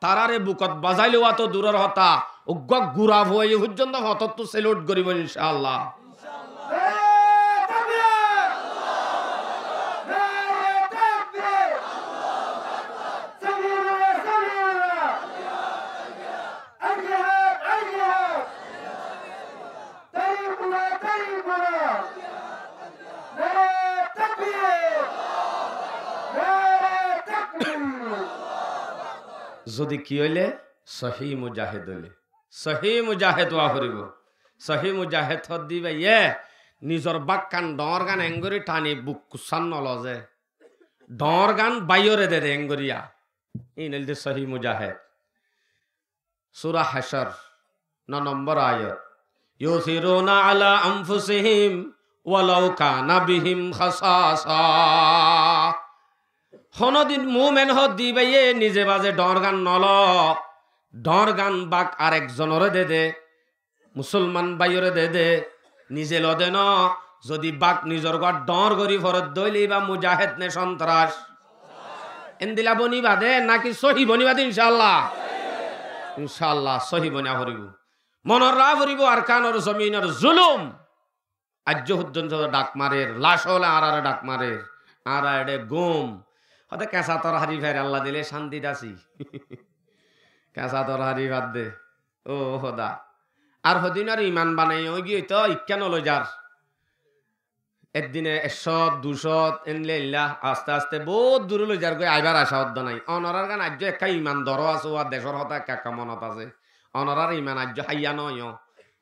তারারে বুকত বাজাই লওয়া তো দূরের হতা উগ্র গুড়া হয়ে পর্যন্ত হতত তো সেলুট করিব ইনশাআল্লাহ যদি কি হইলে সহি মুজাহিদ হইলে সহি মুজাহিদ ওয়া করিব সহি মুজাহিদ দিবে ইয়ে নিজর বাক কান ডর গান এঙ্গরি টানি বুক কুসান নলজে ডর গান বাইরে দে দে এঙ্গরিয়া ইনল দে সহি মুজাহিদ সূরা হাশর 9 নম্বর আয়াত ইউসিরুনা আলা আনফুসিহিম ওয়ালাউ কানা বিহিম খাসাসা হনদিন মুমেন হ দিবে নিজে বাজে ডর গান নল ডর গান বাক আরেকজনরে দে দে মুসলমান বাইরে দে দে নিজে লদে ন যদি বাক নিজর ঘর ডর গরি ফরত দইলি বা মুজাহিদ নে সন্ত্রাস এন্দিলা বনি বাদে নাকি সহি বনি বাদে ইনশাআল্লাহ ইনশাআল্লাহ সহি বনিয়া ভরিব মনর রা ভরিব আর কানর জমিনের জুলুম আজ্য হুদ্দন ডাক মারের লাশ হলে আর ডাক মারের আর এডে গুম হতে কেঁচা তর হারি ফের আল্লাহ দিলে শান্তি দাসি কেঁচা তর হারি বাদ দে ও হদা আর হদিন আর ইমান বানাই ওই গিয়ে তো ইক্যান লই যার একদিনে 100 200 এনলে ইল্লাহ আস্তে আস্তে বহুত দূরে লই যার গই আইবার আশা হদ্দ নাই অনরার গান আজ্য একটা ইমান দর আছে আর দেশর হতা একা মনত আছে অনরার ইমান আজ্য হাইয়া নয়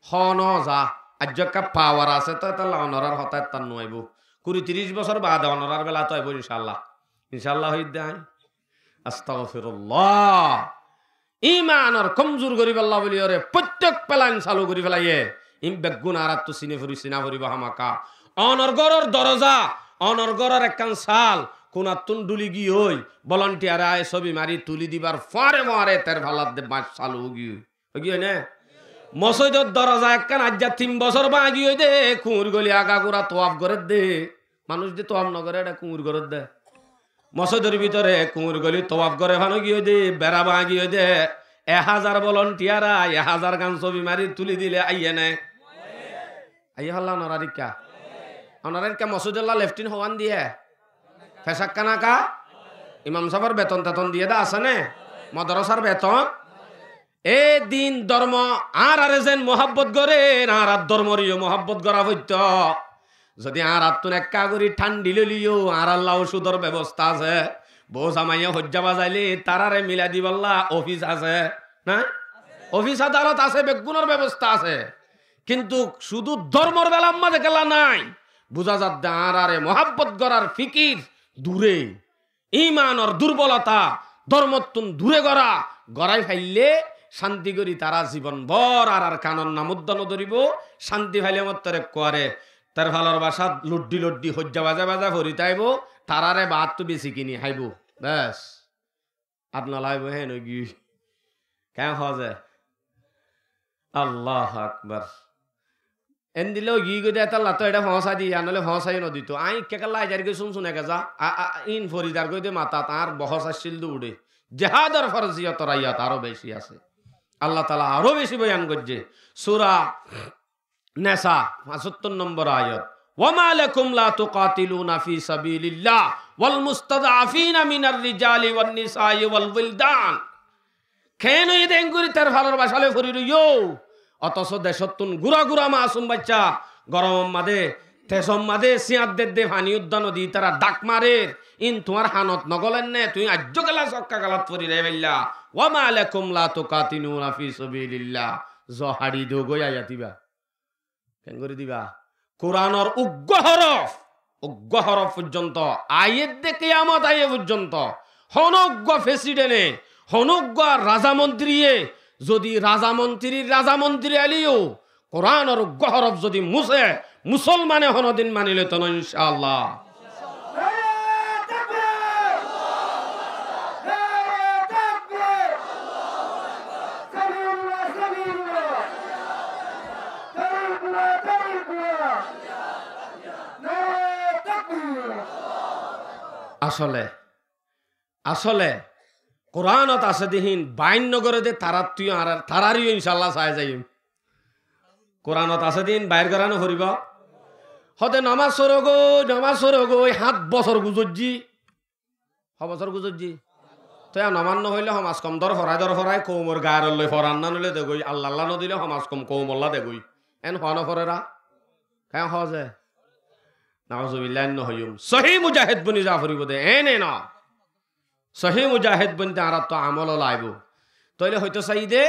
হন যা আজ্য একটা পাওয়ার আছে তো তাহলে অনরার হতা তার নইব 20-30 বছর বাদ অনরার বেলা তো আইব ইনশাআল্লাহ ইনশাআল্লাহ হইদাই আস্তাগফিরুল্লাহ ঈমানর কমজোর করিব আল্লাহ বলি ওরে প্রত্যেক প্ল্যান চালু করি ফেলাইয়ে ইম বেগুন আরাত তো সিনা ফুরিব হামাকা অনর্গরর দরজা অনর্গরর একখান সাল কোনাতুন ডুলি গি হই ভলান্টিয়ার আয় ছবি মারি তুলি দিবার ফারে মারে তের ভালাত দে বাস চালু গি হই না মসজিদের দরজা একখান আজ্জা 3 বছর বাগি হই দে কুঁর গলি আগা গোড়া তোয়াব করে দে মানুষ যে তোয়াব নগরে এটা কুঁর করে দে মসজিদের ভিতরে কুঁর গলি তোয়াব করে ভানো গিয়ে দে বেড়া বাগি হই দে 1000 ভলান্টিয়ারা 1000 গান ছবি মারি তুলি দিলে আইয়ে নে আইয়ে হল্লা নরারিকা অনারিকা মসজিদুল্লাহ লেফটিন হওয়ান দিয়ে ফেসাক কানাকা ইমাম সাহেবের বেতন তেতন দিয়ে দা আছে নে মাদ্রাসার বেতন এ দিন ধর্ম আর যেন মহাব্বত করে আর ধর্মরিও মহাব্বত করা হইত যদি আর তুন একা করি ঠান্ডি লিও আর আল্লাহ ওষুধের ব্যবস্থা আছে বউ জামাইয়া হজ্জা বাজাইলে তারারে মিলা দিবাল্লা অফিস আছে না অফিস আদালত আছে বেগুনের ব্যবস্থা আছে কিন্তু শুধু ধর্মর বেলা মাঝে গেলা নাই বুঝা যাত আরে মহাব্বত করার ফিকির দূরে ইমানর দুর্বলতা ধর্মতুন দূরে গড়াই ফাইলে শান্তি করি তারা জীবন ভর আর কানন নামুদ্দান ধরিব শান্তি ফাইলে মতরে করে তার ভালোর বাসা লুড্ডি লুড্ডি হজ্জা বাজা বাজা ভরি তাইব তারারে বাদ তো বেশি কিনি খাইব ব্যাস আর নলাইব হ্যাঁ নগি কেন হজে আল্লাহ আকবার এন দিলেও গি গই দেয় তাল্লা তো এটা ফসা দি আনলে ফসাই নদীত আই কেকাল্লা আইজার গে শুন শুনে গেছা ইন ফরিদার গই দে মাতা তার বহস আসছিল উড়ে জেহাদর ফরজিয়ত রাইয়াত আরো বেশি আছে আল্লাহ তাআলা আরো বেশি বয়ান করছে সূরা নেসা 75 নম্বর আয়াত ওয়ামা লাকুম লা তুকাতিলুনা ফি সাবিলিল্লাহ ওয়াল মুস্তাদআফিনা মিনার রিজালি ওয়ান নিসাই ওয়াল ওয়িলদান কেন এই দেঙ্গুরি তার ভালোর বাসালে ফরি রইও অথচ দেশতুন গুড়া গুড়া মাসুম বাচ্চা গরম মাদে তেসম মাদে সিয়াদ দে ফানি উদ্যান দি তারা ডাক মারে ইন তোমার হানত নগলেন নে তুই আজ্য গেলা চক্কা গালাত পরি রে বেল্লা ওয়া মা আলাইকুম লা তুকাতিনুনা ফি সাবিলিল্লাহ জহাড়ি দো গয়া ইয়াতিবা কেন করে দিবা কোরআনের উগ্র হরফ পর্যন্ত আয়াত দে কিয়ামত আয়ে পর্যন্ত হনজ্ঞ প্রেসিডেন্টে হনজ্ঞ রাজামন্ত্রীয়ে যদি রাজামন্ত্রী আলিও কোরআনের উগ্র হরফ যদি মুছে মুসলমানে হনদিন মানিলে তো ইনশাআল্লাহ আসলে কোরআনত আছে দিহীন বাইন নগরে দে তারার তুই আর তারারিও ইনশাল্লাহ চাই যাই কোরআনত আছে দিন বাইর করানো করিব হতে নামাজ সরগই 7 বছর গুজরজি 6 বছর গুজরজি তো নমান্য হইলে সমাজ কম দর ফরাই কৌমর গায়ের লই ফরান না নলে দেগই আল্লাহ নদিলে সমাজ কম কৌমল্লা দেগই এন হন ফরেরা কেন হজে নাউজুবিল্লাহ নহয়ুম সহি মুজাহিদ বনি যা ফরিব দে এনে না সহি মুজাহিদ বনতে আর তো আমল লাইব তইলে হয়তো চাই দে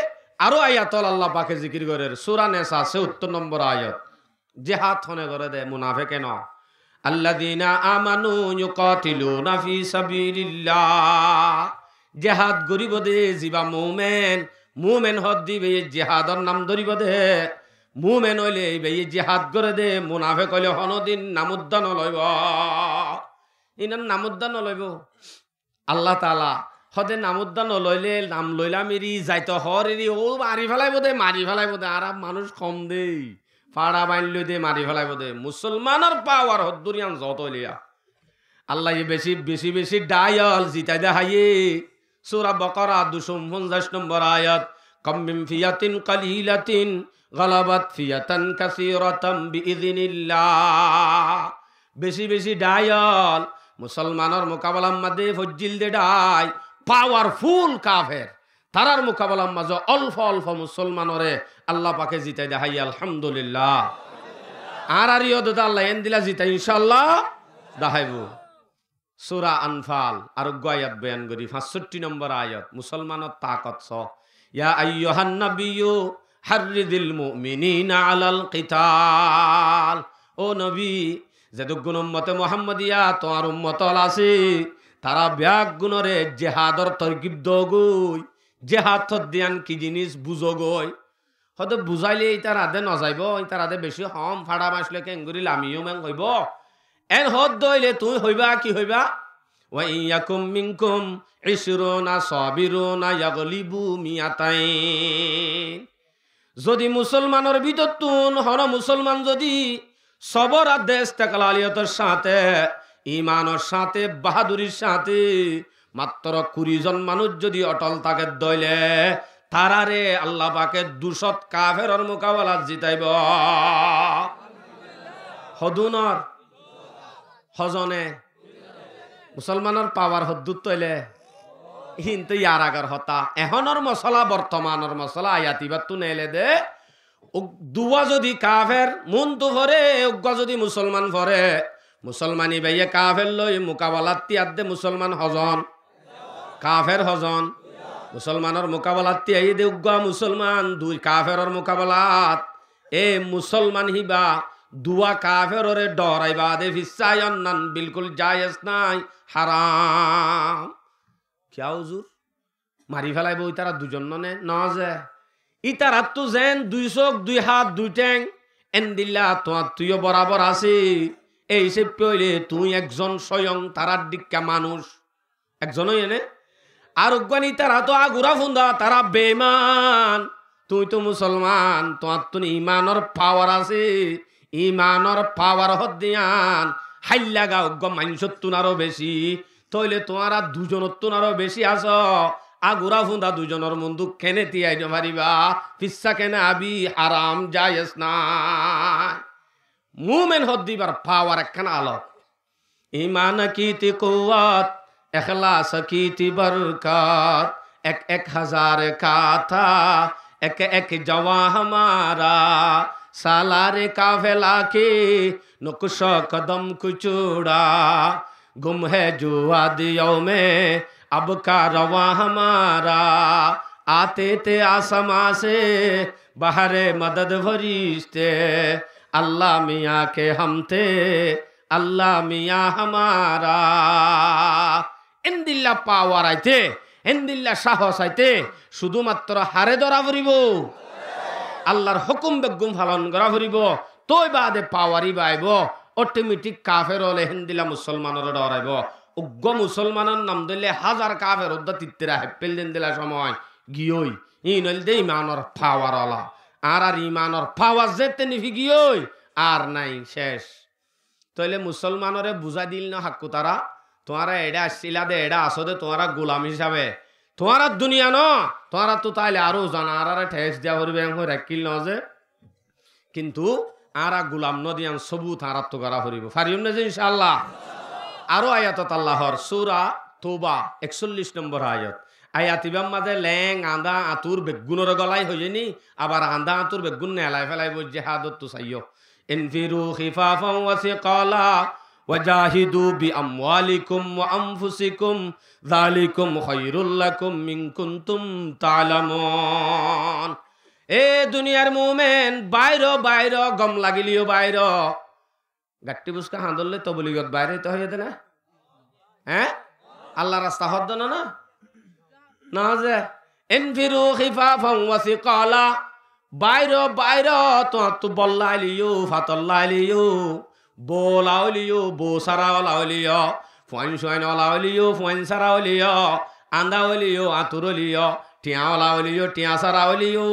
আরো আয়াতল আল্লাহ পাকে জিকির করে সূরা নিসা ৭৪ নম্বর আয়াত জিহাদ হনে করে দে মুনাফিকে ন আল্লাযীনা আমানু ইউকাতিলুনা ফি সাবিলিল্লাহ জিহাদ করিব দে জিবা মুমিন হদ দিবে জিহাদর নাম ধরিব দে মুমিন হইলে এই জিহাদ করে দে মুনাফিক হইলে হনদিন নামুদ্দান লইব ইনার নামুদ্দান লইব আল্লাহ তাআলা হদে নামুদ্দান লইলে নাম লইলা মেরি যাইতো হরেরি ও মারি ফেলাইব দে আর মানুষ কম দেই ফাড়া বাইল দে মারি ফেলাইব দে মুসলমানের পাওয়ার হদ্দুরিয়ান যত লিয়া আল্লাহ বেশি ডায়াল জিতাই দে হাইয়ে সূরা বাকারা 250 নম্বর আয়াত কাম মিন ফিয়াতিন কালিলাতিন গালাবাত ফিয়াতান কাসীরাতাম বিইযনিল্লাহ বেশি ডায়াল মুসলমানের মোকাবেলার মাঝে ফজিল দে ডাই পাওয়ারফুল কাফের তারার মোকাবেলার মাঝে অল্প মুসলমানরে আল্লাহ পাকে জিতাই দেখাই আলহামদুলিল্লাহ আর ইয়দা আল্লাহ এন দিলা জিতাই ইনশাআল্লাহ দেখাইব সূরা আনফাল আর আয়াত বয়ান করি 65 নম্বর আয়াত মুসলমানের তাকত ছ ইয়া আইয়ুহান নাবিয়্যু হাররিদিল মুমিনিনা আলাল কিতাল ও নবী যেদুগুণ উম্মতে মুহাম্মাদিয়া তোমার উম্মত আছে তারা ব্যাগ গুণরে জেহাদর তরকিব দগই জেহাদ দিয়ান কি জিনিস বুঝো গই হয়তো বুঝাইলে ইতার আদে নজাইব ইতার আদে বেশি হম ফাড়া মাসলে কেঙ্গুরি লামিও মেং হইব এন হদ দইলে তুই হইবা কি হইবা ওয়া ইয়াকুম মিনকুম 20 সাবিরুনা ইয়াগলিবু মিয়াতাইন যদি মুসলমানের ভিতর তুন হন মুসলমান যদি সবর আদেশ তেকালিয়তের সাথে ইমানের সাথে বাহাদুরির সাথে মাত্র 20 জন মানুষ যদি অটল থাকে দইলে তারারে আল্লাহ পাকে 200 কাফেরের মোকাবেলা জিতাইব হদুনর হজনে মুসলমানের পাওয়ার হদ্দুত তৈলে কিন্তু ইয়ার আগর হতা এখনর মশলা বর্তমানের মশলা আয়াতিবার তু নেলে দে দুয়া যদি কাফের মন তো ভরে উগ্র যদি মুসলমান ভরে মুসলমানি ভাইয়ে কাফের লই মোকাবেলাত তিয়ার দে মুসলমান হজন কাফের হজন মুসলমানের মোকাবেলাত তিয়াই দে উগ্র মুসলমান দুই কাফেরর মোকাবেলাত এ মুসলমান হিবা দুয়া কাফেররে ডরাইবা দে ফিসায়ন নান বিলকুল জায়েজ নাই হারাম কিয়া হুজুর মারি ফেলাইব ইতারা দুজন নে না যে ইতারা তো যেন 2 চোখ 2 হাত 2 ঠ্যাং এন্দিল্লা তোমার তুইও বরাবর আছে এই সে পইলে তুই একজন স্বয়ং তারার দিক্কা মানুষ একজনই এনে আর অজ্ঞানী তারা তো আগুরা ফুন্দা তারা বেঈমান তুই তো মুসলমান তোমার তো ইমানের পাওয়ার আছে ইমানের পাওয়ার হদিয়ান হাইল্লাগা অজ্ঞ মাইনসত তুনারও বেশি তইলে তোমারা দুজনত তুনারও বেশি আছো আগুরা ফুন্দা দুজনের মন্দু কেনে তিয়াই পারিবা ফিসা কেনে আবি হারাম জায়েজ নাই মুমিন হদ্দিবার পাওয়ার একখানা আলো ইমান কিতি কুওয়াত ইখলাস কিতি বরকত 1000 কথা एक एक जवा हमारा सालारे काफिला के नुक्श कदम कुचूड़ा गुम है जो वादियों में अब का रवा हमारा आते थे आसमां से बहरे मदद फरिश्ते अल्लाह मियाँ के हम थे अल्लाह मियाँ हमारा এন্দিল্লা পাওয়ার আইতে এন্দিল্লা সাহস আইতে শুধুমাত্র হারে ধরা ফুরিব আল্লাহর হুকুম বেগুম পালন করা ফুরিব তই বাদে পাওয়ারি বাইব অটোমেটিক কাফের হলে হেন্দিলা মুসলমানের ডরাইব উগ্র মুসলমানের নাম দিলে হাজার কাফের উদ্দা তিত্তিরা হেপেল দিন দিলা সময় গিয়ই ই নইল দে ইমানর পাওয়ার অলা আর ইমানর পাওয়ার যেতে নিফি গিয়ই আর নাই শেষ তইলে মুসলমানরে বুঝা দিল না হাক্কু তারা তোমারা এডা আসছিলা দে এডা আসো দে তোমারা গোলাম হিসাবে তোমারা দুনিয়া ন তোমারা তো তাইলে আরো জানা আর ঠেস দিয়া করবে রাখিল ন যে কিন্তু আরা গোলাম নদিয়ান সবু তারা তো করা করিব ফারিম না যে ইনশাআল্লাহ আরো আয়াত আল্লাহর সূরা তওবা 41 নম্বর আয়াত আয়াতিবাম মাঝে ল্যাং আন্দা আতুর বেগুনের গলাই হইনি আবার আন্দা আতুর বেগুন নেলাই ফেলাইব জিহাদত তো চাইও ইনফিরু খিফাফান ওয়া সিকালা وجاهدوا بأموالكم وأنفسكم ذلكم خير لكم إن كنتم تعلمون এ দুনিয়ার মুমিন বাইরো বাইরো গম লাগিলিও বাইরো গাট্টি বুসকা হাঁদলে তো বলিগত বাইরে তো হইতে না হ্যাঁ আল্লাহ রাস্তা হদ্দ না না না যে ইনফিরু খিফাফান ওয়া সিকালা বাইরো বাইরো তো বল্লাইলিও ফাতল্লাইলিও বোলাওলিও বো সারাওলাওলিও ফোন সোয়াইনওয়ালাওলিও ফোন সারাওলিও আন্দাওলিও আতুরলিও টিয়াওলাওলিও টিয়া সারাওলিও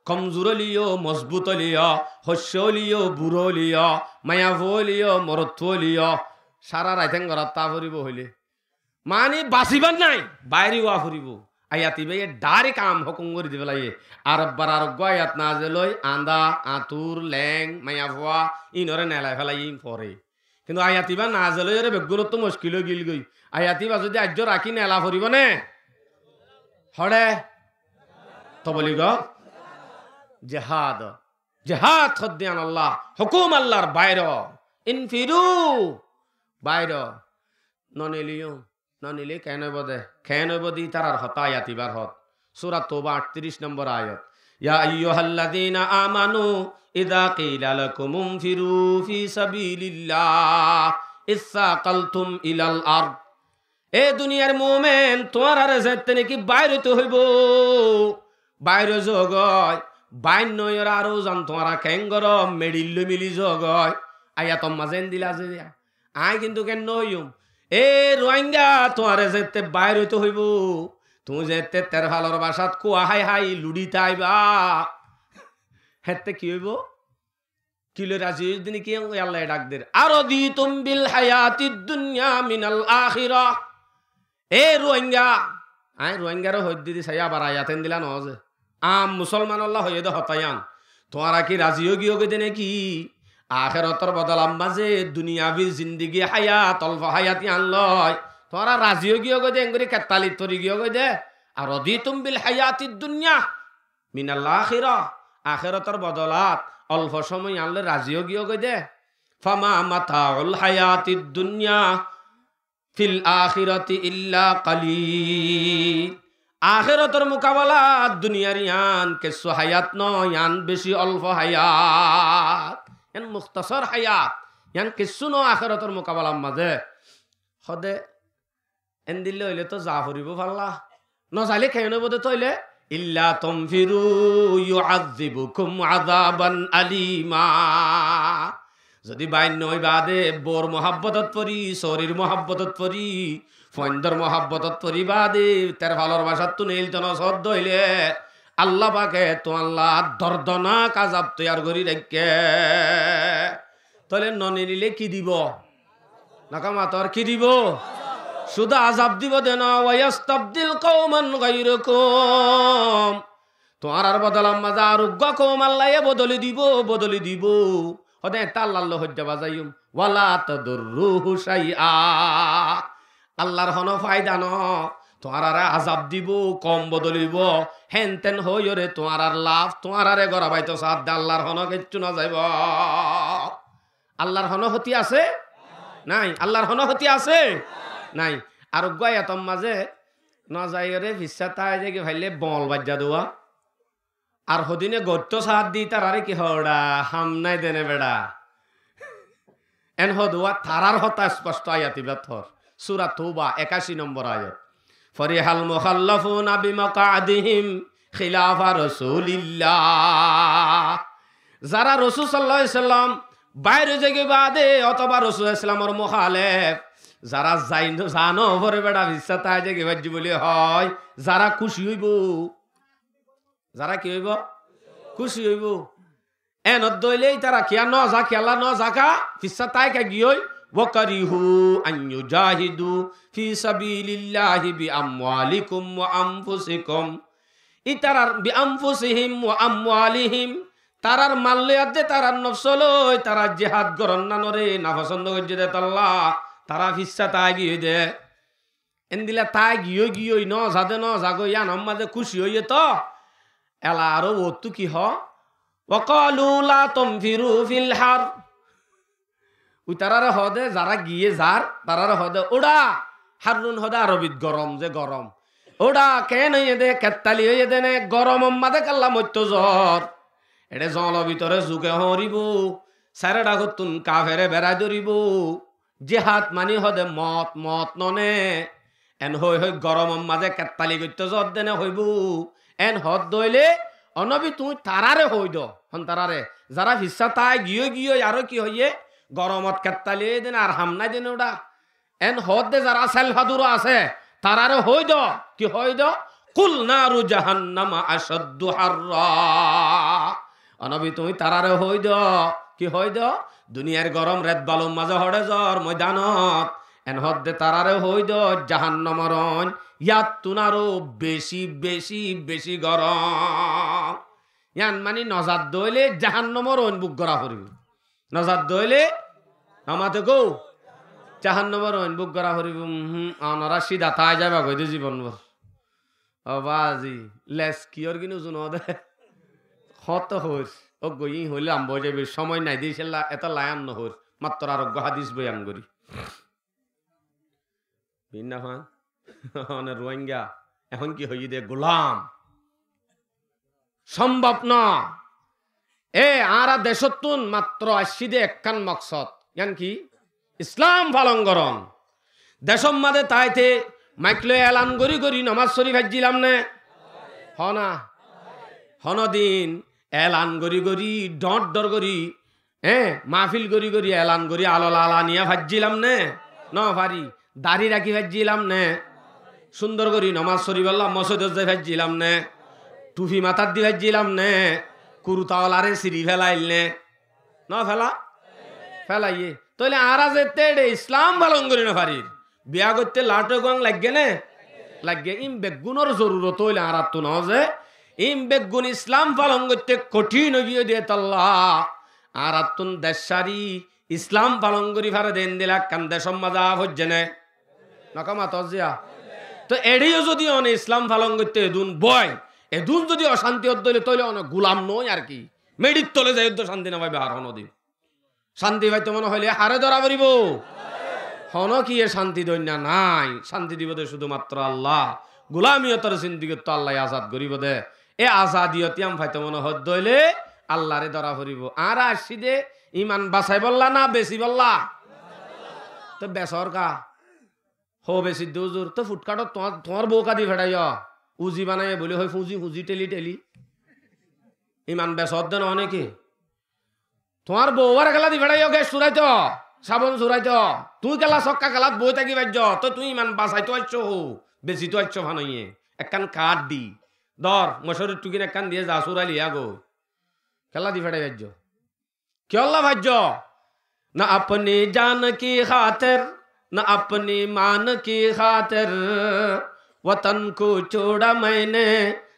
কমজোরলিও মজবুতলিও হস্যলিও বুড়লিও মায়াভলিও মরত্বলিও সারা রাইতেন ঘরত তা ফুরিব হইলে মানে বাঁচিবার নাই বাইরেও ফুরিব আয়াতিবে ডারে কাম হুকুম করে দিবে লাগে আর বার আরোগ্য আয়াত না যে লই আন্দা আতুর ল্যাং মায়াভুয়া ইনরে নেলাই ফেলাই ইন পরে কিন্তু আয়াতিবা না যে লই বেগুনত তো মুশকিল গিল গই আয়াতিবা যদি আজ্য রাখি নেলা ফুরিব নে হড়ে তো বলি গ জিহাদ জিহাদ খদ্দিয়ান আল্লাহ হুকুম আল্লাহর বাইর ইনফিরু বাইর ননিলিও ননিলে কেন বদে কেন বদি তারার হতা আয়াতিবার হত সূরা তওবা 38 নম্বর আয়াত ইয়া আইয়ুহাল্লাযীনা আমানু ইযা কিলা লাকুম ইনফিরু ফি সাবিলিল্লাহ ইসসাকালতুম ইলাল আরদ এ দুনিয়ার মুমিন তোমার যেতে নাকি বাইরে তো হইব বাইরে জগয় বাইন নয়র আরো জান তোমারা কেঙ্গর মেডিল্ল মিলি জগয় আয়াতম মাজেন দিলা যে আই কিন্তু কেন নইম এ রোহিঙ্গা তোমার যেতে বাইরে তো হইব তুমি যেতে তের ভালোর বাসাত কুয়া হাই হাই লুডি তাইবা হেতে কি হইব কিলো রাজি দিন কি আল্লাহ ডাক দের আরো দি তুমবিল হায়াতিদ দুনিয়া মিনাল আখিরা এ রোহিঙ্গা আই রোহিঙ্গার হইদ দি ছায়া আবার আয়াতেন দিলা ন যে আম মুসলমান আল্লাহ হইয়ে দে হতায়ান তোমারা কি রাজি হইও গে দেনে কি আখিরাতের বদলাম মাঝে দুনিয়াবি জিন্দেগি হায়াত অল্প হায়াতি আনলয় তোরা রাজিও গিয়ে গই দে এঙ্গুরি কাতালি তরি গিয়ে গই দে আর রদিতুম বিল হায়াতিদ দুনিয়া মিনাল আখিরা আখিরাতের বদলাত অল্প সময় আনলে রাজিও গিয়ে গই দে ফামা মাতাউল হায়াতিদ দুনিয়া ফিল আখিরাতি ইল্লা কালিল আখিরাতের মোকাবেলা দুনিয়ার ইয়ান কিছু হায়াত নয় ইয়ান বেশি অল্প হায়াত এন মুখতাসর হায়াত ইয়ান কিছু ন আখিরাতের মোকাবেলার মাঝে সদে এন দিলে হইলে তো যা ফুরিব পারলা নজালে খেয়ে নেব তো হইলে ইল্লা তুমফিরু ইউআযিবুকুম আযাবান আলিমা যদি বাইন নই বাদে বোর মহাব্বতত পরি শরীর মহাব্বতত পরি ফন্দর মহাব্বতত পরি বাদে তের ভালোর বাসাত তো নীল জন সদ্দ হইলে আল্লাহ পাকে তো আল্লাহ দর্দনাক আযাব তৈয়ার করি রাখে তাহলে ননি নিলে কি দিব নাকামা তোর কি দিব শুধু আযাব দিব দেন ওয়াস্তাবদিল কওমান গায়রাকুম তোমার আর বদলাম মাজা আর কওম আল্লাহ বদলি দিব হদে তাল্লাল্লাহ হজ্জা বাজাইম ওয়ালা তাদুরুহু শাইআ আল্লাহর হন ফায়দা ন তোমার আজাব দিব কম বদলিব হেন তেন হইরে তোমার আর লাভ তোমার আরে গড়াবাইতো সাথ দে আল্লাহর হন কিচ্ছু না যাইব আল্লাহর হনহতি আছে নাই আল্লাহর হনহতি আছে নাই আর গয়া তম মাঝে ন যাইরে ভিসা তাই যে ভাইলে বল বাজ্যা দেওয়া আর হদিনে গত্য সাথ দি তার আরে কি হড়া হাম নাই দেনে বেড়া এন হদুয়া তারার হতা স্পষ্ট আয়াতি ব্যথর সূরা তওবা 81 নম্বর আয়াত ফরিহাল মুখাল্লাফুনা বিমাকাদিহিম খিলাফা রাসূলিল্লাহ যারা রাসূল সাল্লাল্লাহু আলাইহি সাল্লাম বাইরে জেগে বাদে অথবা রাসূল ইসলামের মুখালেফ যারা জানো ভরে বেড়া ভিসা তাই জেগে বাজি বলি হয় যারা খুশি হইব যারা কি হইব খুশি হইব এনত দইলেই তারা কিয়া ন যা খেলা ন জাকা ভিসা তাই কে গিয়ই ওয়াকারিহু আন ইউজাহিদু ফি সাবিলিল্লাহি বিআমওয়ালিকুম ওয়া আনফুসিকুম ইতারার বিআনফুসিহিম ওয়া আমওয়ালিহিম তারার মাল্লে আদে তারার নফসলই তারা জিহাদ করন না নরে না পছন্দ করছে দে আল্লাহ তারা ভিসা তাই গিয়ে দে এন্দিলা তাই গিয়ে ন যাদে ন জাগো ইয়ান আমাদে খুশি হইয়ে তো এলা আরো ওতু কি হ ওয়াকালু লা তুমফিরু ফিল হার ওই তারারে হদে যারা গিয়ে যার তারারে হদে ওড়া হারুন হদে আরবিত গরম যে গরম ওড়া কেন হইয়ে দে কেতালি হইয়ে দে নে গরম মাদে কাল্লা মত্য জ্বর এডে জল ভিতরে যুগে হরিব সারে ডাগতুন কাফেরে বেড়াই ধরিব জিহাদ মানি হদে মত মত ননে এন হই হই গরম মাঝে কেতালি গত্য জ্বর দেনে হইব এন হদ দইলে অনবি তুই তারারে হই দ হন তারারে যারা ভিসা তাই গিয়ে আরো কি হইয়ে গরমত কেতালি দেন আর হামনা দেন ওটা এন হদ দে যারা সেলফাদুর আছে তারারে হই দ কি হই দ কুল নারু জাহান্নামা আশাদ্দু হাররা অনবি তুই তারারে হই দ কি হই দ দুনিয়ার গরম রেত বালুম মাঝে হড়ে জ্বর ময়দানত এন হদ দে তারারে হই দ জাহান্নামর ইয়াত তুনারো বেশি বেশি বেশি গরম ইয়ান মানে নজাদ দইলে জাহান্নামর বুক গড়া করিব নজাদ দইলে আমাতে গো জাহান্নামর বুক গড়া করিব অনরা সিধা তাই যাবা কইতে জীবন ভর ও বাজি লেস কিয়র কিনু জুন দে হত হইস ও গই হইলে আম বই যাবে সময় নাই দিছিলা এত লায়ান নহর মাত্র আরোগ্য হাদিস বয়ান করি বিনা হয় রোহিঙ্গা এখন কি হই দে গোলাম সম্ভব না এ আরা দেশতুন মাত্র আসছি দে একখান মকসদ জ্ঞান কি ইসলাম পালঙ্গরণ দেশম মাদে তাইতে মাইকলে এলান গরি গরি নমাজ শরীফ হাজিলাম নে হনা হনদিন এলান গরি গরি ডট ডর গরি মাহফিল গরি গরি এলান গরি আলোলা আলা নিয়া ভাজিলাম নে ন ভারি দাড়ি রাখি ভাজিলাম নে সুন্দর করি নমাজ শরীফ আল্লাহ মসজিদে যাই ভাজিলাম নে টুফি মাথার দি ভাজিলাম নে কুরুতাওয়ালারে সিঁড়ি ফেলাইল নে ন ফেলাইয়ে তাহলে আরা যেতে ইসলাম পালন করি না ভারির বিয়া করতে লাটো গং লাগে নে লাগে ইম বেগুনের জরুরত হইলে আর তো না যে ইম বেগুন ইসলাম পালন করতে কঠিন গিয়ে দিয়ে তাল্লাহ আর তুন দেশারি ইসলাম পালন করি ভারে দেন দিলা কান দেশম মাজা হচ্ছে নে নকামা তজিয়া তো এড়িও যদি অনে ইসলাম পালন করতে এদুন বয় এদুন যদি অশান্তি হইলে তৈলে অনেক গুলাম নয় আর কি মেডির তলে যাই শান্তি না পাইবে আর হনদি শান্তি পাইতে মনে হইলে হারে ধরা পড়িব হন কি এ শান্তি দৈন্যা নাই শান্তি দিব দে শুধুমাত্র আল্লাহ গুলামিয়তর জিন্দিগি তো আল্লাহ আজাদ করিব দে এ আজাদিয়তিয়াম ফাইতে মনে হদ দইলে আল্লাহরে ধরা পড়িব আর আসি দে ইমান বাঁচাই বললা না বেশি বললা তো বেসর কা হো বেশি দুজুর তো ফুটকাটত তোমার বউ কাদি ফেটাই উজি বানাই বলে হয় ফুজি ফুজি টেলি টেলি ইমান বেসর দেন অনেকে তোমার বউয়ার খেলা দি ফেটাই গ্যাস চুরাইত সাবন চুরাইত তুই খেলা চক্কা খেলাত বই থাকি বাজ্য তো তুই ইমান বাঁচাইতো আছো বেশি তো আছো ভানইয়ে একখান কাঠ দি দর মশরের টুকিন একখান দিয়ে যা চুরাইলি আগো খেলা দি ফেটাই বাজ্য কি আল্লাহ ভাজ্য না আপনি জান কি খাতির न अपनी मान की खातिर वतन को छोड़ा मैंने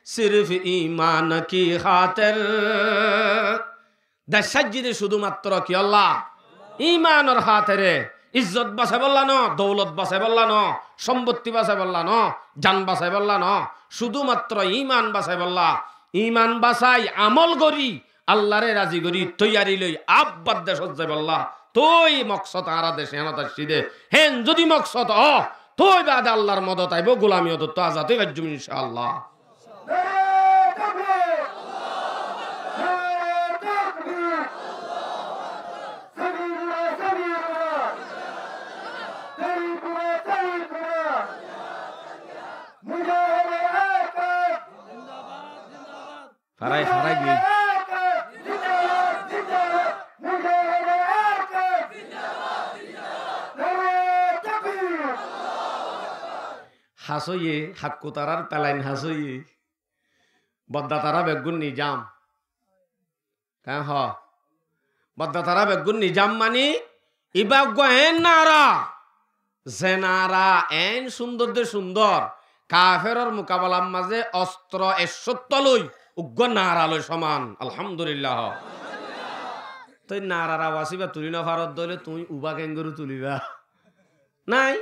सिर्फ ईमान की खातिर दशजिद শুধুমাত্র কি আল্লাহ ঈমানের খাতিরে ইজ্জত বাঁচাই বললা ন, দৌলত বাঁচাই বললা ন, সম্পত্তি বাঁচাই বললা ন, জান বাঁচাই বললা ন, শুধুমাত্র ইমান বাঁচাই বললা। ইমান বাঁচাই আমল করি আল্লাহরে রাজি করি তৈয়ারি লই আব্বাদ দেশ যাই বললা। তুই মকসদ আরা দেশে আনাত আসিদে হেন যদি মকসদ তুই বাদে আল্লাহর মদত আইব, গোলামি তো আজাদ হয়ে যাবে ইনশাআল্লাহ। ফারাই ফারাই গিয়ে হাসইয়ে হাক্কু তারার পেলাইন হাসইয়ে বদ্দা তারা বেগুন নিজাম কেন হ বদ্দা তারা বেগুন নিজাম মানি ইবাগ হেন নারা জেনারা এন সুন্দর দে সুন্দর কাফেরর মোকাবেলার মাঝে অস্ত্র এসত্তলই উগ্র নারালয় সমান। আলহামদুলিল্লাহ। তুই নারার আওয়াসিবা তুলি না ভারত দলে তুই উবা কেঙ্গরু তুলিবা নাই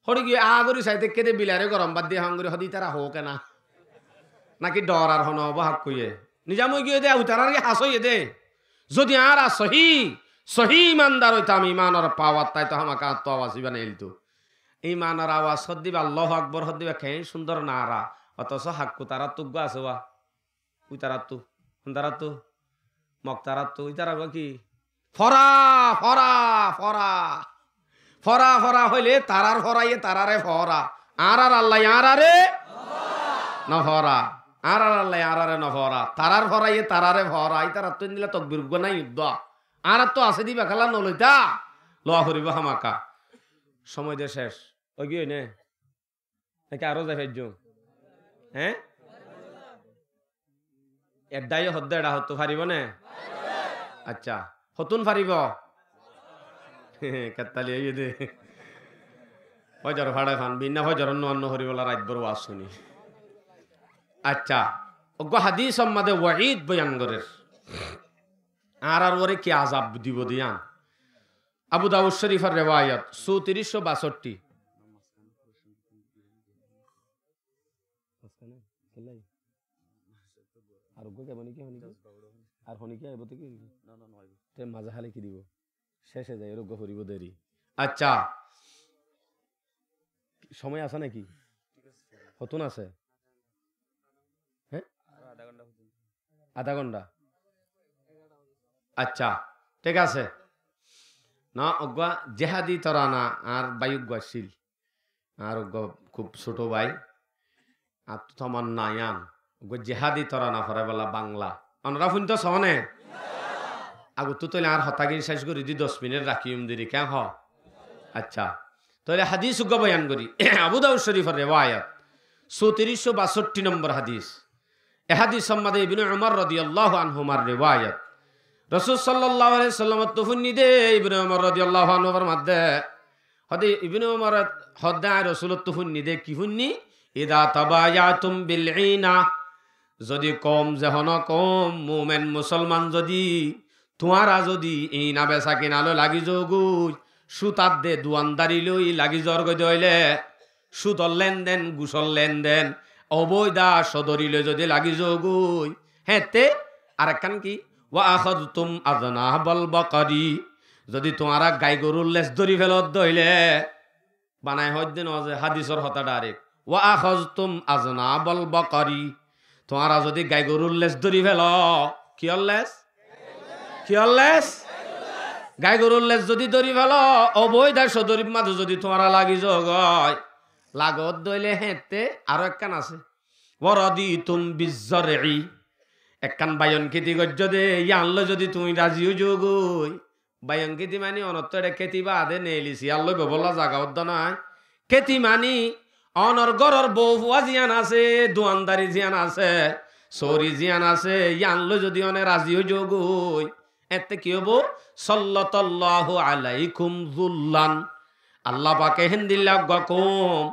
হরি গিয়ে আগরি চাইতে কেটে বিলারে গরম বাদ দিয়ে হাঙ্গুরি হদি তারা হোক না নাকি ডর আর হন অবহাক কইয়ে নিজামই গিয়ে দে উতারার গিয়ে হাসইয়ে দে যদি আর সহি সহি ইমানদার হইতাম ইমানের পাওয়ার তাই তো আমাকে আত্ম আওয়াসিবা নেইলতো ইমানের আওয়াজ হদ্দিবা আল্লাহ আকবর হদ্দিবা খেয়ে সুন্দর নারা অথচ হাক্কু তারা তুগ্গ আছে ওয়া উই তারা তু হুন্দারা তু মক তারা তু উই তারা কি ফরা ফরা ফরা ফরা ফরা হইলে তারার ফরাইয়ে তারারে ফরা আর আল্লাহ আরে ন ফরা আর আল্লাহ আরে ন ফরা তারার ফরাইয়ে তারারে ফরা এই তারা তুই দিলে তকবির নাই যুদ্ধ আর তো আছে দিবা খেলা নলইতা লোয়া করিব হামাকা সময় দিয়ে শেষ ওই গিয়ে নে নাকি আরো যাই ফেজ হ্যাঁ এডাই হদ্দা এডা হতো ফারিব নে আচ্ছা হতুন ফারিব কাতালি হইয়ে দে হজর ভাড়া খান বিনা হজর অন্য হরিবলা রাতবর ওয়াজ শুনি। আচ্ছা অজ্ঞ হাদিস সম্মাদে ওয়াহিদ বয়ান করের আর ওরে কি আজাব দিব দিয়ান। আবু দাউদ শরীফের রিওয়ায়াত 3462 আর ওগো কেমন কি হনি আর হনি কি আইবো তো কি না না নয় তে মাজা খালি কি দিব শেষে যায় রোগ করিব দেরি। আচ্ছা সময় আছে নাকি হতুন আছে হ্যাঁ আধা ঘন্টা আচ্ছা ঠিক আছে না অজ্ঞা জেহাদি তরানা আর বায়ুজ্ঞ শিল আর খুব ছোট ভাই আর তো আমার নায়ান জেহাদি তরানা ফরে বলা বাংলা আমরা ফুন তো সনে আগু তো তৈলে আর হতাগিরি শেষ করি দি 10 মিনিট রাখিম দেরি কেন হ। আচ্ছা তাহলে হাদিস উগ্র বয়ান করি আবু দাউদ শরীফের রিওয়ায়াত 3462 নম্বর হাদিস। এ হাদিস সম্মাদে ইবনে উমর রাদিয়াল্লাহু আনহুমার রিওয়ায়াত রাসূল সাল্লাল্লাহু আলাইহি সাল্লাম তুফুন্নি দে ইবনে উমর রাদিয়াল্লাহু আনহুর মধ্যে হদে ইবনে উমর হদা রাসূল তুফুন্নি দে কি হুন্নি ইদা তাবায়াতুম বিল ইনা যদি কম যেহন কম মুমিন মুসলমান যদি তোমারা যদি ইনা বেচা কিনালো লাগি যোগুই সুতার দে দুয়ানদারি লই লাগি জর গই দইলে সুদর লেনদেন গুসল লেনদেন অবৈধা সদরিলে যদি লাগি যোগুই হেতে আর একখান কি ওয়া আখাযতুম আযনাবাল বাকারি যদি তোমারা গাই গরুর লেজ ধরি ফেলত দইলে বানায় হদ্দিন যে হাদিসর হতা ডাইরেক্ট ওয়া আখাযতুম আযনাবাল বাকারি তোমারা যদি গাই গরুর লেজ ধরি ফেল কিয়র লেজ কিয়র লেজ গাই গরুর লেজ যদি ধরি ফেল অবৈধা সদরির মাঝে যদি তোমারা লাগি জগয় লাগত দইলে হেতে আরো একখান আছে ওয়ারাদিতুম বিজ্জরই একখান বায়ন খেতি গজ্য দে ইয়ানলো যদি তুমি রাজিও যোগই বায়ন খেতি মানে অনত্ত এটা খেতি বাদে নেলিছি আল্লো ববলা জাগা উদ্দ নয় খেতি মানি অনর গরর বউ ফুয়া জিয়ান আছে দোয়ানদারি জিয়ান আছে সরি জিয়ান আছে ইয়ানলো যদি অনে রাজিও যোগই এতে কি হবো সাল্লাল্লাহু আলাইকুম যুল্লান আল্লাহ পাকে হিন্দিল্লাহ কম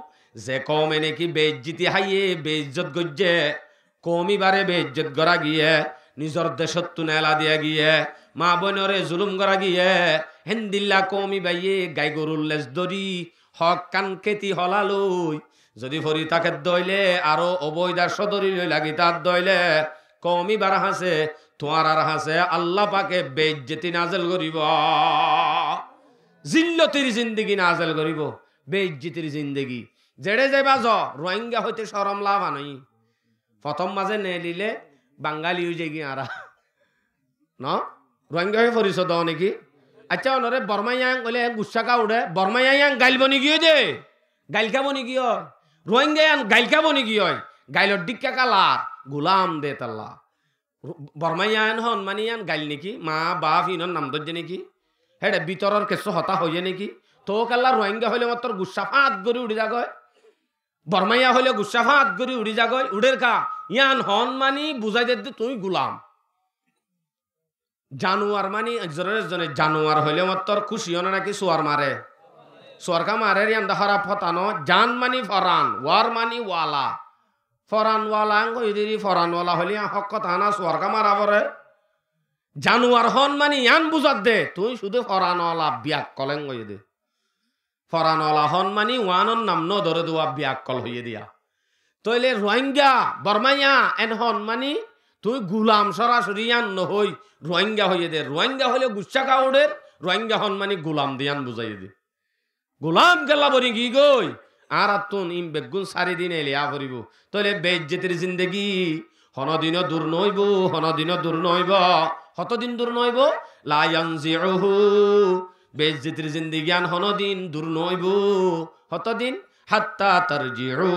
যে কম এনে কি বেইজ্জতি হাইয়ে বেইজ্জত গজ্জে কমি বারে বেইজ্জত গড়া গিয়ে নিজর দেশত্তু নেলা দিয়া গিয়ে মা বোনরে জুলুম করা গিয়ে হেন্দিল্লা কমি বাইয়ে গাই গরুর লেজ দরি হক কান কেতি হলালই যদি ফরি তাকে দইলে আরো অবৈধা সদরি লাগি তার দইলে কমি বার হাসে তোমার আর হাসে আল্লাহ পাকে বেইজ্জতি নাজেল করিব জিল্লতির জিন্দগি নাজেল করিব বেইজ্জতির জিন্দগি জেড়ে যাইবা য রোহিঙ্গা হইতে শরম লাভ আনই প্রথম মাঝে নেলিলে বাঙালি হয়ে যাই আরা ন রোহিঙ্গা হয়ে পরিচয় দাও নাকি আচ্ছা অনরে বর্মাইয়াং বলে গুচ্ছাকা উড়ে বর্মাইয়াং গাইল বনি গিয়ে দে গাইলকা বনি গিয়ে রোহিঙ্গায়ান গাইলকা বনি গিয়ে গাইলর ডিক্কা কালার গুলাম দে তাল্লা বর্মাইয়ান হন মানিয়ান গাইল নাকি মা বাপ ইনর নাম ধরছে নাকি হেডে ভিতরের কেসো হতা হইয়ে নাকি তো কাল্লা রোহিঙ্গা হইলে মাত্র গুচ্ছা ফাঁত গড়ি উড়ি যাগয় বর্মাইয়া হইলে গুচ্ছা ফাঁত গড়ি উড়ি যাগয় উড়ের কা ইয়ান হন মানি বুঝাই দে তুই গুলাম জানুয়ার মানি একজনের জনে জানুয়ার হইলে মাত্র খুশি হন নাকি সোয়ার মারে সোয়ারকা মারে ইয়ান দেখারা ফতানো জান মানি ফরান ওয়ার মানি ওয়ালা ফরানওয়ালা কইদিরি ফরানওয়ালা হলি হক কথা না সোয়ারকা মারা পরে জানুয়ার হন মানি ইয়ান বুঝাত দে তুই শুধু ফরানওয়ালা বিয়াক কলেন কই দে ফরানওয়ালা হন মানি ওয়ানর নাম ন ধরে দেওয়া বিয়াক কল হইয়ে দিয়া তইলে রোহিঙ্গা বর্মাইয়া এন হন মানি তুই গুলাম সরাসরি ইয়ান নহই রোহিঙ্গা হইয়ে দে রোহিঙ্গা হইলে গুচ্ছা কাউডের রোহিঙ্গা হন মানি গুলাম দিয়ান বুঝাই দে গোলাম গেলা বনি কি গই আর তুন ইম বেগুন সারি দিন এলিয়া করিব তইলে বেইজ্জতির জিন্দেগি হনদিন দূর নইব হনদিন দূর নইব কতদিন দূর নইব লা ইয়ানজিউহু বেইজ্জতির জিন্দেগি আন হনদিন দূর নইব কতদিন হাত্তা তারজিউ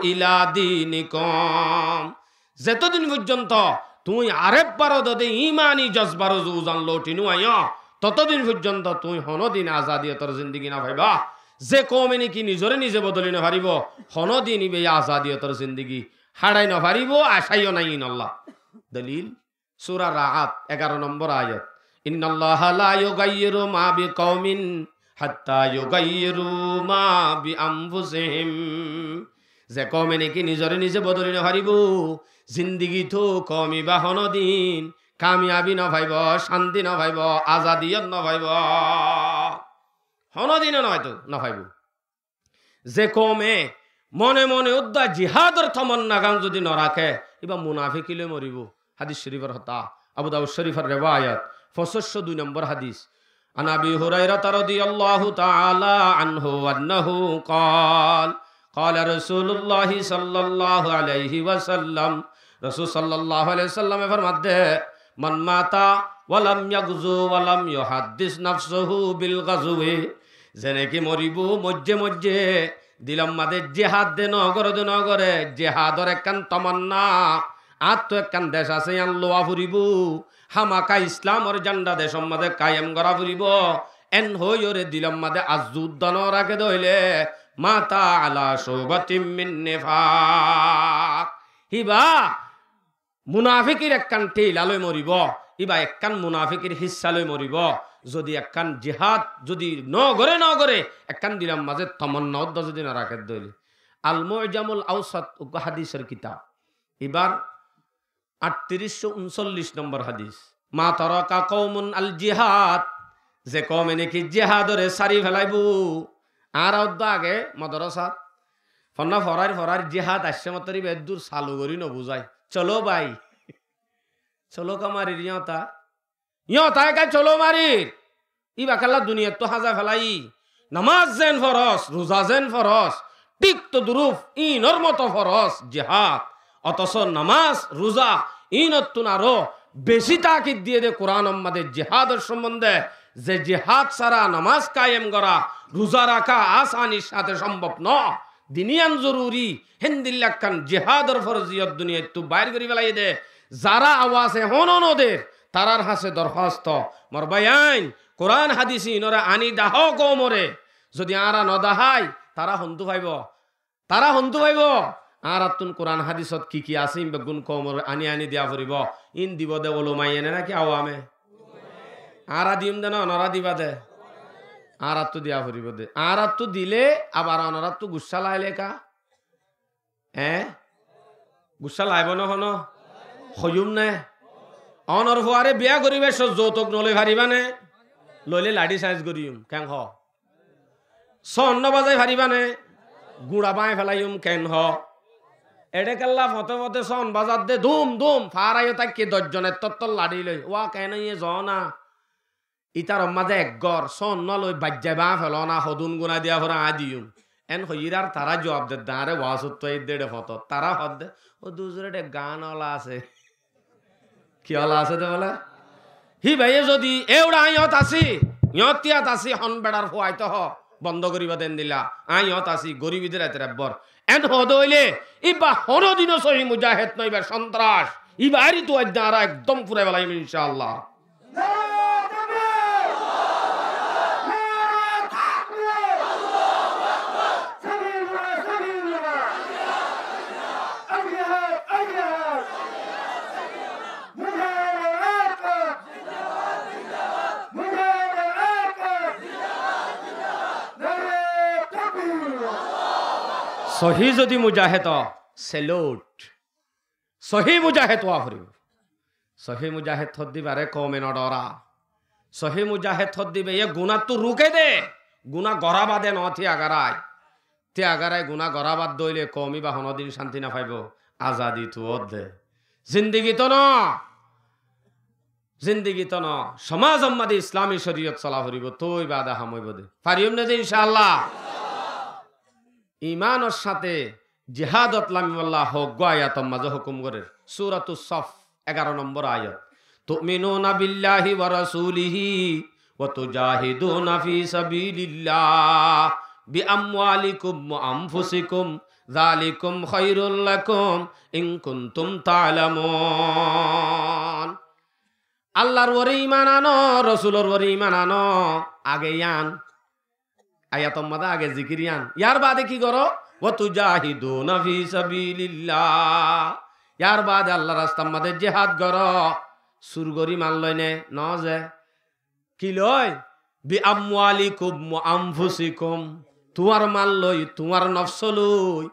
ইলা দীনিকুম যতদিন পর্যন্ত তুই আরেক বারো দদে ইমানি জজবারো জুজান লটিনু আয়া ততদিন পর্যন্ত তুই হনদিন আজাদিয়তর জিন্দেগি না ভাইবা যে কমে নাকি নিজরে নিজে বদলি না পারিব হনদিন ইবে আজাদিয়তর জিন্দেগি হারাই না পারিব আশাইও নাই ইনাল্লাহ দলিল সূরা রাআত 11 নম্বর আয়াত ইন্নাল্লাহা লা ইউগাইয়িরু মা বিকওমিন হাত্তা ইউগাইয়িরু মা বিআনফুসিহিম যে কমে নাকি নিজরে নিজে বদলি না পারিব জিন্দেগি তো কমি বা হনদিন কামিয়াবি না ভাইব শান্তি না ভাইব আজাদিয়ত না ভাইব হনদিন নয় তো না ভাইব যে কমে মনে মনে উদ্দা জিহাদর তমন্না গান যদি ন রাখে এবার মুনাফিকিলে মরিব হাদিস শরীফের হতা আবু দাউদ শরীফের রিওয়ায়াত 502 নম্বর হাদিস আন আবি হুরায়রা রাদিয়াল্লাহু তাআলা আনহু আন্নাহু قال قال رسول الله صلى الله عليه وسلم রাসূল সাল্লাল্লাহু আলাইহি ওয়াসাল্লাম ফরমাতে মান মাতা ওয়ালাম ইয়াগজু ওয়ালাম ইউহাদ্দিস নাফসুহু বিল গাজওয়ে জেনে কি মরিব মজ্জে মজ্জে দিলাম মাদে জিহাদ দে নগরে জিহাদর একখান তমন্না আর তো একখান দেশ আছে ইয়ান লোয়া ফুরিব হামাকা ইসলামর জান্ডা দেশম মাদে কায়েম করা ফুরিব এন হইরে দিলাম মাদে আজুদ্দান রাখে দইলে মাতা আলা শুবাতিম মিন নিফাক হিবা মুনাফিকের একখান টেইলালৈ মরিব ইবা একখান মুনাফিকের হিস্সালৈ মরিব যদি একখান জিহাদ যদি নগরে একখান দিলাম মাঝে তমন্না যদি না রাখে দইলে আল মুজামুল আওসাত হাদিসের কিতাব এবার 3839 নম্বর হাদিস মা তারাকা কওমুন আল জিহাদ যে কমে নাকি জিহাদরে সারি ফেলাইব আর আগে মাদ্রাসাত ফন্না ফরার জিহাদ আসছে মাত্র বেদুর চালু করি নবুঝাই চলো ভাই চলো কামারির ইয়তা কাই চলো মারির ই বাকাল্লা দুনিয়াত তো হাজা ফেলাই নামাজ যেন ফরস রোজা যেন ফরস ঠিক তো দুরুফ ইনর মতো ফরস জিহাদ অথচ নামাজ রোজা ইনতুন আরো বেশি তাকিদ দিয়ে দে কোরআন আমাদের জিহাদের সম্বন্ধে যে জিহাদ ছাড়া নামাজ কায়েম করা রোজা রাখা আসানির সাথে সম্ভব ন দিনিয়ান জরুরি হিন্দিল্লাকান জিহাদের ফরজিয়ত দুনিয়ায় তো বাইর করি ফেলাই দে যারা আওয়াজে হনন ওদের তারার হাসে দরখাস্ত মর বাইন কোরআন হাদিস ইনরা আনি দাহ কমরে যদি আরা নদাহাই তারা হন্তু ভাইব আর আতুন কোরআন হাদিসত কি আছে বেগুন কমর আনি দিয়া ফুরিব ইন দিব দে ওলমাই এনে নাকি আওয়ামে আরা দিম দে না অনরা দিবা দে আর আত্তু দিয়া ফুরিব দে আর আত্তু দিলে আবার অনরা তো গুসা লাইলে কা গুসা লাইব ন হন হয়ুম নে অনর ফুয়ারে বিয়া করিবে যৌতুক নলে ভারিবানে লইলে লাডি সাইজ করিম কেন হ সন্ন বাজাই ভারিবানে গুড়া বাঁই ফেলাইম কেন হ এডে কেল্লা ফতে ফতে সন বাজার দে ধুম ধুম ফারাইও তাকে 10 জনের তত্তর লাড়ি লই ওয়া কেন ইয়ে জনা ইতার মাঝে একগর সন্ন লই বাজ্যাই বাঁ ফেল না হদুন গুনা দিয়া ভরা দিম এন হইরার তারা জবাব দে দাঁড়ে ওয়াসুত তো দে ফত তারা হদ দে ও দুজরে গান ওলা আছে কি ওলা আছে দে বলে হি ভাইয়ে যদি এওড়া ইয়ত আসি ইয়তিয়াত আসি হন বেড়ার ফুয়াই তো হ বন্ধ করিবা দেন দিলা আইয়ত আসি গরিবীদের এত বর এন হদ হইলে ইবা হর দিন সহি মুজাহিদ নইবা সন্ত্রাস ইবারই তো আরা একদম পুরে বেলাইম ইনশাআল্লাহ সহি যদি মুজাহিদ সেলুট সহি মুজাহিদ ওয়া ফুরিব সহি মুজাহিদ থদ দিবারে কমে নডরা সহি মুজাহিদ থদ দিবে এ গুনাহ তো রুকে দে গুনাহ গরাবাদে নথি আগারায় তে আগারায় গুনাহ গরাবাদ দইলে কমি বা হনদিন শান্তি না পাইব আজাদি তো দে জিন্দেগি তো না জিন্দেগি তো না সমাজ আম্মাদি ইসলামী শরীয়ত চলা ফুরিব তোই বাদা হামইব দে পারিম না যে ইনশাআল্লাহ ইমানের সাথে জিহাদত লামিউল্লাহ হোক আয়াতম মাঝে হুকুম করে সূরাতুস সফ 11 নম্বর আয়াত তুমিনুনা বিল্লাহি ওয়া রাসূলিহি ওয়া তুজাহিদুনা ফি সাবিলিল্লাহ বিআমওয়ালিকুম ওয়া আনফুসিকুম যালিকুম খায়রুল লাকুম ইন কুনতুম তা'লামুন আল্লাহর ওরে ঈমান আনো রাসূলের ওরে ঈমান আনো আগে ইয়ান আয়াতম মাদা আগে জিকিরিয়ান ইয়ার বাদে কি করো ওয়া তুজাহিদুনা ফি সাবিলিল্লাহ ইয়ার বাদে আল্লাহর রাস্তার মধ্যে জিহাদ করো সুরগরি মান লইনে ন যে কি লই বিআমওয়ালিকুম ওয়া আনফুসিকুম তোমার মাল লই তোমার নফস লই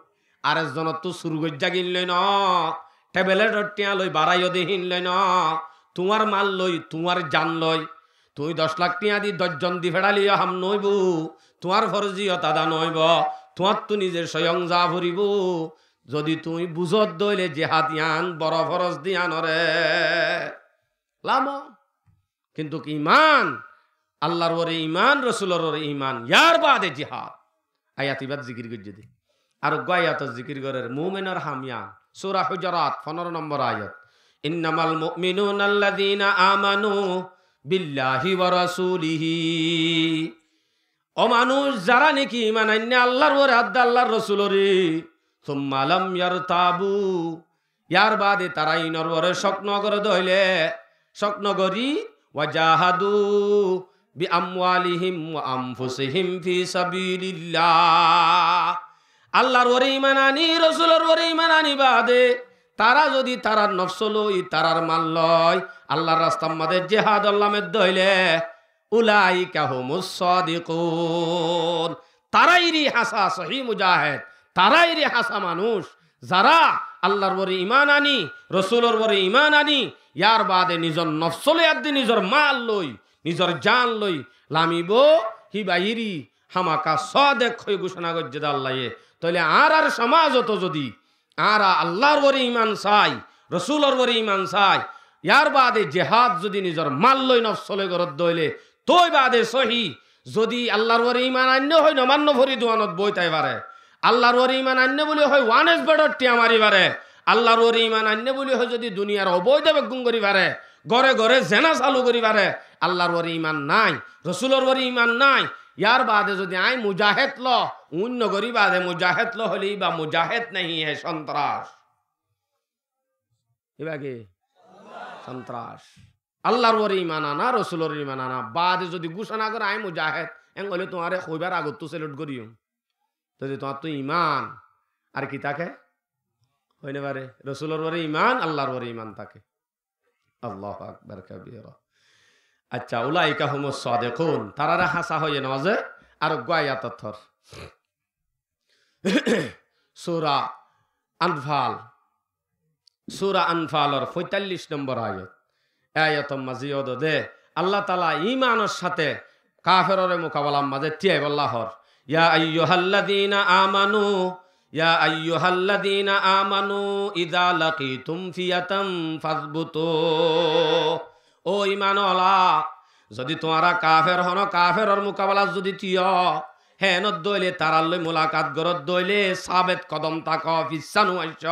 আর একজন তো সুরগর জাগিন লই ন টেবলে রটিয়া লই বাড়াইও দেহিন লই ন তোমার মাল লই তোমার জান লই তুই 10 লাখ টিয়া দি 10 জন দি ফেড়ালি হাম নইব তোমার ফরজিয়ত আদা নইব তোমার তো নিজের স্বয়ং যা ভরিব যদি তুই বুঝত দইলে জিহাদ ইয়ান বড় ফরজ দিয়ান রে লাম কিন্তু ঈমান আল্লাহর ওরে ঈমান রাসূলের ওরে ঈমান ইয়ার বাদে জিহাদ আয়াত ইবাদ জিকির গজ্জে দি আর গায়াত জিকির গরের মুমিনের হামিয়ান সূরা হুজুরাত 15 নম্বর আয়াত ইন্নামাল মুমিনুনা আল্লাযীনা আমানু বিল্লাহি ওয়া রাসূলিহি ও মানুষ যারা নাকি ঈমান আননে আল্লাহর ওরে আল্লাহর রাসূলরে সুম্মা লাম ইয়ারতাবু ইয়ার বাদে তারা ইনর ওরে স্বপ্ন করে দইলে স্বপ্ন করি ওয়াজাহাদু বিআমওয়ালিহিম ওয়া আনফুসিহিম ফি সাবিলিল্লাহ আল্লাহর ওরে ঈমান আনি রাসূলের ওরে ঈমান আনি বাদে তারা যদি তারার নফস লই তারার মাল লয় আল্লাহর রাস্তার মধ্যে জিহাদ আল্লামের দইলে উলাইকা হুমুস সাদিকুন তারাইরি হাসা সহি মুজাহিদ তারাইরি হাসা মানুষ যারা আল্লাহর ওরে ঈমান আনি রাসূলের ওরে ঈমান আনি ইয়ার বাদে নিজর নফস লই আদি নিজর মাল লই নিজর জান লই লামিব হিবাইরি হামাকা সাদেক হই ঘোষণা করছে আল্লাহে তাহলে আর সমাজত যদি আর আল্লাহর ওরে ঈমান চাই রাসূলের ওরে ঈমান চাই ইয়ার বাদে জিহাদ যদি নিজর মাল লই নফস লই গরত দইলে তোই বাদে সহি যদি আল্লাহর ওরে ঈমান আন্য হয় নমান্য ভরি দুয়ানত বইতাই পারে আল্লাহর ওরে ঈমান আন্য বলি হয় ওয়ানেস বেডর টিয়া মারি পারে আল্লাহর ওরে ঈমান আন্য বলি হয় যদি দুনিয়ার অবৈধ বেগুন করি পারে ঘরে ঘরে জেনা চালু করি পারে আল্লাহর ওরে ঈমান নাই রাসূলের ওরে ঈমান নাই ইয়ার বাদে যদি আই মুজাহিদ ল অন্য গরি বাদে মুজাহিদ ল হলি বা মুজাহিদ नहीं है সন্ত্রাস এবাগে সন্ত্রাস আল্লাহর ওরে ঈমান আনা রাসূলের ঈমান আনা বাদে যদি ঘোষণা করে আই মুজাহিদ এং হলে তোমারে কইবার আগত তো সেলুট করিও যদি তোমার তো ঈমান আর কি থাকে হইনে পারে রাসূলের ওরে ঈমান আল্লাহর ওরে ঈমান থাকে আল্লাহু আকবার কাবীরা আচ্ছা উলাইকা হুমুস সাদিকুন তারারা হাসা হয়ে নজে আর গায়াত থর সূরা আনফাল সূরা আনফালের 45 নম্বর আয়াত আয়াতম মাজিয়দ দে আল্লাহ তাআলা ঈমানের সাথে কাফেরের মোকাবেলার মাঝে তিয়াই আল্লাহর ইয়া আইয়ুহাল্লাযীনা আমানু ইয়া আইয়ুহাল্লাযীনা আমানু ইযা লাকিতুম ফিয়াতাম ফাযবুতু ও ঈমানওয়ালা যদি তোমরা কাফের হন কাফেরের মোকাবেলা যদি তিয় হেনত দইলে তারাল মুলাকাত গরত দইলে সাবেত কদম তাক ফিসানু আইছ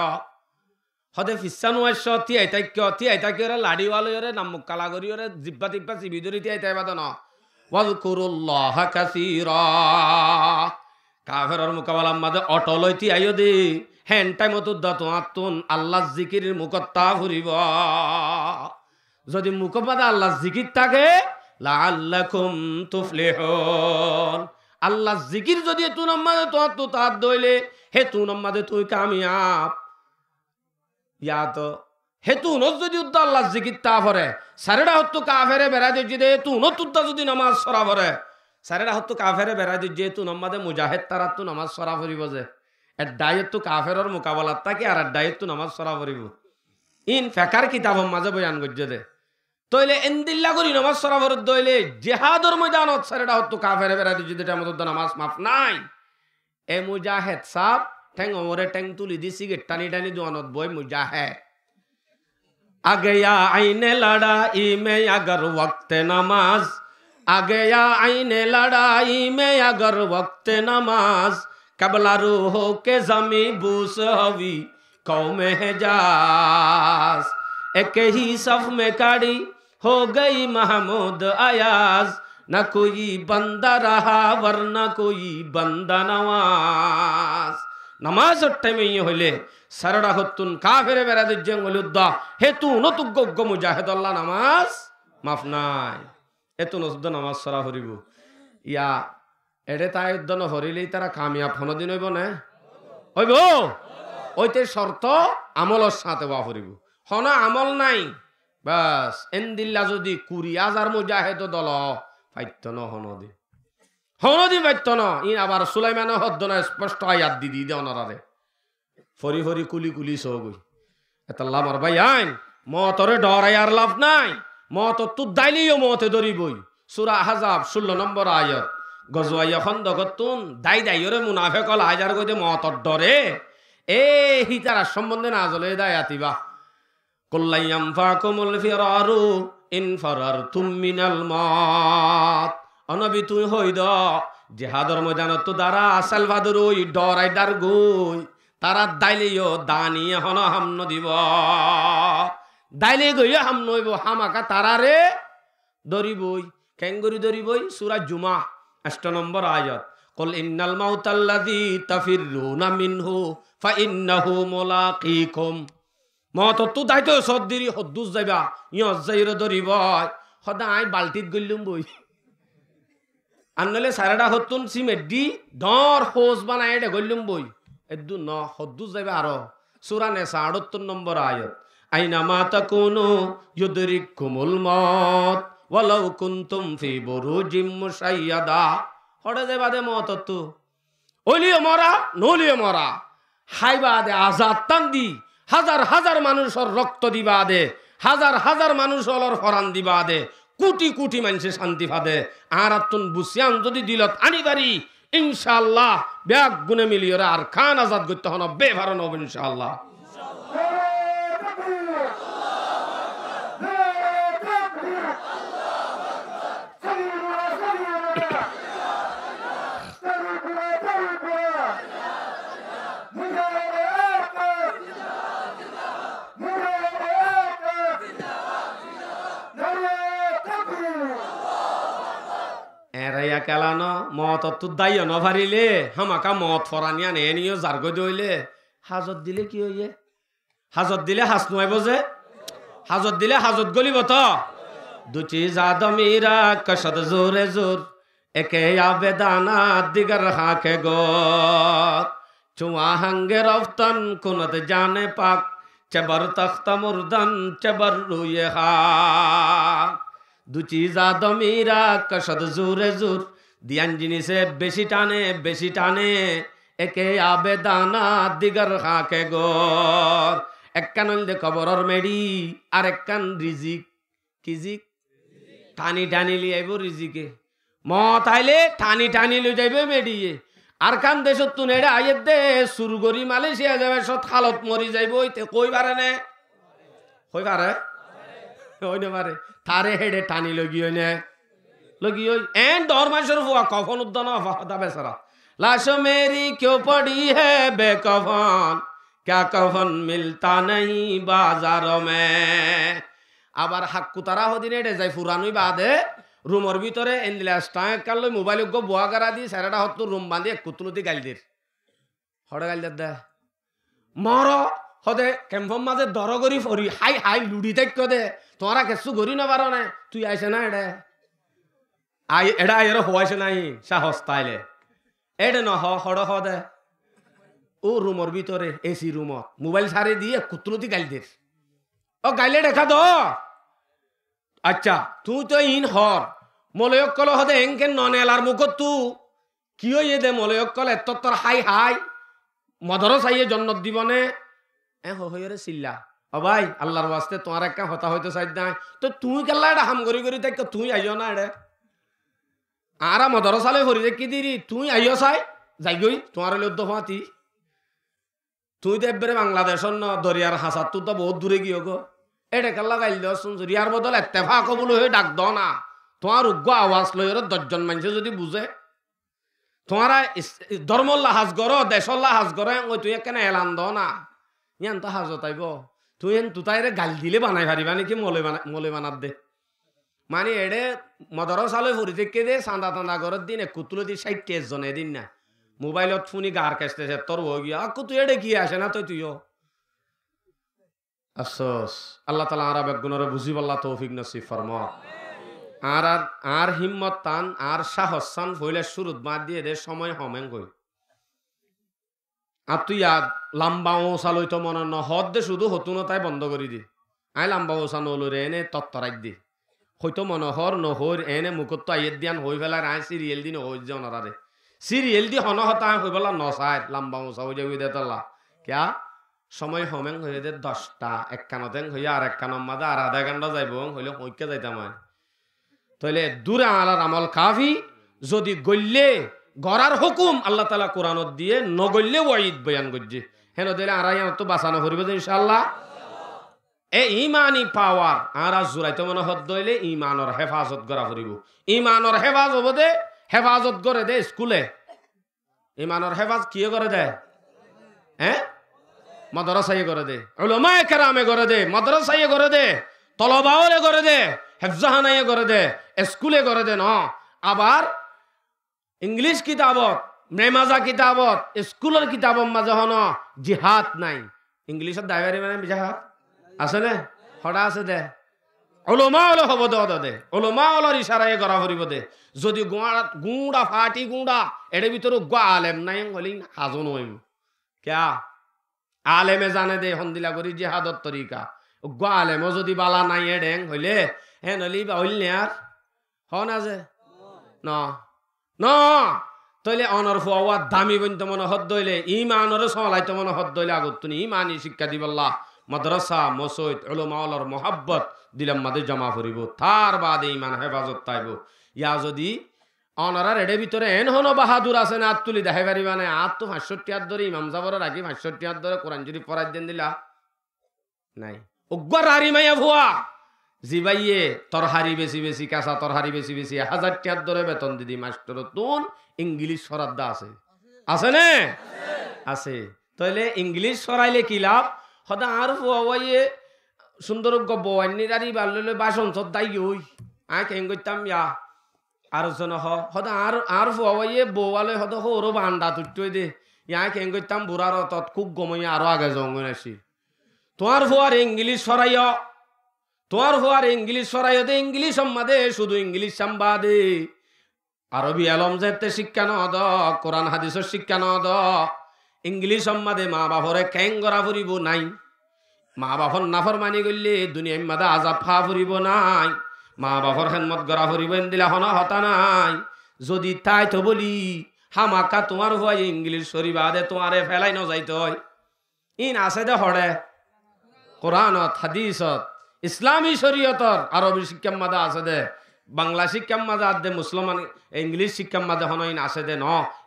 হদে ফিসানু আইছ তিয়াই তাইক লাড়িওয়ালরে নামুক কালা করিওরে জিব্বা তিব্বা চিবিদরি তিয়াই তাই বাদন ওয়াজকুরুল্লাহ কাসীরা কাফেরের মোকাবেলার মাঝে অটল হইতি আইও দে হেন টাইম তো আতুন আল্লাহ জিকিরের মুকত্তা ফুরিব যদি মুকবাদা আল্লাহ জিকির থাকে লাআল্লাকুম তুফলিহুন আল্লাহ জিকির যদি তু নামাজে তো তার দইলে হে তু নামাজে তুই কামিয়াব ইয়া তো হে তু নজ যদি উদ্দা আল্লাহ জিকির তা ভরে সারেডা হতো কাফেরে বেড়া দিজি দে তু নতুদ্দা যদি নামাজ সরা ভরে সারেডা হতো কাফেরে বেড়া দিজি তু নামাজে মুজাহিদ তারা তু নামাজ সরা ভরিব যে এর ডায়েট তো কাফেরের মোকাবেলাত থাকে আর ডায়েট তো নামাজ সরা ভরিব ইন ফেকার কিতাব মাঝে বয়ান গজ্জে দে তইলে এন্দিল্লা করি নামাজ সরা ভরত দইলে জিহাদর ময়দানত সারেডা হতো কাফেরে বেড়া দিজি দে মতো নামাজ মাফ নাই এ মুজাহিদ সাব ঠ্যাং ওমরে ঠ্যাং তুলি দি সিগারেট টানি টানি দোয়ানত বই মুজাহিদ आ गया आईने लड़ाई में अगर वक्त नमाज आ गया आईने लड़ाई में अगर वक्त नमाज कबला रूह के जमी बूस हवी कौम हिजाज एक ही सफ में खड़ी हो गई महमूद अयाज न कोई बंदा रहा वरना कोई बंदा नवाज नमाज टाइम ये হইলে সারড়া হতুন কাফেরে বেরাদ জঙ্গলুদ্দা হেতু নতুগ্গ মুজাহিদ আল্লাহ নামাজ মাফ নাই এতু নসুদ্দ নামাজ সরা হরিব ইয়া এডে তাই উদ্দন হরিলেই তারা কামিয়াব হনদিন হইব না হইব ওইতে শর্ত আমলের সাথে বা হরিব হন আমল নাই বাস এন্দিল্লা যদি 20,000 মুজাহিদ দল ফাইত্য ন হনদি ফাইত্য ন ই আবার সুলাইমান হদ্দনা স্পষ্ট আয়াত দি দে অনারে ফরি ফরি কুলি কুলি সগই এতাল্লাহ মার ভাই আইন মতরে ডরাই আর লাভ নাই মত তু দাইলিও মতে ধরিবই সূরা আহজাব 16 নম্বর আয়াত গজওয়াইয়া খন্দকতুন দাইরে মুনাফিক হল হাজার কইতে মতর ডরে এ হিতারা সম্বন্ধে না জলে দায়াতিবা কুল্লাইয়াম ফাকুমুল ফিরারু ইন ফারারতুম মিনাল মাত অনবি তুই হইদ জিহাদর ময়দানত তো দ্বারা সালভাদর ওই ডরাই ডার গই তারা দাইলেও দানিয়ে হন হামন দিব দাইলে গইয়া হাম নইব হামাকা তারারে দরিবই কেঙ্গুরি দরিবই সূরা জুমা 8 নম্বর আয়াত কুল ইন্নাল মাউতাল্লাযী তাফিরুনা মিনহু ফাইন্নাহু মুলাকীকুম মত তো দাইতো সদ্দিরি হদ্দুস যাইবা ইয় যাইরে দরিবই সদাই বালতিত গইলুম বই আনলে সারাডা হতুন সিমেডি ডর হোস বানায় এটা গইলুম বই এদু ন হদ্দুস যাইবা আরো সূরা নিসা 78 নম্বর আয়াত আইনা মা তাকুনু ইউদরিকুমুল মাউত ওয়ালাউ কুনতুম ফি বুরুজিম মুশাইয়াদা হড়ে যাইবা দে মত তো ওলিও মরা নলিও মরা হাইবা দে আজাদ তান্দি হাজার হাজার মানুষের রক্ত দিবা দে হাজার হাজার মানুষের ফরান দিবা দে কোটি কোটি মানুষে শান্তি ফাদে আর আতুন বুসিয়ান যদি দিলত আনি পারি ইনশাআল্লাহ ব্যাগ গুনে মিলিয়রে আর খান আজাদ করতে হন বেভারন হবে ইনশাআল্লাহ এরাইয়া কেলানো মত তো দাইও ন ভারিলে হামাকা মত ফরানিয়া নে নিও জারগো দইলে হাজত দিলে কি হইয়ে হাজত দিলে হাস নইব যে হাজত দিলে হাজত গলিব তো দুটি জাদমিরা কশদ জোরে জোর একে আবেদানা দিগর হাকে গো চুয়া হাঙ্গে রফতন কুনত জানে পাক চবর তখ্ত মুরদন চবর রুয়ে হা দুচি জাদমিরা কশদ জোরে জোর দিয়ান জিনিসে বেশি টানে একে আবেদানা দিগর হাকে গর একখান হইলে কবরর মেডি আর একখান রিজিক কিজিক টানি টানি লি আইব রিজিকে মত আইলে টানি টানি লৈ যাইব মেডিয়ে আর কান দেশত তুন এটা আইয়ের দে সুরগরি মালয়েশিয়া যাবে সত হালত মরি যাইব কই পারে নে কই পারে ওই না পারে তারে হেডে টানি লগি হই নে লগি হই এন ডর মাসের ফুয়া কফন উদ্দান ফাদা বেচারা লাশো মেরি क्यों पड़ी है बेकफन क्या कफन मिलता नहीं बाजारों में আবার হাক্কু তারা হদিন এডে যাই ফুরানুই বাদে রুমের ভিতরে এন্দিলাস্টা কাল মোবাইল গো বুয়া গারা দি সারাটা হত রুম বাঁধি কুতুলতি গাইল দের হড়ে গাইল দে মর হদে কেম্পম মাঝে দর করি ফরি হাই হাই লুডি তাই দে তোরা কিছু করি না পারো না তুই আইছে না এডে আই এডা এর হওয়াইছে নাই সাহস তাইলে এডে ন হড় হদে ও রুমের ভিতরে এসি রুমত মোবাইল সারে দিয়ে কুতুলতি গাইল দের ও গাইলে দেখা দো আচ্ছা তুই তো ইন হর মলয়ক কল হদে এংকে ননেলার মুখত তু কি হইয়ে দে মলয়ক কল এত তোর হাই হাই মদর চাইয়ে জন্নত দিবনে এ হইরে চিল্লা ও ভাই আল্লাহর ওয়াস্তে তোমার একটা হতা হইতে চাই নাই তো তুই কেলা এটা হাম করি করি দেখ তুই আইও না এডে আরা মদর চালে হরি দেখি দিরি তুই আইও চাই যাই গই তোমার লদ্দ ফাতি তুই তো একবারে বাংলাদেশের ন দরিয়ার হাসার তুই তো বহুত দূরে গিয়ে গো এটা কেলা গাইল দেওয়া শুনছো রিয়ার বদল এত্তেফা কবুল হয়ে ডাক দ না তোমার উগ্র আওয়াজ লই দশজন মানুষে যদি বুঝে তোমারা ধর্মল্লা হাজ গর দেশল্লা হাজ গর ওই তুই কেন এলান দ না ইয়ান তো হাজ তাইব তুই এন তুতাইরে গাল দিলে বানাই পারিবা নাকি মলে বানাত দে মানে এডে মদর চালে ফুরি থেকে দে চান্দা টান্দা ঘরের দিন কুতুলো দি 60 জনে দিন না মোবাইলত ফোনি গার কেসতেছে তোর হয়ে গিয়া আকু তুই এডে কি আসে না তুইও আফসোস আল্লাহ তাআলা আর বেগুনরে বুঝি বল্লা তৌফিক নসিব ফরমা আর হিম্মত টান আর সাহস টান হইলে শুরুত বাদ দিয়ে দে সময় হমেন কই আর তুই লম্বা ওসা লইতো মনে ন হদ দে শুধু হতুন তাই বন্ধ করি দি আই লম্বা ওসা নলরে এনে তত্তরাই দি হয়তো মনোহর নহর এনে মুখত তো আইয়ের দিয়ান হই ফেলার আই সিরিয়াল দিন হই যে ওনারে সিরিয়াল দি হন হতা হই বলা নসায় লম্বা ওসা হই যাবি দে তাল্লা ক্যা সময় হমেন হয়ে দে 10টা এক কানতেন হইয়া আর এক কানম মাদা আর আধা ঘন্টা যাইব হইলে হইকে যাইতাম হয় তাইলে দূরে আলার আমল কাফি যদি গল্লে গড়ার হুকুম আল্লাহ তাআলা কোরআনত দিয়ে নগল্লে ওয়াইদ বয়ান করছে হেন দিলে আর তো বাঁচানো করিব ইনশাআল্লাহ এ ইমানি পাওয়ার আর জোরাইতে মনে হদ দইলে ইমানর হেফাজত করা ফুরিব ইমানর হেফাজ হব দে হেফাজত করে দে স্কুলে ইমানর হেফাজ কি করে দে হ্যাঁ মাদ্রাসায়ে করে দে উলামায়ে কেরামে করে দে মাদ্রাসায়ে করে দে তলবাওরে করে দে হেফজাহানায়ে করে দে স্কুলে করে দে না আবার ইংলিশ কিতাবত মেমাজা কিতাবত স্কুলের কিতাবত মাঝে হন জিহাদ নাই ইংলিশত দাইবারি মানে জিহাদ আছে নে হড়া আছে দে উলামা হলে হব দে উলামা হলর ইশারায়ে করা ফুরিব দে যদি গুঁড়া ফাটি গুঁড়া এর ভিতরে গা আলেম নাই হলি হাজন হইব ক্যা আলেমে জানে দে হন্দিলা করি জিহাদর তরিকা গা আলেমও যদি বালা নাই এডেং হইলে হেন হলি বা হইল নে আর হন আছে ন তইলে অনর ফুয়া দামি বইতে মনে হদ দইলে ইমানর সমালাইতে মনে হদ দইলে আগত তুমি ইমানি শিক্ষা দিবল্লা মাদ্রাসা মসজিদ উলামা আল্লাহর মোহাব্বত দিলাম মাদে জমা করিব তার বাদে ইমান হেফাজত তাইব ইয়া যদি অনরার এডে ভিতরে এন হন বাহাদুর আছে না আত তুলি দেখাই পারিবা না আত তো 65 হাত ধরে ইমাম সাহেবের রাখি 65 হাত ধরে কোরআন শরীফ পড়াই দেন দিলা নাই উগ্র হারি মাইয়া ভুয়া জিবাইয়ে তরহারি বেশি বেশি কাঁচা তরহারি বেশি বেশি 1000 টাকা ধরে বেতন দিদি মাস্টার তুন ইংলিশ সরাদ্দা আছে আছে না আছে তাইলে ইংলিশ সরাইলে কি লাভ হদা আর ফুয়াইয়ে সুন্দর গব্ব আইনিরারি বাল্লে বাসন সদ দাই হই আই কেন কইতাম ইয়া আর জন হদা আর ফুয়াইয়ে বউয়ালে হদ হরো বান্ডা তুই দে ইয়া কেন কইতাম বুড়ার তত খুব গমইয়া আরো আগে জঙ্গন আসি তোমার ফুয়ার ইংলিশ সরাইয়া তোমার ফুয়ার ইংলিশ সরাইয়া দে ইংলিশ সম্মাদে শুধু ইংলিশ সম্বাদে আরবি আলম যেতে শিক্ষা ন দ কোরআন হাদিসের শিক্ষা ন দ ইংলিশ সম্মাদে মা বাপরে ক্যাং করা ফুরিব নাই মা বাপর নাফর মানি করলে দুনিয়ার মাদা আজাব ফা ফুরিব নাই মা বাপর খেদমত করা ফুরিব দিলা হন হতা নাই যদি তাই তো বলি হামাকা তোমার ভয় ইংলিশ সরিবা দে তোমারে ফেলাই ন যাইতে হয় ইন আছে দে হরে কোরআনত হাদিসত ইসলামী শরীয়তর আরবি শিক্ষার মাঝে আছে দে, বাংলা শিক্ষার মাঝে আর দে, মুসলমান ইংলিশ শিক্ষার মাঝে হন ইন আছে দে,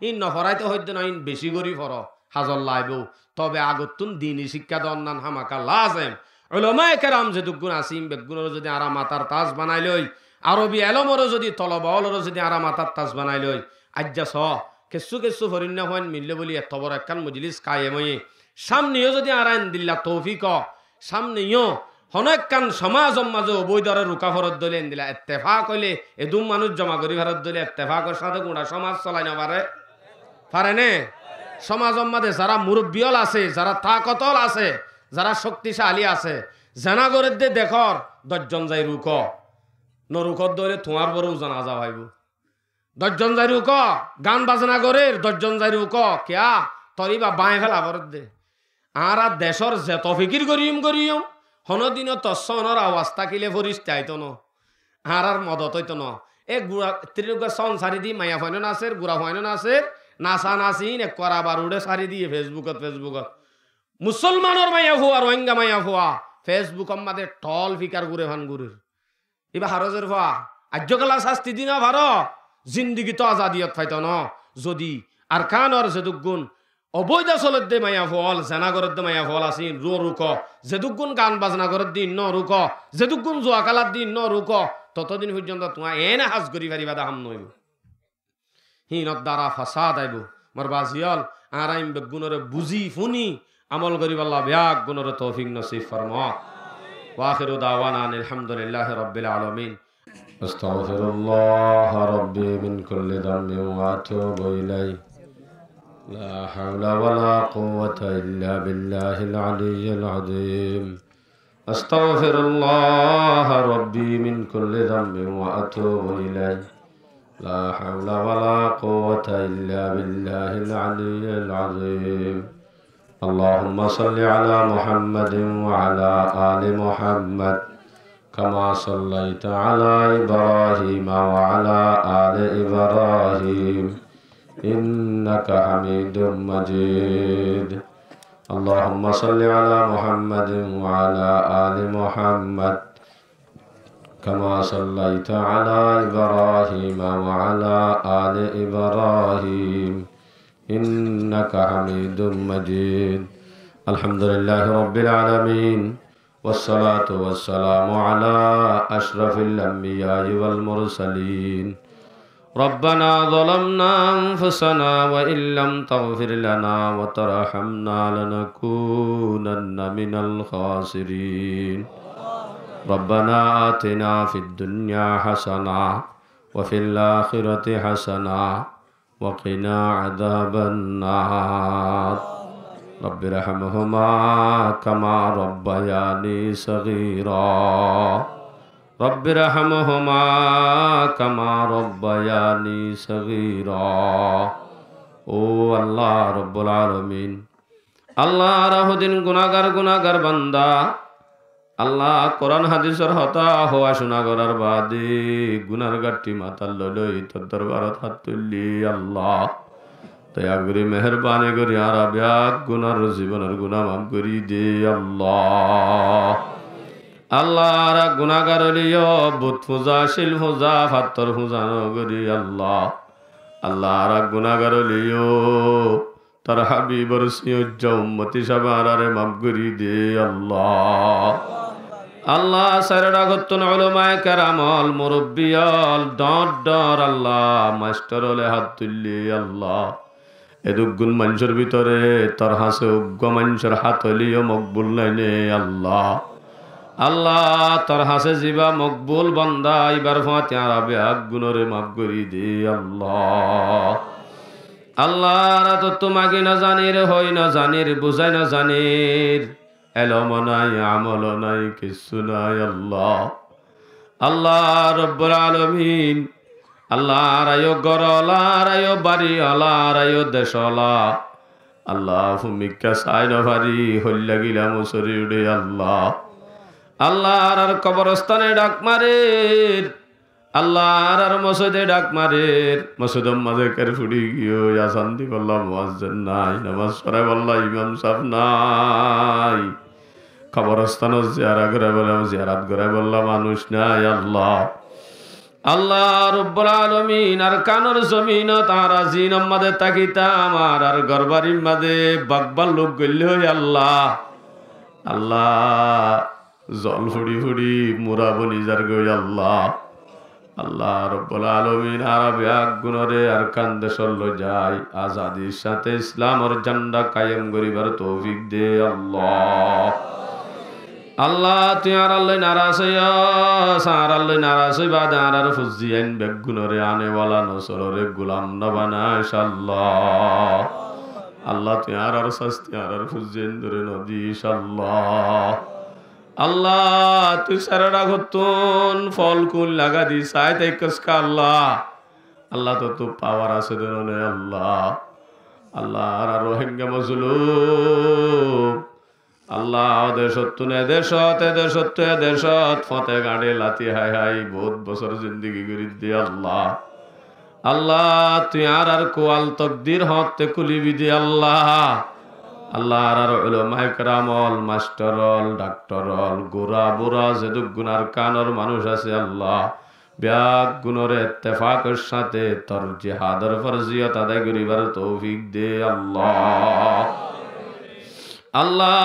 ইন নফরাইতে হইতে না, ইন বেশি করি ফর হাজর লাইব। তবে আগতুন দিনী শিক্ষা দন্নান হামাকা লাজেম। উলামায়ে কেরাম যেদুগুণ আসিম বেগুণর যদি আরা মাতার তাজ বানাই লই, আরবি এলমরও যদি তলবলরও যদি আরা মাতার তাজ বানাই লই, আজ্জা স কেসু কেসু ফরিন্য হন মিললে বলি এত বড় একখান মজলিস কায়েম হয়ে সামনেও যদি আরাইন দিল্লা তৌফিক, সামনেও হনকান সমাজ মাঝে অবৈধরে রুকা ফরত দলে দিলা এত্তেফাক হইলে এদুম মানুষ জমা করি ফেরত দলে এত্তেফাকের সাথে গোটা সমাজ চলাই না পারে নে। সমাজ মাঝে যারা মুরব্বিয়ল আছে, যারা তাকতল আছে, যারা শক্তিশালী আছে, জানাগরের দে দেখর 10 জন যাই রুক নরুকর দলে তোমার বড় জানা যা ভাইব, 10 জন যাই রুক গান বাজনা করে 10 জন যাই রুক কেয়া তরি বা বাঁয়ে ফেলা ফরত দে। আর দেশর যেত ফিকির করিম হনদিন তসনর আওয়াজ থাকিলে ফরিস্তে আইত ন, আর মদত হইত ন। এ গুড়া ত্রিলোক সন সারি দি মায়া ফাইন আছে, গুড়া ফাইন আছে, নাচা নাচিন এক করা বারুডে সারি দিয়ে ফেসবুকত মুসলমানের মায়া ফুয়া, রোহিঙ্গা মায়া ফুয়া ফেসবুক মাদে টল ফিকার গুড়ে ভান গুড়ের এবার হারজের ফুয়া আর্যকালা শাস্তি দিনা ভার জিন্দিগি তো আজাদিয়ত ফাইত ন। যদি আর কানর যেদুগুণ অবৈধ চলত দে মায়া ফল, জেনাগরের দে মায়া ফল আসিন রো রুক, যেদুগুণ গান বাজনা করার দিন ন রুক, যেদুগুণ জোয়া কালার দিন ন রুক, ততদিন পর্যন্ত তোমার এনে হাজ করি পারিবা দাম নইব। হিনত দ্বারা ফাসাদ আইব মোর বাজিয়াল। আর আইম বেগুণরে বুঝি ফুনি আমল করি আল্লাহ ব্যাগ গুণরে তৌফিক নসিব ফরমা। ওয়াখিরু দাওয়ানা আলহামদুলিল্লাহি রাব্বিল আলামিন। আস্তাগফিরুল্লাহ রাব্বি মিন কুল্লি যামবিন ওয়া আতুবু ইলাইহি। لا حول ولا قوة إلا بالله العلي العظيم. أستغفر الله ربي من كل ذنب وأتوب إليه. لا حول ولا قوة إلا بالله العلي العظيم. اللهم صل على محمد وعلى آل محمد كما صليت على إبراهيم وعلى آل إبراهيم إنك حميد مجيد. اللهم صل على محمد وعلى آل محمد كما صليت على إبراهيم وعلى آل إبراهيم إنك حميد مجيد. الحمد لله رب العالمين والصلاة والسلام على أشرف الأنبياء والمرسلين. ربنا ظلمنا أنفسنا وإن لم تغفر لنا وترحمنا لنكونن من الخاسرين. ربنا آتنا في الدنيا حسنة وفي الآخرة حسنة وقنا عذاب النار. رب ارحمهما كما ربياني صغيرا. رب ارحمهما كما ربياني صغيرا. ও আল্লাহ রব্বুল আলামিন, আল্লাহ রাহুদিন গুনাহগার বান্দা, আল্লাহ কোরআন হাদিসের হতা হওয়া শোনা করার বাদে গুনার গাঠি মাথার লই তোর দরবারত হাত তুললি। আল্লাহ দয়া করে মেহরবানি করে আর ব্যাগ গুনার জীবনের গুনাহ মাফ করি দে। আল্লাহ আল্লাহ গুনাহগার লিও বুত পূজা শিল পূজা ফাত্তর পূজা নগরী। আল্লাহ আল্লাহ গুনাহগার লিও তার হাবিবর সিউজ্জ উম্মতি সবারে মাফ করি দে। আল্লাহ আল্লাহ সারা গতন উলামায়ে কেরামল মুরব্বিয়াল ডর আল্লাহ মাস্টার হলে হাত তুললি। আল্লাহ এদুগুণ মানুষের ভিতরে তোর হাসে উগ্র মানুষের হাত হলিও মকবুল নাইনে। আল্লাহ আল্লাহ তোর হাসে জিবা মকবুল বান্দা এবার ফাতে আরবে আগুনরে মাফ করি দে। আল্লাহ আল্লাহ তো তোমাকে না জানির হই না জানির বুঝাই না জানির এলম নাই আমল নাই কিছু নাই। আল্লাহ আল্লাহ রব্বুল আলামিন, আল্লাহ রায়ো গরলা রায়ো বাড়ি আলা রায়ো দেশলা, আল্লাহ ভূমিকা চাই নভারি হল্লা গিলা মুসরি উড়ে। আল্লাহ আল্লাহ আর কবরস্থানে ডাক মারের, আল্লাহ আর মসজিদে ডাক মারের, মসজিদের মাঝে কের ফুড়ি গিয়ে আসান্তি বললাম মুয়াজ্জিন নাই, নামাজ পড়ায় বললা ইমাম সাহেব নাই। কবরস্থান জিয়ারা করে বললাম, জিয়ারাত করে বললাম মানুষ নাই আল্লাহ। আল্লাহ রব্বুল আলামিন আর কানর জমিন তারা জিন আমাদের তাকিতা আমার আর গরবারির মাঝে বাগবার লোক গইল আল্লাহ। আল্লাহ জল ফুড়ি ফুড়ি মুরা বলি যার গই আল্লাহ। আল্লাহ রব্বুল আলামিন আর ব্যাগ গুণরে আর কান্দে সরল যায় আজাদির সাথে ইসলামের ঝান্ডা কায়েম করিবার তৌফিক দে আল্লাহ। আল্লাহ তুই আর আল্লাহ নারাজ হইয়া সার আল্লাহ নারাজ হইবা দাঁড় আর ফুজি আইন ব্যাগ গুণরে আনেওয়ালা নসরে গুলাম নবানাস আল্লাহ। আল্লাহ তুই আর শাস্তি আর ফুজি আইন ধরে নদীস আল্লাহ। আল্লাহ তুই সারা ঘটন ফল কুল লাগা দি সাই তাই কসকা আল্লাহ। আল্লাহ তো তো পাওয়ার আছে ধরনে আল্লাহ। আল্লাহ আর রোহিঙ্গা মজলুম আল্লাহ দেশত ফতে গাড়ি লাতি হাই হাই বহুত বছর জিন্দগি করি দিয়ে আল্লাহ। আল্লাহ তুই আর কোয়াল তকদির হতে কুলিবি দি আল্লাহ। আল্লাহ আর উলামায়ে কেরামল মাস্টারল ডাক্তারল গোরা বুড়া যেদুক গুনার কানর মানুষ আছে আল্লাহ ব্যাগ গুণরে ইত্তেফাকের সাথে তোর জিহাদের ফরজিয়ত আদায় করিবার তৌফিক দে আল্লাহ। আল্লাহ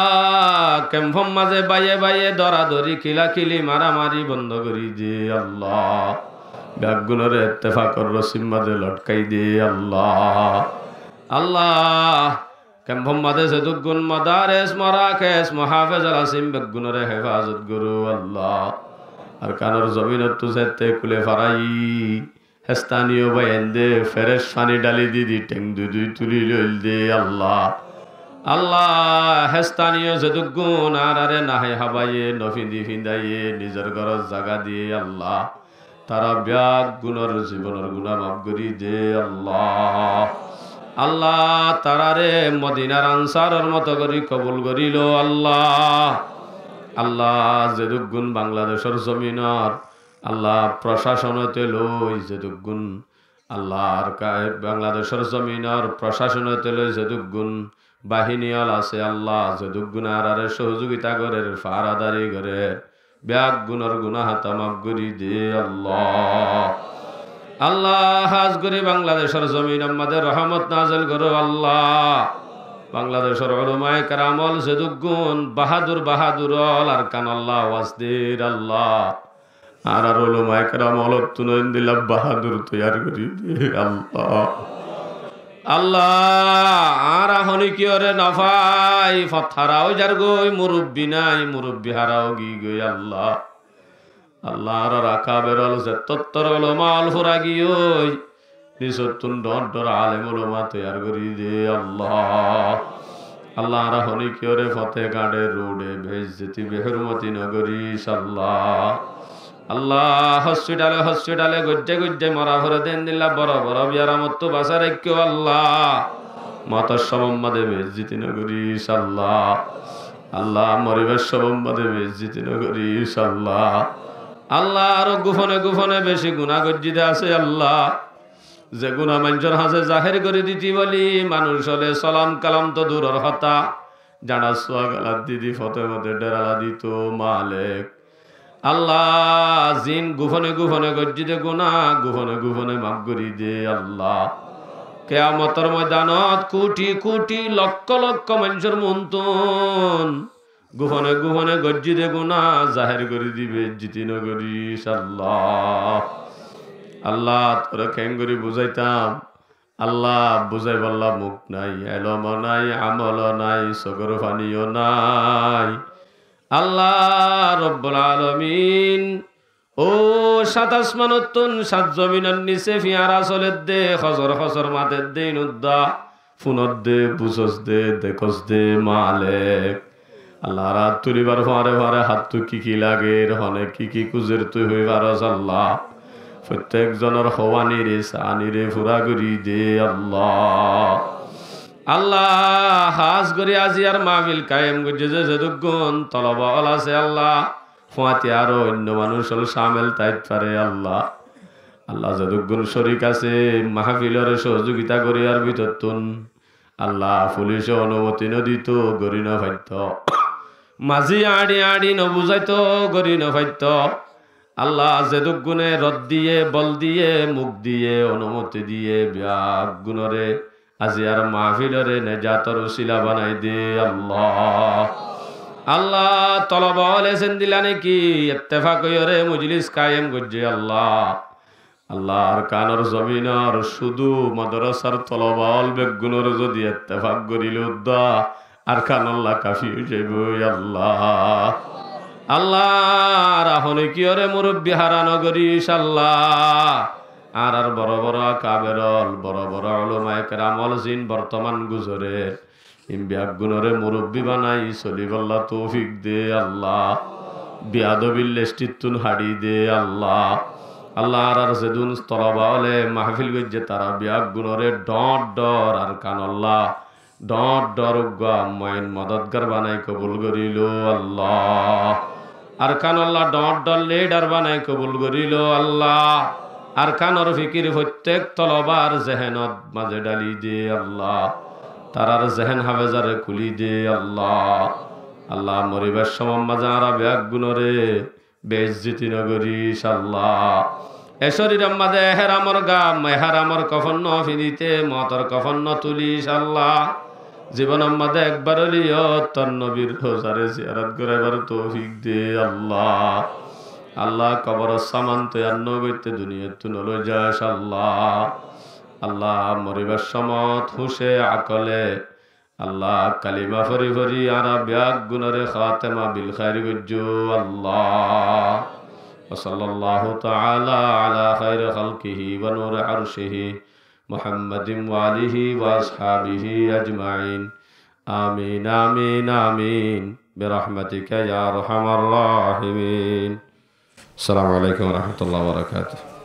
কেম্পম মাঝে বাইয়ে বাইয়ে দরাদরি খিলাখিলি মারামারি বন্ধ করি দে আল্লাহ। ব্যাগ গুণরে ইত্তেফাকের রসিম মাঝে লটকাই দে আল্লাহ। আল্লাহ কেম্পম মাঝে যেদুক গুণ মাদারেস মরাকেস মহাফেজ আল আসিম ব্যাগ গুণরে হেফাজত গুরু আল্লাহ। আর কানর জমিনত তো যেতে কুলে ফারাই হেস্তানীয় বাইন দে ফেরেশ ফানি ডালি দিদি টেং দুই তুলি লইল দে আল্লাহ। আল্লাহ হেস্তানীয় যেদুক গুণ আর আরে নাহে হাবাইয়ে নফিন্দি ফিন্দাইয়ে নিজের ঘরের জাগা দিয়ে আল্লাহ তারা ব্যাগ গুণর জীবনের গুণা মাফ করি দে আল্লাহ। আল্লাহ তারারে মদিনার আনসারের মতো করি কবুল করিল আল্লাহ। আল্লাহ যেদুক গুণ বাংলাদেশের জমিনের আল্লাহ প্রশাসনতে লই যেদুক গুণ আল্লাহর বাংলাদেশের জমিনের প্রশাসনতে লই যেদুক গুণ বাহিনীয়াল আছে আল্লাহ যেদুক গুণ আর সহযোগিতা করে ফারাদারি করে ব্যাগ গুণর গুণা হাতা মাফ করি দে আল্লাহ। আল্লাহ হাজ করি বাংলাদেশের জমিন আমাদের রহমত নাজেল করো আল্লাহ। বাংলাদেশের উলামায়ে কেরামল যেদুক গুণ বাহাদুর বাহাদুরল আর কান আল্লাহ ওয়াজদের আল্লাহ আর উলামায়ে কেরামল তুনন দিলা বাহাদুর তৈয়ার করি দে আল্লাহ। আল্লাহ আর হনি কিয়রে নফাই ফথারাও যার গই মুরব্বি নাই মুরব্বি হারাও গি গই আল্লাহ। আল্লাহ আর রাখা বেরল যে তত্তর উলামাল ফুরাগিয়ই নিসতুন ডর আলেম উলামা তৈয়ার করি দে আল্লাহ। আল্লাহ আর হনি কিয়রে ফতে গাড়ে রোডে বেইজ্জতি বেহরমতি নগরী আল্লাহ। আল্লাহ হসপিটালে গজ্জে মরা ভরে দেন দিল্লা বড় বড় বিয়ারামত বাসা রাখ্য আল্লাহ। মতস্য মোহাম্মদে বেইজ্জতি নগরী আল্লাহ। আল্লাহ মরিবেশ মোহাম্মদে বেইজ্জতি নগরী আল্লাহ। আল্লাহ আরো গুফনে গুফনে বেশি গুনাহ গজ্জিদে আছে আল্লাহ। যে গুনাহ মানুষের হাতে জাহির করে দিতি বলি মানুষ হলে সালাম কালাম তো দূরের হতা জানা সোয়া গালাত দিদি ফতে মতে ডেরালা দিত মালিক। আল্লাহ জিন গুফনে গুফনে গজ্জিদে গুনাহ গুফনে গুফনে মাফ করি দে আল্লাহ। কিয়ামতের ময়দানত কোটি কোটি লক্ষ লক্ষ মানুষের মন্তন গুফনে গুফনে গজ্জিদে গুনাহ জাহির করে দিবে জিতি নগরী আল্লাহ। আল্লাহ তোরা খেঙ্গরি বুঝাইতাম আল্লাহ বুঝাই বললাম মুখ নাই এলম নাই আমল নাই সগর ফানিও নাই আল্লাহ রব্বুল আলামিন। ও সাত আসমানতুন সাত জমিনের নিচে ফিয়ারা চলে দে খজর খজর মাতে দে নুদ্দা ফুনত দে বুঝস দে দেখস দে মালেক। আল্লাহ রাত তুলিবার ফারে ফারে হাত তো কি লাগে হনে কি কুজের তুই হইবারস আল্লাহ। প্রত্যেক জনের হওয়ানি রে সানি রে ফুরা করি দে আল্লাহ। আল্লাহ হাজ করি আজি আর মাহফিল কায়েম করছে যে যেদুগুণ তলবল আছে আল্লাহ ফুয়াতে আরো অন্য মানুষ হল সামেল তাইত পারে আল্লাহ। আল্লাহ যেদুগুণ শরিক আছে মাহফিলের সহযোগিতা করি আর ভিতর তুন আল্লাহ পুলিশে অনুমতি নদিত গরি না ভাইত মাঝি আড়ি আড়ি নবুঝাইতো গরি নভাইত আল্লাহ যেদুক গুণে রদ দিয়ে বল দিয়ে মুখ দিয়ে অনুমতি দিয়ে ব্যাগ গুণরে আজি আর মাহফিলরে নেজাতর উসিলা বানাই দে আল্লাহ আল্লাহ তলব হলেছেন দিলা নাকি ইত্তেফাক হইরে মজলিস কায়েম করছে আল্লাহ আল্লাহর কানর জমিনর শুধু মাদ্রাসার তলবাল বেগুনর যদি ইত্তেফাক করিল উদ্দা আর কান আল্লাহ কাফি যাইব আল্লাহ আল্লাহ রাহনে কি ওরে মুরব্বী হারানো করিস আল্লাহ আর বড় বড় কাবেরল বড় বড় উলামায়ে কেরামল জিন বর্তমান গুজরে ইমবিয়াক গুণরে মুরব্বী বানাই চলিবল্লা তৌফিক দে আল্লাহ বিয়াদবিল লেস্টিতুন হাড়ি দে আল্লাহ আল্লাহ আর যেদুন তলবা হলে মাহফিল গজ্জে তারা বিয়াক গুণরে ডট ডর আর কানল্লাহ ডট ডর মাইন মদতগার বানাই কবুল করিল আল্লাহ আর কানল্লাহ ডট ডর লেডার বানাই কবুল করিল আল্লাহ আর কানর ফিকির প্রত্যেক তলবার জেহেনত মাঝে ডালি দে আল্লাহ তারার জেহেন হাফেজারে খুলি দে আল্লাহ আল্লাহ মরিবার সময় মাঝে আরা ব্যাগ গুণরে বেজ্জিতি নগরীশ আল্লাহ এ শরীরের মাঝে হেরামর গাম হেরামর কফন ফিরিতে মতর কফন তুলিস আল্লাহ জীবনের মাঝে একবার হলিও তোর নবীর রোজারে জিয়ারত করাইবার তৌফিক দে আল্লাহ আল্লাহ কবর সামান তৈয়ার নগরীতে দুনিয়া তু নলে যাস আল্লাহ আল্লাহ মরিবার সমত হুশে আকলে আল্লাহ কালিমা ফরি ফরি আরা ব্যাগ গুণরে খাতেমা বিল খাইর গুজ্জু আল্লাহ ওয়াসাল্লাল্লাহু তাআলা আলা খাইরি খালকিহি ওয়া নূরি আরশিহি মুহাম্মাদিন ওয়া আলিহি ওয়া আসহাবিহি আজমাইন আমিন আমিন আমিন বিরহমাতিকা ইয়া আরহামার রাহিমিন আসসালামু আলাইকুম ওয়া রাহমাতুল্লাহি ওয়া বারাকাতুহু